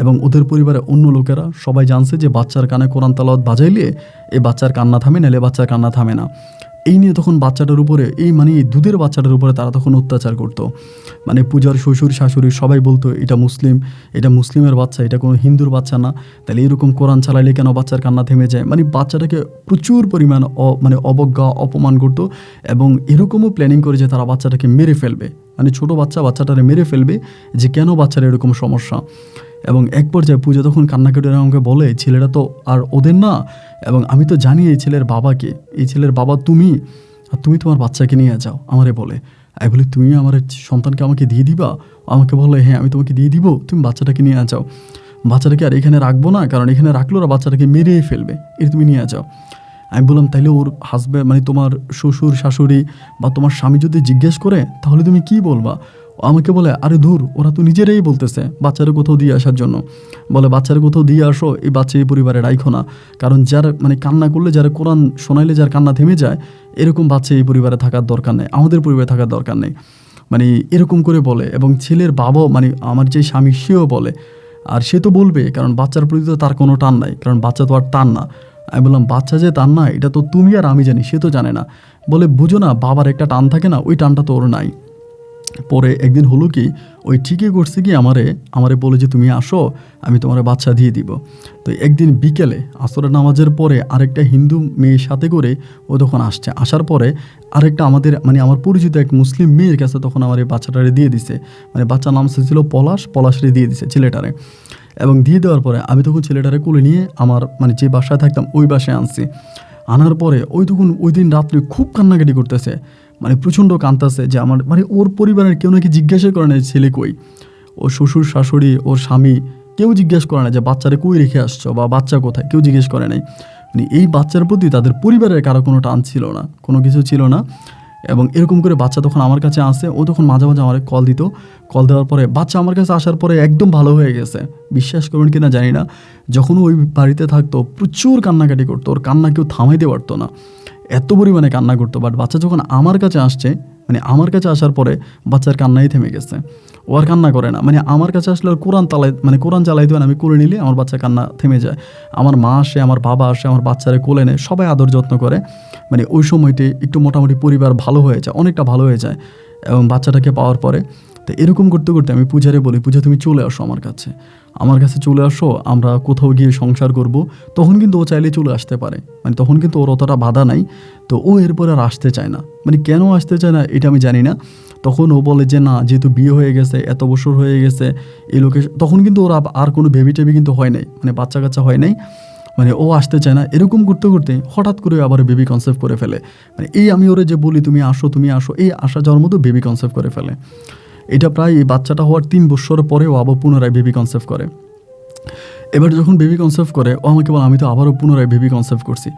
এবং ওদের পরিবারের অন্য লোকেরা সবাই জানছে যে বাচ্চার কানে কোরআন তালাওয়াত বাজাইলে এই বাচ্চার কান্না থামে, নাহলে বাচ্চার কান্না থামে না। এই নিয়ে তখন বাচ্চাটার উপরে এই মানে এই দুধের বাচ্চাটার উপরে তারা তখন অত্যাচার করতো। মানে পূজার শ্বশুর শাশুড়ি সবাই বলতো এটা মুসলিম, এটা মুসলিমের বাচ্চা, এটা কোনো হিন্দুর বাচ্চা না, তাহলে এরকম কোরআন চালাইলে কেন বাচ্চার কান্না থেমে যায়। মানে বাচ্চাটাকে প্রচুর পরিমাণ মানে অবজ্ঞা অপমান করতো এবং এরকমও প্ল্যানিং করে যে তারা বাচ্চাটাকে মেরে ফেলবে, মানে ছোটো বাচ্চাটারে মেরে ফেলবে, যে কেন বাচ্চার এরকম সমস্যা। এবং এক পর্যায়ে পূজা তখন কান্নাকাটি আমাকে বলে ছেলেটা তো আর ওদের না, এবং আমি তো জানি এই ছেলের বাবাকে, এই ছেলের বাবা তুমি, আর তুমি তোমার বাচ্চাকে নিয়ে যাও আমারে বলে। আমি বলি তুমি আমার সন্তানকে আমাকে দিয়ে দিবা? আমাকে বলে হ্যাঁ আমি তোমাকে দিয়ে দিব, তুমি বাচ্চাটাকে নিয়ে যাও। বাচ্চাটাকে আর এখানে রাখবো না, কারণ এখানে রাখলো ওরা বাচ্চাটাকে মেরেই ফেলবে, এর তুমি নিয়ে যাও। আমি বললাম তাইলে ওর হাজব্যান্ড মানে তোমার শ্বশুর শাশুড়ি বা তোমার স্বামী যদি জিজ্ঞেস করে তাহলে তুমি কি বলবা? আমাকে বলে আরে ধুর, ওরা তো নিজেরাই বলতেছে বাচ্চারা কোথাও দিয়ে আসার জন্য, বলে বাচ্চারা কোথাও দিয়ে আসো, এই বাচ্চা এই পরিবারে রাখো না, কারণ যার মানে কান্না করলে, যারা কোরআন শোনাইলে যার কান্না থেমে যায়, এরকম বাচ্চা এই পরিবারে থাকার দরকার নেই, আমাদের পরিবারে থাকার দরকার নেই, মানে এরকম করে বলে। এবং ছেলের বাবাও মানে আমার যে স্বামী সেও বলে, আর সে তো বলবে কারণ বাচ্চার প্রতি তো তার কোনো টান নাই, কারণ বাচ্চা তো আর টান না। আমি বললাম বাচ্চা যে টান না এটা তো তুমি আর আমি জানি, সে তো জানে না। বলে বুঝো না, বাবার একটা টান থাকে না, ওই টানটা তো ওর নাই। পরে একদিন হলো কি, ওই ঠিকই করছে কি আমারে বলে যে তুমি আসো, আমি তোমার বাচ্চা দিয়ে দিব। তো একদিন বিকেলে আসরের নামাজের পরে আরেকটা হিন্দু মেয়ের সাথে করে ও তখন আসছে, আসার পরে আরেকটা আমাদের মানে আমার পরিচিত এক মুসলিম মেয়ের কাছে তখন আমার এই বাচ্চাটারে দিয়ে দিছে, মানে বাচ্চার নাম ছিল পলাশরে দিয়ে দিছে ছেলেটারে। এবং দিয়ে দেওয়ার পরে আমি তখন ছেলেটারে কোলে নিয়ে আমার মানে যে বাসায় থাকতাম ওই বাসায় আনছি। আনার পরে ওই দিন রাত্রে খুব কান্নাকাটি করতেছে, মানে প্রচণ্ড কাঁদতেছে যে আমার মানে ওর পরিবারের কেউ নাকি জিজ্ঞাসা করে না ছেলে কই, ওর শ্বশুর শাশুড়ি ওর স্বামী কেউ জিজ্ঞেস করে না যে বাচ্চারে কই রেখে আসছো বা বাচ্চা কোথায়, কেউ জিজ্ঞেস করে নাই। মানে এই বাচ্চার প্রতি তাদের পরিবারের কারো কোনো টান ছিল না, কোনো কিছু ছিল না। এবং এরকম করে বাচ্চা তখন আমার কাছে আসে, ও তখন মাঝে মাঝে আমার কল দিত, কল দেওয়ার পরে বাচ্চা আমার কাছে আসার পরে একদম ভালো হয়ে গেছে, বিশ্বাস করবেন কি না জানি না। যখন ওই বাড়িতে থাকতো প্রচুর কান্নাকাটি করতো, ওর কান্না কেউ থামাইতে পারতো না, এত পরিমাণে কান্না করতো। বাট বাচ্চা যখন আমার কাছে আসছে, মানে আমার কাছে আসার পরে বাচ্চার কান্নাই থেমে গেছে, ও আর কান্না করে না। মানে আমার কাছে আসলে কোরআন চালাই দেবেন, আমি কোলে নিলে আমার বাচ্চা কান্না থেমে যায়। আমার মা আসে, আমার বাবা আসে, আমার বাচ্চারে কোলে নেয়, সবাই আদর যত্ন করে। মানে ওই সময়টি একটু মোটামুটি পরিবার ভালো হয়ে যায়, অনেকটা ভালো হয়ে যায় এবং বাচ্চাটাকে পাওয়ার পরে। তো এরকম করতে করতে আমি পূজারে বলি, পূজা তুমি চলে আসো আমার কাছে চলে আসো, আমরা কোথাও গিয়ে সংসার করব। তখন কিন্তু ও চাইলে চলে আসতে পারে, মানে তখন কিন্তু ওর অতটা বাধা নাই। তো ও এরপরে আর আসতে চায় না, মানে কেন আসতে চায় না এটা আমি জানি না। তখন ও বলে যে না, যেহেতু বিয়ে হয়ে গেছে, এত বছর হয়ে গেছে এই লোকে, তখন কিন্তু ওর আর কোনো বেবি টেবি কিন্তু হয় নাই, মানে বাচ্চা কাচ্চা হয় নাই, মানে ও আসতে চায় না। এরকম করতে করতে হঠাৎ করে আবার বেবি কনসেপ্ট করে ফেলে। মানে এই আমি ওরে যে বলি তুমি আসো, এই আসা যাওয়ার মতো বেবি কনসেপ্ট করে ফেলে। এটা প্রায় এই বাচ্চাটা হওয়ার 3 বছর পরে ও আবার পুনরায় বেবি কনসেপ্ট করে। এবার যখন বেবি কনসেপ্ট করে ও আমাকে বলে আমি তো আবারও পুনরায় বেবি কনসেপ্ট করছি।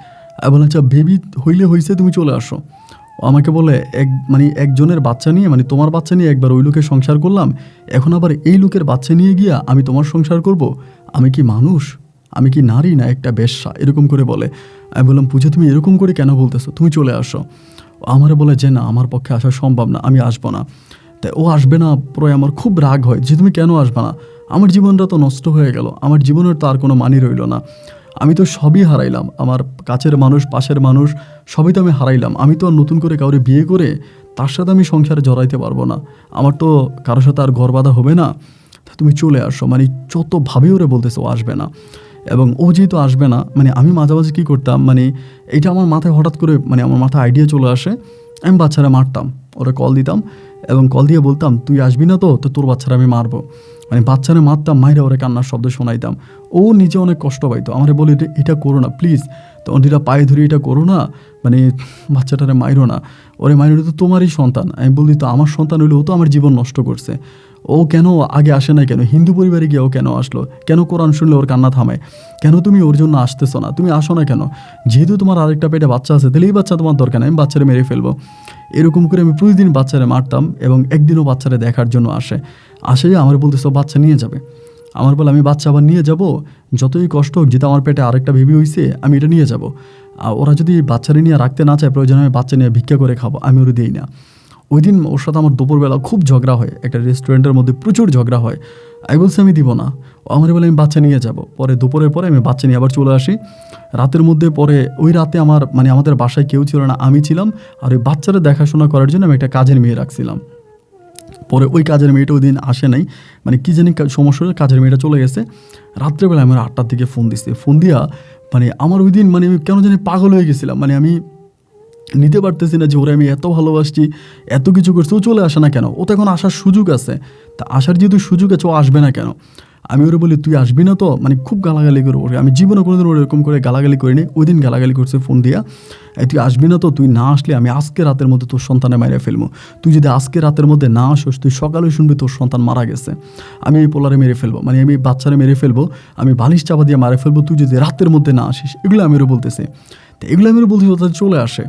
আমি বললাম আচ্ছা বেবি হইলে হয়েছে, তুমি চলে আসো। ও আমাকে বলে মানে একজনের বাচ্চা নিয়ে, মানে তোমার বাচ্চা নিয়ে একবার ওই লোকের সংসার করলাম, এখন আবার এই লোকের বাচ্চা নিয়ে গিয়া আমি তোমার সংসার করব? আমি কি মানুষ? আমি কি নারী না একটা বেশ্যা? এরকম করে বলে। আমি বললাম পূজা তুমি এরকম করে কেন বলতেছো, তুমি চলে আসো। ও আমারে বলে যে না, আমার পক্ষে আসা সম্ভব না, আমি আসবো না। তাই ও আসবে না, পরে আমার খুব রাগ হয় যে তুমি কেন আসবে না, আমার জীবনটা তো নষ্ট হয়ে গেল, আমার জীবনের তো আর কোনো মানি রইল না, আমি তো সবই হারাইলাম, আমার কাছের মানুষ পাশের মানুষ সবই তো আমি হারাইলাম, আমি তো আর নতুন করে কাউরে বিয়ে করে তার সাথে আমি সংসারে জড়াইতে পারবো না, আমার তো কারোর সাথে আর ঘর বাঁধা হবে না, তুমি চলে আসো। মানে যতভাবে ওরে বলতেছে ও আসবে না। এবং ও যেহেতু আসবে না, মানে আমি মাঝে মাঝে কী করতাম, মানে এটা আমার মাথায় হঠাৎ করে মানে আমার মাথায় আইডিয়া চলে আসে, আমি বাচ্চারা মারতাম, ওরা কল দিতাম এবং কল দিয়ে বলতাম তুই আসবি না তো তোর বাচ্চারা আমি মারবো। মানে বাচ্চারা মারতাম, মাইরে ওরে কান্নার শব্দ শোনাইতাম। ও নিজে অনেক কষ্ট পাইতো, আমারে বলে এটা করো না প্লিজ, তো অন্যরা পায়ে ধরে এটা করো না, মানে বাচ্চাটারে মাইরো না, ওরে মাইরো তো তোমারই সন্তান। আমি বলি তো আমার সন্তান হইলে ও তো আমার জীবন নষ্ট করছে, ও কেন আগে আসে না, কেন হিন্দু পরিবারে গিয়ে ও কেন আসলো, কেন কোরআন শুনলে ওর কান্না থামায়, কেন তুমি ওর জন্য আসতেছো না, তুমি আসো না কেন, যেহেতু তোমার আরেকটা পেটে বাচ্চা আছে তাহলে এই বাচ্চা তোমার দরকার নেই, আমি বাচ্চারে মেরে ফেলবো। এরকম করে আমি প্রতিদিন বাচ্চারে মারতাম এবং একদিনও বাচ্চারে দেখার জন্য আসে আমার বলতেছো বাচ্চা নিয়ে যাবে, আমার বলে আমি বাচ্চা আবার নিয়ে যাব, যতই কষ্ট হোক, যেটা আমার পেটে আরেকটা বেবি হয়েছে আমি এটা নিয়ে যাব। আর ওরা যদি বাচ্চারে নিয়ে রাখতে না চায়, প্রয়োজন আমি বাচ্চা নিয়ে ভিক্ষা করে খাবো, আমি ওরা দিই না। ওই দিন ওর সাথে আমার দুপুরবেলা খুব ঝগড়া হয়, একটা রেস্টুরেন্টের মধ্যে প্রচুর ঝগড়া হয়। আমি বলছি আমি দিব না, ও আমার বলে আমি বাচ্চা নিয়ে যাব। পরে দুপুরের পরে আমি বাচ্চা নিয়ে আবার চলে আসি রাতের মধ্যে। পরে ওই রাতে আমার আমাদের বাসায় কেউ ছিল না, আমি ছিলাম। আর ওই বাচ্চারা দেখাশোনা করার জন্য আমি একটা কাজের মেয়ে রাখছিলাম। পরে ওই কাজের মেয়েটা ওই দিন আসে নাই, কী জানি সমস্যা হলে কাজের মেয়েটা চলে গেছে। রাত্রেবেলা আমার 8টার দিকে ফোন দিচ্ছে। ফোন দিয়া আমার ওই দিন আমি কেন জানি পাগল হয়ে গেছিলাম। আমি নিতে পারতেছি না যে ওরে আমি এত ভালোবাসছি, এত কিছু করছি, ও চলে আসে না কেন? ও তো এখন আসার সুযোগ আছে, তা আসার যেহেতু সুযোগ আছে ও আসবে না কেন? আমি ওরে বলি তুই আসবি না তো, খুব গালাগালি করে ওরে। আমি জীবনে কোনোদিন ওর এরকম করে গালাগালি করিনি, ওই দিন গালাগালি করছে ফোন দিয়া, তুই আসবি না তো, তুই না আসলে আমি আজকে রাতের মধ্যে তোর সন্তানে মারিয়ে ফেলবো। তুই যদি আজকে রাতের মধ্যে না আসোস, তুই সকালে শুনবি তোর সন্তান মারা গেছে। আমি এই পোলারে মেরে ফেলবো, আমি বাচ্চারে মেরে ফেলবো, আমি বালিশ চাপা দিয়ে মারে ফেলবো, তুই যদি রাতের মধ্যে না আসিস। এগুলো আমি ওরে বলতেছি। তো এগুলো আমি ওরে বলতেছি, ও তাদের চলে আসে।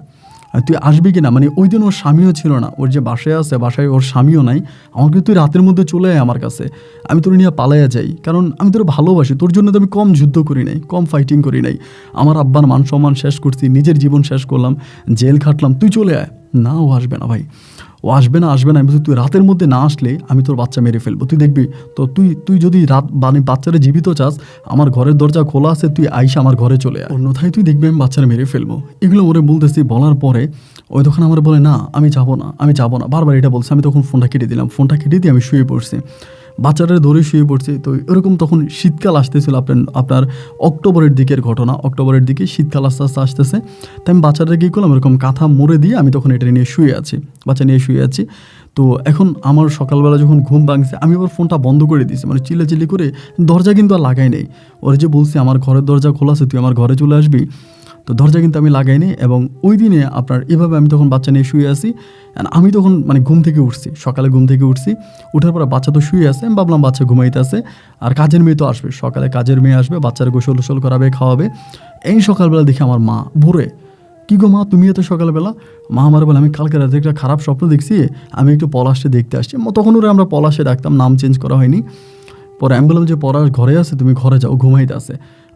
তুই আসবি কি না? ওই দিন ওর স্বামীও ছিল না, ওর যে বাসায় আছে বাসায় ওর স্বামীও নাই। আমাকে তুই রাতের মধ্যে চলে আয় আমার কাছে, আমি তোর নিয়ে পালাইয়া যাই, কারণ আমি তোর ভালোবাসি। তোর জন্য তো আমি কম যুদ্ধ করি নাই, কম ফাইটিং করি নাই। আমার আব্বার মান সম্মান শেষ করছি, নিজের জীবন শেষ করলাম, জেল খাটলাম, তুই চলে আয়। না, ও আসবে না ভাই, ও আসবে না। আমি বলছি তুই রাতের মধ্যে না আসলে আমি তোর বাচ্চা মেরে ফেলবো, তুই দেখবি। তো তুই যদি রাত বাচ্চারা জীবিত চাস, আমার ঘরের দরজা খোলা আছে, তুই আইসা আমার ঘরে চলে আয়, অন্যথায় তুই দেখবি আমি বাচ্চারা মেরে ফেলবো। এগুলো ওরে বলতেছি। বলার পরে ওই তখন আমার বলে না আমি যাবো না, বারবার এটা বলছে। আমি তখন ফোনটা কেটে দিলাম, ফোনটা কেটে দিয়ে আমি শুয়ে পড়ছি, বাচ্চাটা ধরে শুয়ে পড়ছি। তো এরকম তখন শীতকাল আসতেছিল, আপনার অক্টোবরের দিকের ঘটনা, অক্টোবরের দিকে শীতকাল আস্তে আস্তে আসতেছে। তাই আমি বাচ্চাটা কী করলাম, এরকম কাঁথা মুড়ে দিয়ে আমি তখন এটা নিয়ে শুয়ে আছি, বাচ্চা নিয়ে শুয়ে আছি। তো এখন আমার সকালবেলা যখন ঘুম ভাঙছে, আমি আবার ফোনটা বন্ধ করে দিয়েছি, চিল্লাচিল্লি করে। দরজা কিন্তু আর লাগাই নেই, ওরা যে বলছি আমার ঘরের দরজা খোলা আছে, তুই আমার ঘরে চলে আসবি। তো দরজা কিন্তু আমি লাগাইনি। এবং ওই দিনে এভাবে আমি তখন বাচ্চা নিয়ে শুয়ে আসি। আমি তখন ঘুম থেকে উঠছি, সকালে ঘুম থেকে উঠছি, উঠার পরে বাচ্চা তো শুয়ে আছে। আমি ভাবলাম বাচ্চা ঘুমাইতে আছে, আর কাজের মেয়ে তো আসবে, সকালে কাজের মেয়ে আসবে, বাচ্চার গোসল করাবে, খাওয়াবে। এই সকালবেলা দেখি আমার মা ভোরে, কী গো মা তুমি এত সকালবেলা? মা আমার বলে আমি কালকে রাতে একটা খারাপ স্বপ্ন দেখছি, আমি একটু পলাশে দেখতে আসছি। তখন ওরা আমরা পলাশে ডাকতাম, নাম চেঞ্জ করা হয়নি। পরে আমি বললাম যে পলাশ ঘরে আছে, তুমি ঘরে যাও, ঘুমাইতে আছে।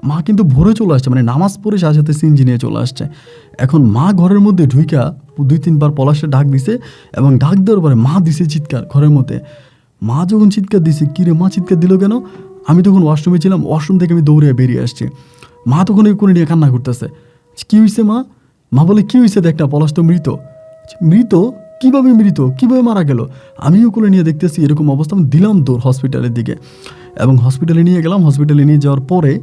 মা কিন্তু ভোরে চলে আসছে, নামাজ পড়ে সাথে সাথে সিনজি নিয়ে চলে আসছে। এখন মা ঘরের মধ্যে ঢুইকা 2-3 বার পলাশে ডাক দিছে, এবং ডাক দেওয়ার পরে মা দিছে চিৎকার ঘরের মধ্যে। মা যখন চিৎকার দিছে, কিরে মা চিৎকার দিল কেন? আমি তখন ওয়াশরুমে ছিলাম, ওয়াশরুম থেকে আমি দৌড়ে বেরিয়ে আসছি। মা তখন এই কোণে নিয়ে কান্না করতেছে। কী হয়েছে মা? মা বলে কী হয়েছে দেখ না, পলাশ তো মৃত। মৃত? কীভাবে মৃত? কীভাবে মারা গেল? আমিও কোলে নিয়ে দেখতেছি এরকম অবস্থা। আমি দিলাম দৌড় হসপিটালের দিকে, এবং হসপিটালে নিয়ে গেলাম। হসপিটালে নিয়ে যাওয়ার পরে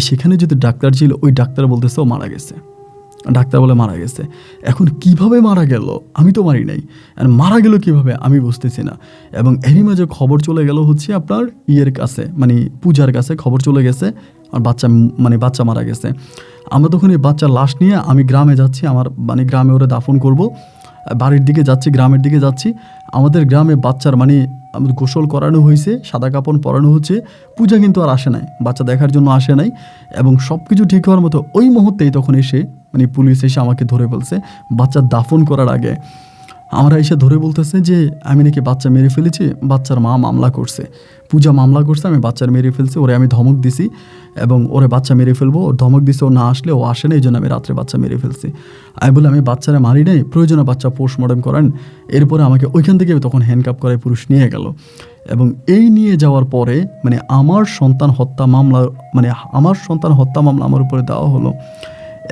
সেখানে যদি ডাক্তার ছিল, ওই ডাক্তার বলতেছে ও মারা গেছে। ডাক্তার বলে মারা গেছে। এখন কিভাবে মারা গেল? আমি তো মারি নাই, আর মারা গেল কিভাবে আমি বুঝতেছি না। এবং এরই মাঝে খবর চলে গেল হচ্ছে আপনার ইয়ের কাছে, পূজার কাছে খবর চলে গেছে, আর বাচ্চা মারা গেছে। আমরা তখন এই বাচ্চার লাশ নিয়ে আমি গ্রামে যাচ্ছি, আমার গ্রামে ওরা দাফন করব। বাড়ির দিকে যাচ্ছি, গ্রামের দিকে যাচ্ছি। আমাদের গ্রামে বাচ্চার আমাদের গোসল করানো হয়েছে, সাদা কাপড় পরানো হচ্ছে। পূজা কিন্তু আর আসে নাই, বাচ্চা দেখার জন্য আসে নাই। এবং সব কিছু ঠিক হওয়ার মতো ওই মুহূর্তেই তখন এসে পুলিশ এসে আমাকে ধরে ফেলছে বাচ্চা দাফন করার আগে। আমরা এসে ধরে বলতেছে যে আমি নাকি বাচ্চা মেরে ফেলেছি। বাচ্চার মা মামলা করছে, পূজা মামলা করছে, আমি বাচ্চার মেরে ফেলছি। ওরে আমি ধমক দিছি, এবং ওরে বাচ্চা মেরে ফেলবো, ওর ধমক দিছে। ও না আসলে ও আসে না, এই জন্য আমি রাত্রে বাচ্চা মেরে ফেলছি। আমি বলে আমি বাচ্চারা মারি নাই, প্রয়োজনে বাচ্চা পোস্টমর্টম করেন। এরপরে আমাকে ওইখান থেকে তখন হ্যান্ডকাপ করে পুলিশ নিয়ে গেল। এবং এই নিয়ে যাওয়ার পরে আমার সন্তান হত্যা মামলা আমার উপরে দেওয়া হলো।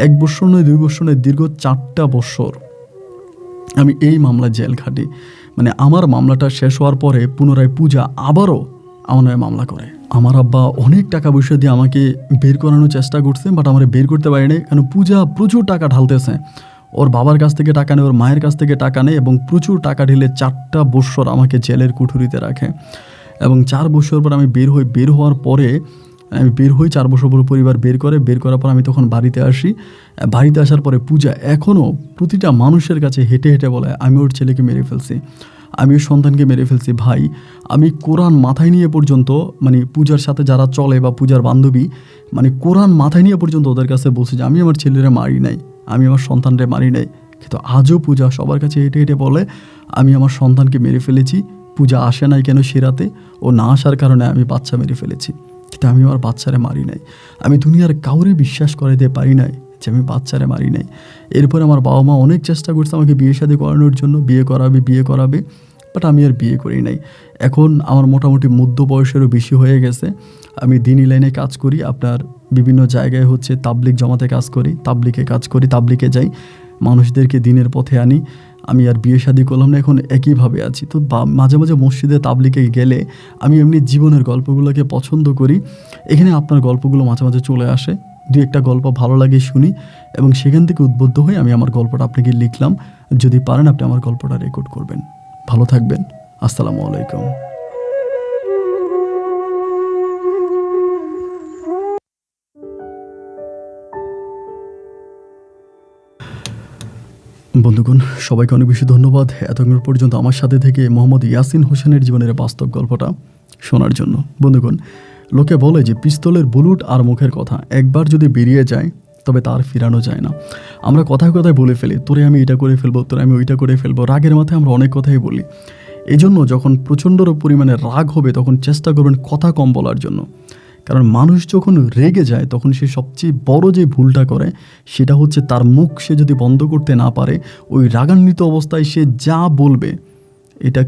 1 বছর নয়, 2 বছর নয়, দীর্ঘ 4টা বছর আমি এই মামলা জেল খাটি। আমার মামলাটা শেষ হওয়ার পরে পুনরায় পূজা আবারও আমার নামে মামলা করে। আমার আব্বা অনেক টাকা পয়সা দিয়ে আমাকে বের করানোর চেষ্টা করছে, বাট আমার বের করতে পারিনি, কারণ পূজা প্রচুর টাকা ঢালতেছে। ওর বাবার কাছ থেকে টাকা নেয়, ওর মায়ের কাছ থেকে টাকা নেয়, এবং প্রচুর টাকা ঢেলে 4টা বছর আমাকে জেলের কুঠুরিতে রাখে। এবং 4 বছর পর আমি বের হওয়ার পরে আমি বের হই, 4 বছর পর পরিবার বের করার পর আমি তখন বাড়িতে আসি। বাড়িতে আসার পরে পূজা এখনও প্রতিটা মানুষের কাছে হেঁটে হেঁটে বলে আমি ওর ছেলেকে মেরে ফেলছি, আমি ওর সন্তানকে মেরে ফেলছি। ভাই, আমি কোরআন মাথায় নিয়ে পর্যন্ত পূজার সাথে যারা চলে বা পূজার বান্ধবী, কোরআন মাথায় নিয়ে পর্যন্ত ওদের কাছে বলছি যে আমি আমার ছেলেরা মারি নাই, আমি আমার সন্তানরে মারি নাই। কিন্তু আজও পূজা সবার কাছে হেঁটে হেঁটে বলে আমি আমার সন্তানকে মেরে ফেলেছি। পূজা আসে নাই কেন সে রাতে? ও না আসার কারণে আমি বাচ্চা মেরে ফেলেছি, কিন্তু আমি আমার বাচ্চারে মারি নাই। আমি দুনিয়ার কাউরে বিশ্বাস করাইতে পারি নাই যে আমি বাচ্চারে মারি নাই। এরপরে আমার বাবা মা অনেক চেষ্টা করছে আমাকে বিয়ে শাদী করানোর জন্য, বিয়ে করাবে, বাট আমি আর বিয়ে করি নাই। এখন আমার মোটামুটি মধ্য বয়সেরও বেশি হয়ে গেছে। আমি দিনই লাইনে কাজ করি, আপনার বিভিন্ন জায়গায় হচ্ছে তাবলিগ জমাতে কাজ করি, তাবলিগে যাই, মানুষদেরকে দিনের পথে আনি। আমি আর বিয়ে শাদী করলাম না, এখন একইভাবে আছি। তো মাঝে মাঝে মসজিদে তাবলিগে গেলে আমি এমনি জীবনের গল্পগুলোকে পছন্দ করি। এখানে আপনার গল্পগুলো মাঝে মাঝে চলে আসে, দু একটা গল্প ভালো লাগে শুনি, এবং সেখান থেকে উদ্বুদ্ধ হয়ে আমি আমার গল্পটা আপনাকে লিখলাম। যদি পারেন আপনি আমার গল্পটা রেকর্ড করবেন। ভালো থাকবেন। আসসালামু আলাইকুম। বন্ধুগণ, সবাইকে অনেক বেশি ধন্যবাদ এতক্ষণ পর্যন্ত আমার সাথে থেকে মোহাম্মদ ইয়াসিন হোসেনের জীবনের বাস্তব গল্পটা শোনার জন্য। বন্ধুগণ, লোকে বলে যে পিস্তলের বুলেট আর মুখের কথা একবার যদি বেরিয়ে যায় তবে তার ফিরানো যায় না। আমরা কথায় কথায় বলে ফেলি, তোরে আমি এটা করে ফেলবো, তোরে আমি ওইটা করে ফেলবো। রাগের মাথায় আমরা অনেক কথাই বলি। এই জন্য যখন প্রচণ্ড পরিমাণে রাগ হবে তখন চেষ্টা করবেন কথা কম বলার জন্য। কারণ মানুষ যখন রেগে যায় তখন সে সবচেয়ে বড় যে ভুলটা করে সেটা হচ্ছে তার মুখ সে যদি বন্ধ করতে না পারে, ওই রাগান্বিত অবস্থায় সে যা বলবে এটা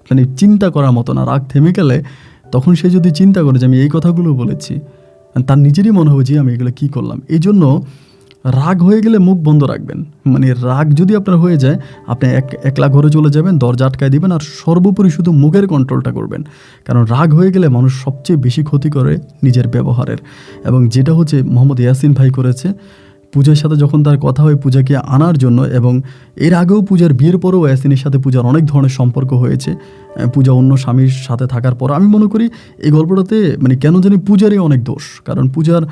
মানে চিন্তা করার মতো না। রাগ থেমে গেলে তখন সে যদি চিন্তা করে যে আমি এই কথাগুলো বলেছি, তার নিজেরই মনে হবে যে আমি এগুলো কী করলাম। এই জন্য রাগ হয়ে গেলে মুখ বন্ধ রাখবেন। মানে রাগ যদি আপনার হয়ে যায়, আপনি একলা ঘরে চলে যাবেন, দরজা আটকায় দিবেন, আর সর্বোপরি শুধু মুখের কন্ট্রোলটা করবেন। কারণ রাগ হয়ে গেলে মানুষ সবচেয়ে বেশি ক্ষতি করে নিজের ব্যবহারের। এবং যেটা হচ্ছে মোহাম্মদ ইয়াসিন ভাই করেছে, পূজার সাথে যখন তার কথা হয় পূজাকে আনার জন্য, এবং এর আগেও পূজার বিয়ের পরেও ইয়াসিনের সাথে পূজার অনেক ধরনের সম্পর্ক হয়েছে। পূজা অন্য স্বামীর সাথে থাকার পর আমি মনে করি এই গল্পটাতে মানে কেন জানি পূজারই অনেক দোষ। কারণ পূজার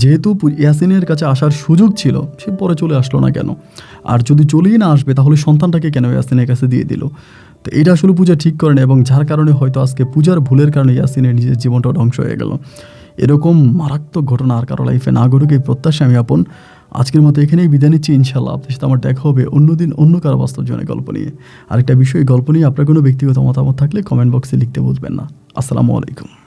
যেহেতু ইয়াসিনের কাছে আসার সুযোগ ছিল, সে পরে চলে আসলো না কেন? আর যদি চলেই না আসবে তাহলে সন্তানটাকে কেন ইয়াসিনের কাছে দিয়ে দিল? তো এটা আসলে পূজা ঠিক করেন, এবং যার কারণে হয়তো আজকে পূজার ভুলের কারণে ইয়াসিনের নিজের জীবনটা ধ্বংস হয়ে গেল। এরকম মারাত্মক ঘটনা আর কারো লাইফে না ঘটুক এই প্রত্যাশা আমি আজকের মতো এখানেই বিদায় নিচ্ছি। ইনশাল্লাহ আপনার সাথে আমার দেখা হবে অন্যদিন অন্য কারো বাস্তব জীবনের গল্প নিয়ে। আরেকটা বিষয়, গল্প নিয়ে আপনার কোনো ব্যক্তিগত মতামত থাকলে কমেন্ট বক্সে লিখতে ভুলবেন না। আসসালামু আলাইকুম।